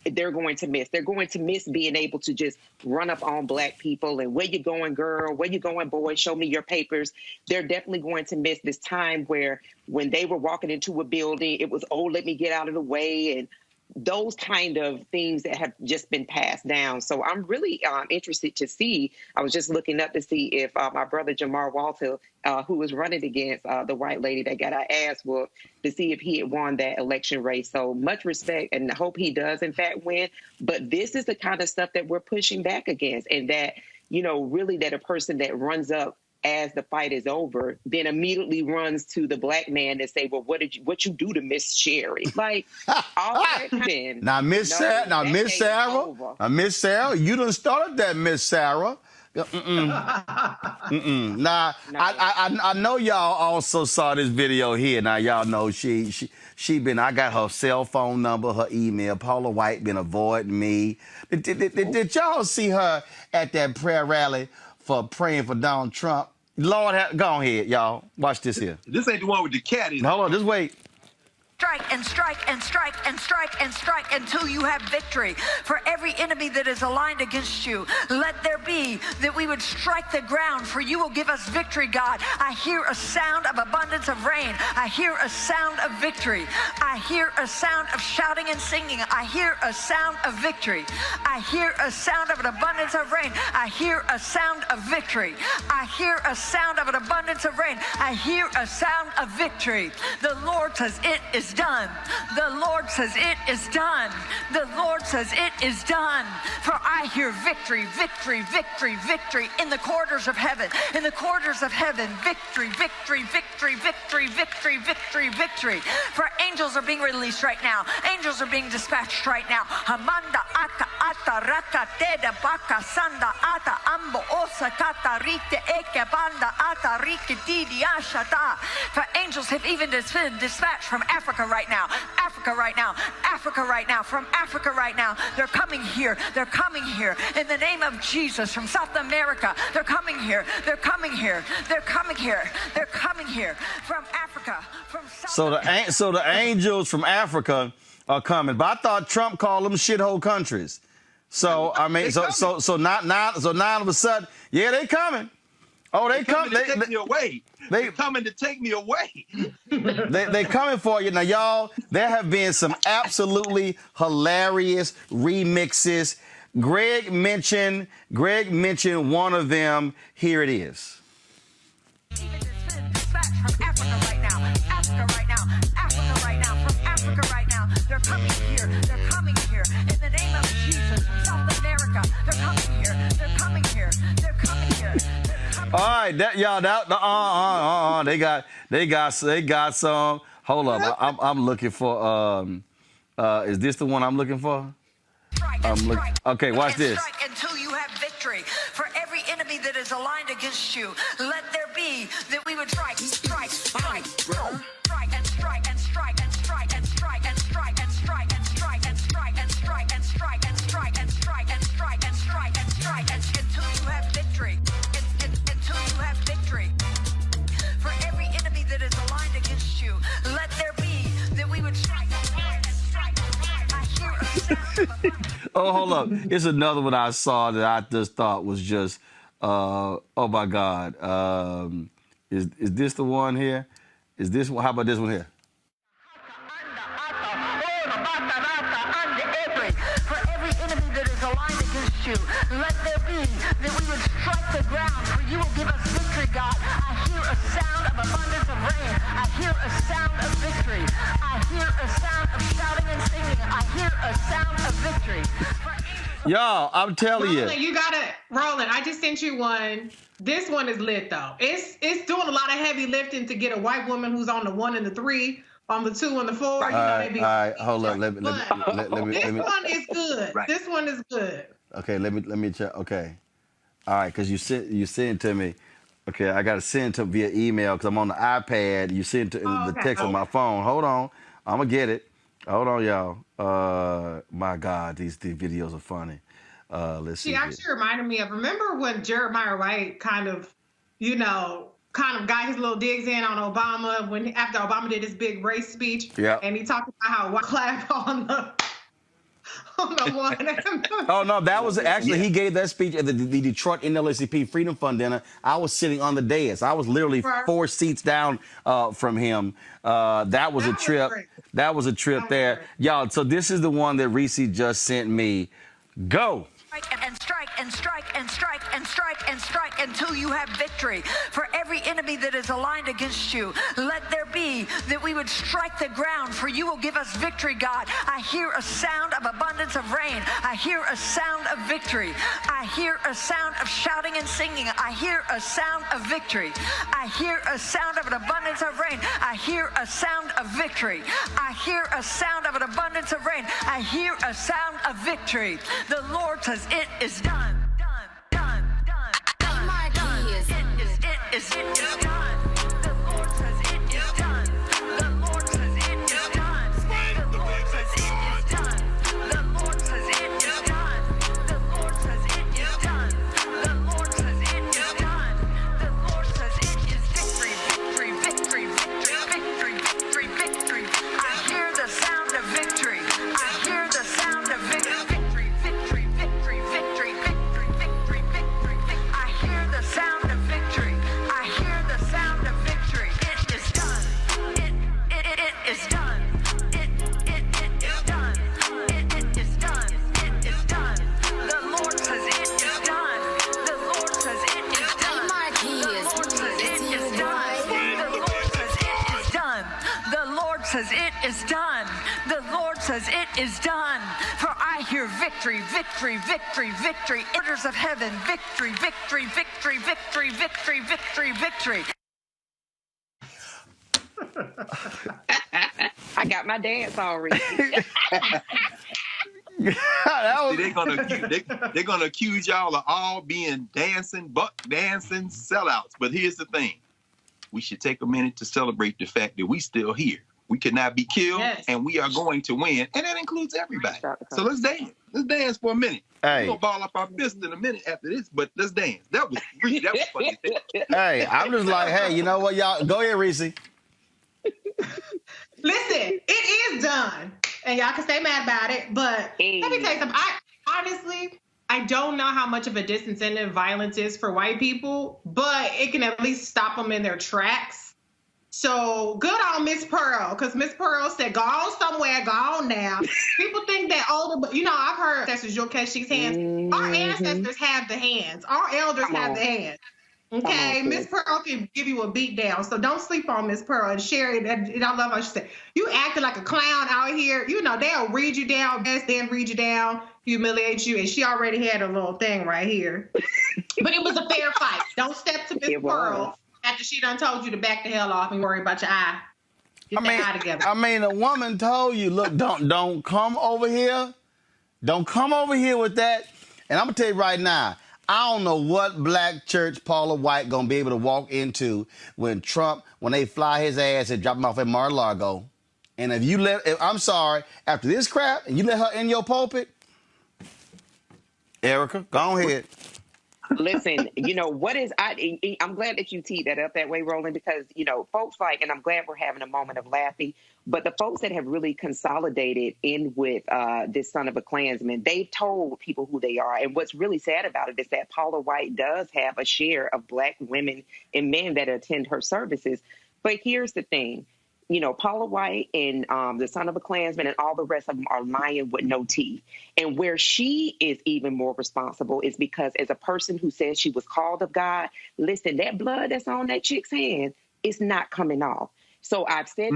They're going to miss. They're going to miss being able to just run up on black people and where you going, girl? Where you going, boy? Show me your papers. They're definitely going to miss this time where when they were walking into a building, it was, oh, let me get out of the way, and those kind of things that have just been passed down. So I'm really interested to see. I was just looking up to see if my brother Jamar Walter, who was running against the white lady that got our ass whooped, to see if he had won that election race. So much respect, and I hope he does in fact win. But this is the kind of stuff that we're pushing back against, and that, you know, really that a person that runs up as the fight is over, then immediately runs to the black man and say, well, what you do to Miss Sherry? Like, all that then. Now, Miss Sarah, Miss Sarah, you done started that, Miss Sarah. Nah, I know y'all also saw this video here. Now, y'all know she been, I got her cell phone number, her email. Paula White been avoiding me. Did y'all see her at that prayer rally for praying for Donald Trump? Lord, go ahead, y'all. Watch this here. This ain't the one with the cat in it. Hold on, just wait. Strike and strike and strike and strike and strike until you have victory. For every enemy that is aligned against you, let there be that we would strike the ground, for you will give us victory, God. I hear a sound of abundance of rain. I hear a sound of victory. I hear a sound of shouting and singing. I hear a sound of victory. I hear a sound of an abundance of rain. I hear a sound of victory. I hear a sound of an abundance of rain. I hear a sound of victory. The Lord says it is done. The Lord says it is done. The Lord says it is done. For I hear victory, victory, victory, victory in the corridors of heaven. In the corridors of heaven, victory, victory, victory, victory, victory, victory, victory. For angels are being released right now. Angels are being dispatched right now. Hamanda aka ata raka teda baka sanda ata ambo osa kata rite eke banda ata rike didi ashata. For angels have even been dispatched from Africa right now. Africa right now. Africa right now. From Africa right now. They're coming here. They're coming here. In the name of Jesus. From South America. They're coming here. They're coming here. They're coming here. They're coming here. From Africa. From South So the angels from Africa are coming. But I thought Trump called them shithole countries. So I mean, so now all of a sudden, yeah, they coming. Oh, they coming to take me away. They coming to take me away. they coming for you. Now, y'all, there have been some absolutely hilarious remixes. Greg mentioned one of them. Here it is. From Africa right now. Africa right now. Africa right now. From Africa right now. They're coming here. They're coming here. In the name of Jesus. All right, they got some. Hold up, I'm looking for. Is this the one I'm looking for? Okay, watch this. Until you have victory. For every enemy that is aligned against you, let there be that we would strike, strike, strike, strike, and strike, and strike, and strike, and strike, and strike, and strike, and strike, and strike, and strike, and strike, and strike, and strike, and strike, and strike, and strike, until you have victory. Until you have victory. For every enemy that is aligned against you, let there be that we would strike, strike, strike. I hear a sound. Oh, hold up. It's another one I saw that I just thought was just, oh my God. Is this the one here? Is this one? How about this one here? For every enemy that is aligned against you, let there be that we would strike the ground, for you will give us victory, God. I hear a sound of abundance of rain. I hear a sound of victory. I hear a sound of shouting and singing. I hear a sound of victory. Y'all, I'm telling you. Roland, you gotta, Roland, I just sent you one. This one is lit though. It's doing a lot of heavy lifting to get a white woman who's on the 1 and the 3, on the 2 and the 4. All right, hold on. Let me. This one is good. Right. This one is good. Okay, let me check. Okay, all right, because you sent it to me. Okay, I gotta send it to via email because I'm on the iPad. You sent it the text on my phone. Hold on, I'm gonna get it. Hold on, y'all. My God, these videos are funny. Let's see. She actually reminded me of, remember when Jeremiah Wright kind of got his little digs in on Obama after Obama did his big race speech. Yeah. And he talked about how white clap on the one. Oh no, that was actually he gave that speech at the Detroit NAACP Freedom Fund dinner. I was sitting on the dais. I was literally 4 seats down from him. That was a trip. That was a trip there, y'all. So this is the one that Reese just sent me. Go. And strike and strike and strike and strike and strike until you have victory. For every enemy that is aligned against you, let there be that we would strike the ground, for you will give us victory, God. I hear a sound of abundance of rain. I hear a sound of victory. I hear a sound of shouting and singing. I hear a sound of victory. I hear a sound of an abundance of rain. I hear a sound of victory. I hear a sound of an abundance of rain. I hear a sound of victory. The Lord says, it is done. Done. It is done. The Lord says it is done. The Lord says it is done. The Lord says it is done. The Lord says it is done. The Lord says it is done. The Lord says it is done. The Lord says it is victory, victory, victory, victory, victory, victory, victory. I hear the sound of victory. I hear the sound of victory. Sound of victory. I hear the sound of victory. It is done. It is done. It is done. It is done. It is done. The Lord says it is done. The Lord says it is done. The Lord says it is done. The Lord says it is done. The Lord says it is done. The Lord says it is done. For I hear victory, victory, victory, victory. Orders of heaven, victory, victory, victory, victory, victory, victory, victory. I got my dance already. They're gonna accuse y'all of all being buck dancing sellouts. But here's the thing: we should take a minute to celebrate the fact that we still here. We cannot be killed, and we are going to win, and that includes everybody. So let's dance. Let's dance for a minute. Hey. We're gonna ball up our fist in a minute after this, but let's dance. That was funny. Hey, I'm just like, hey, you know what, y'all? Go ahead, Reese. Listen, it is done, and y'all can stay mad about it. But let me tell you something. I don't know how much of a disincentive violence is for white people, but it can at least stop them in their tracks. So good on Miss Pearl, because Miss Pearl said, go on somewhere, go on now. People think that older, I've heard ancestors, you'll catch these hands. Our ancestors have the hands. Our elders have the hands. Okay, on, Miss Pearl can give you a beat down, so don't sleep on Miss Pearl. And Sherry, and I love how she said, you acting like a clown out here. You know, they'll read you down, best then read you down, humiliate you, and she already had a little thing right here. But it was a fair fight. Don't step to Miss Pearl after she done told you to back the hell off and worry about your eye. Get that eye together. I mean, a woman told you, look, don't come over here. Don't come over here with that. And I'm going to tell you right now, I don't know what black church Paula White going to be able to walk into when they fly his ass and drop him off at Mar-a-Lago. And I'm sorry, after this crap, and you let her in your pulpit, Erica, go ahead. Listen, I'm glad that you teed that up that way, Roland, because, folks and I'm glad we're having a moment of laughing, but the folks that have really consolidated in with this son of a Klansman, they've told people who they are. And what's really sad about it is that Paula White does have a share of black women and men that attend her services. But here's the thing. Paula White and the son of a Klansman and all the rest of them are lying with no teeth. And where she is even more responsible is because as a person who says she was called of God, listen, that blood that's on that chick's hand is not coming off. So I've said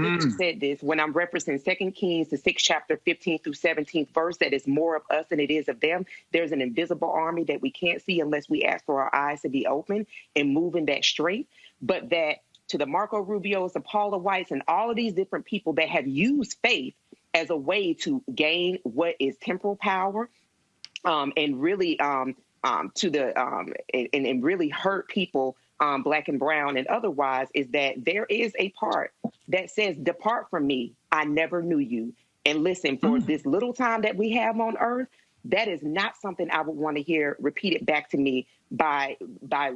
this when I'm referencing 2 Kings, the 6th chapter, 15th through 17th verse, that it's more of us than it is of them. There's an invisible army that we can't see unless we ask for our eyes to be open and move in that straight. But that to the Marco Rubios, the Paula Whites, and all of these different people that have used faith as a way to gain what is temporal power, and really and really hurt people, black and brown and otherwise, is that there is a part that says, "Depart from me, I never knew you." And listen, for this little time that we have on earth, that is not something I would want to hear repeated back to me by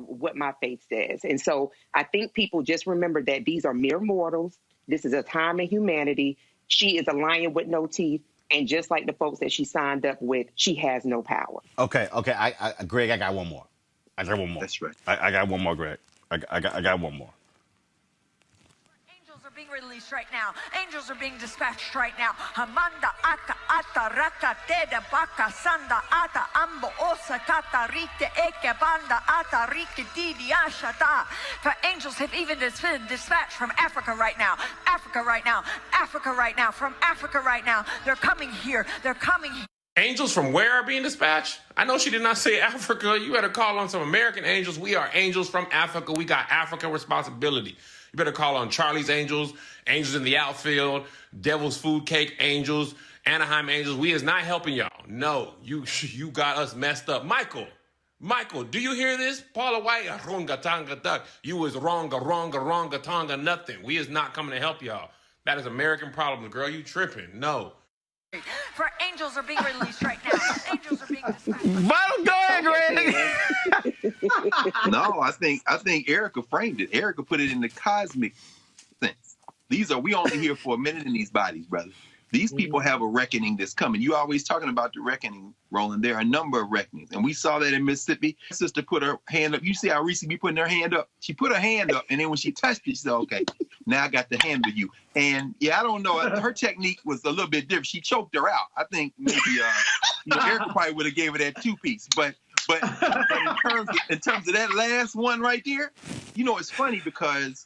what my faith says. And so I think people just remember that these are mere mortals. This is a time in humanity. She is a lion with no teeth. And just like the folks that she signed up with, she has no power. Okay. Greg, I got one more. That's right. I got one more, Greg. I got one more. Angels are being released right now. Angels are being dispatched right now. Hamanda aka ata raka teda baka sanda ata ambo osa kata rite eke banda ata rike didi ashata. For angels have even been dispatched from Africa right now. Africa right now. Africa right now. From Africa right now. They're coming here. They're coming here. Angels from where are being dispatched? I know she did not say Africa. You better call on some American angels. We are angels from Africa. We got African responsibility. You better call on Charlie's Angels, Angels in the Outfield, Devil's Food Cake Angels, Anaheim Angels. We is not helping y'all. No, you got us messed up. Michael, do you hear this? Paula White, runga tanga duck. You is wronga tonga nothing. We is not coming to help y'all. That is American problems, girl. You tripping. No. For angels are being released right now. Angels are being dispatched. Go ahead, Greg. No, I think Erica framed it. Erica put it in the cosmic sense. We only here for a minute in these bodies, brother. These people have a reckoning that's coming. You always talking about the reckoning, Roland. There are a number of reckonings. And we saw that in Mississippi. My sister put her hand up. You see how Reese be putting her hand up? She put her hand up, and then when she touched it, she said, okay, now I got to handle you. And, yeah, I don't know. Her technique was a little bit different. She choked her out. I think maybe Erica probably would have gave her that two-piece. But in terms of that last one right there, it's funny because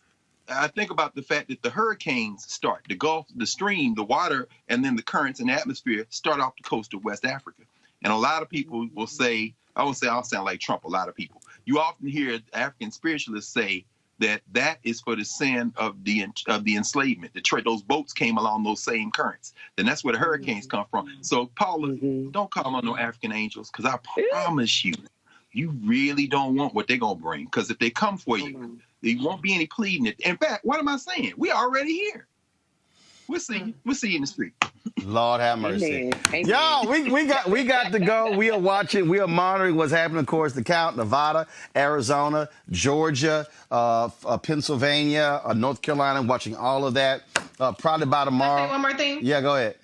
I think about the fact that the hurricanes start, the Gulf, the stream, the water, and then the currents and the atmosphere start off the coast of West Africa. And a lot of people will say, I'll sound like Trump, a lot of people. You often hear African spiritualists say that is for the sin of the enslavement. Those boats came along those same currents. Then that's where the hurricanes come from. So, Paula, don't call on no African angels, because I promise you really don't want what they're going to bring. Because if they come for you, there won't be any pleading. In fact, what am I saying? We already here. We'll see you. We'll see you in the street. Lord have mercy. Y'all, we got to go. We are watching. We are monitoring what's happening, of course, the count, Nevada, Arizona, Georgia, Pennsylvania, North Carolina, watching all of that. Probably by tomorrow. Can I say one more thing? Yeah, go ahead.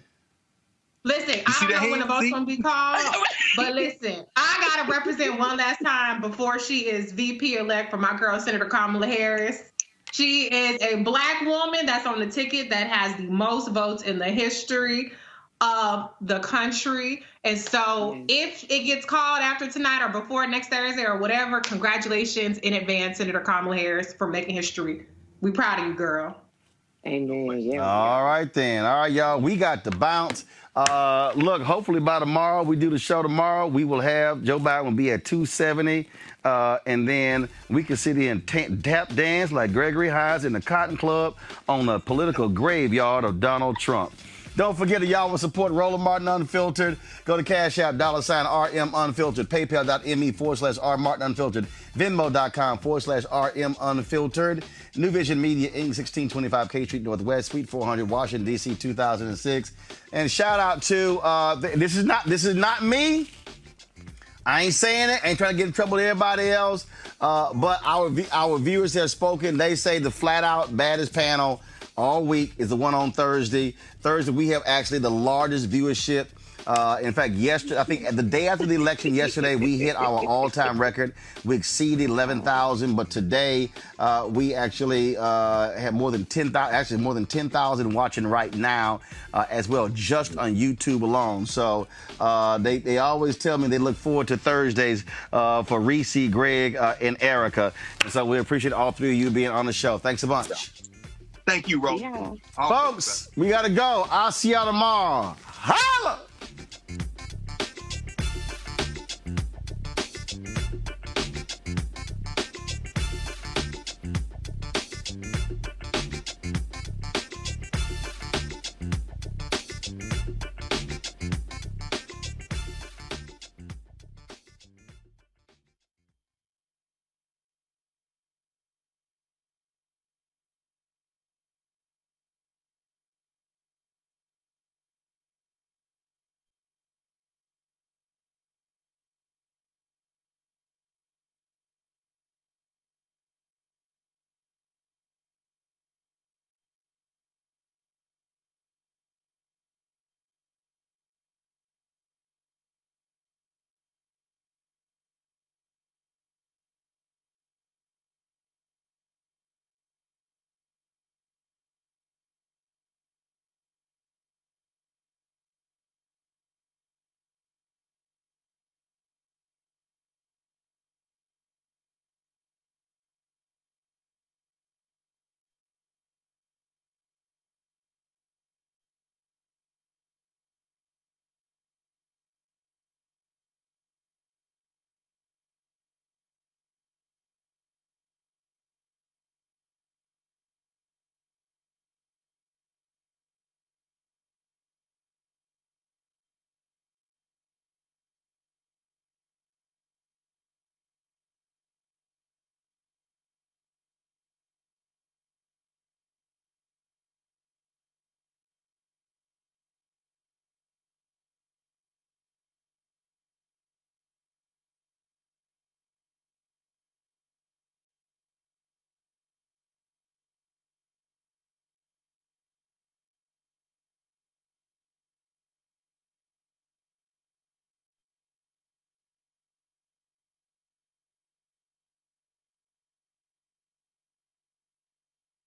Listen, I don't know when the vote's going to be called, but listen, I got to represent one last time before she is VP-elect for my girl, Senator Kamala Harris. She is a black woman that's on the ticket that has the most votes in the history of the country. And so if it gets called after tonight or before next Thursday or whatever, congratulations in advance, Senator Kamala Harris, for making history. We proud of you, girl. Amen. Yeah. All right, then. All right, y'all. We got to bounce. Look, hopefully by tomorrow, we do the show tomorrow, we will have, Joe Biden will be at 270. And then we can sit here and tap dance like Gregory Hines in the Cotton Club on the political graveyard of Donald Trump. Don't forget that y'all will support Roland Martin Unfiltered. Go to Cash App, $RM Unfiltered, PayPal.me/R Martin Unfiltered, Venmo.com/RM Unfiltered, New Vision Media Inc., 1625 K Street Northwest, Suite 400, Washington, D.C., 2006. And shout out to, this is not me. I ain't saying it, ain't trying to get in trouble with everybody else. But our viewers have spoken. They say the flat out baddest panel all week is the one on Thursday. Thursday, we have actually the largest viewership. In fact, yesterday, I think the day after the election yesterday, we hit our all-time record. We exceeded 11,000, but today we actually have more than 10,000 watching right now as well, just on YouTube alone. So they always tell me they look forward to Thursdays for Reese, Greg, and Erica. And so we appreciate all three of you being on the show. Thanks a bunch. Thank you, Roland. Yeah. Folks, we got to go. I'll see y'all tomorrow. Holla!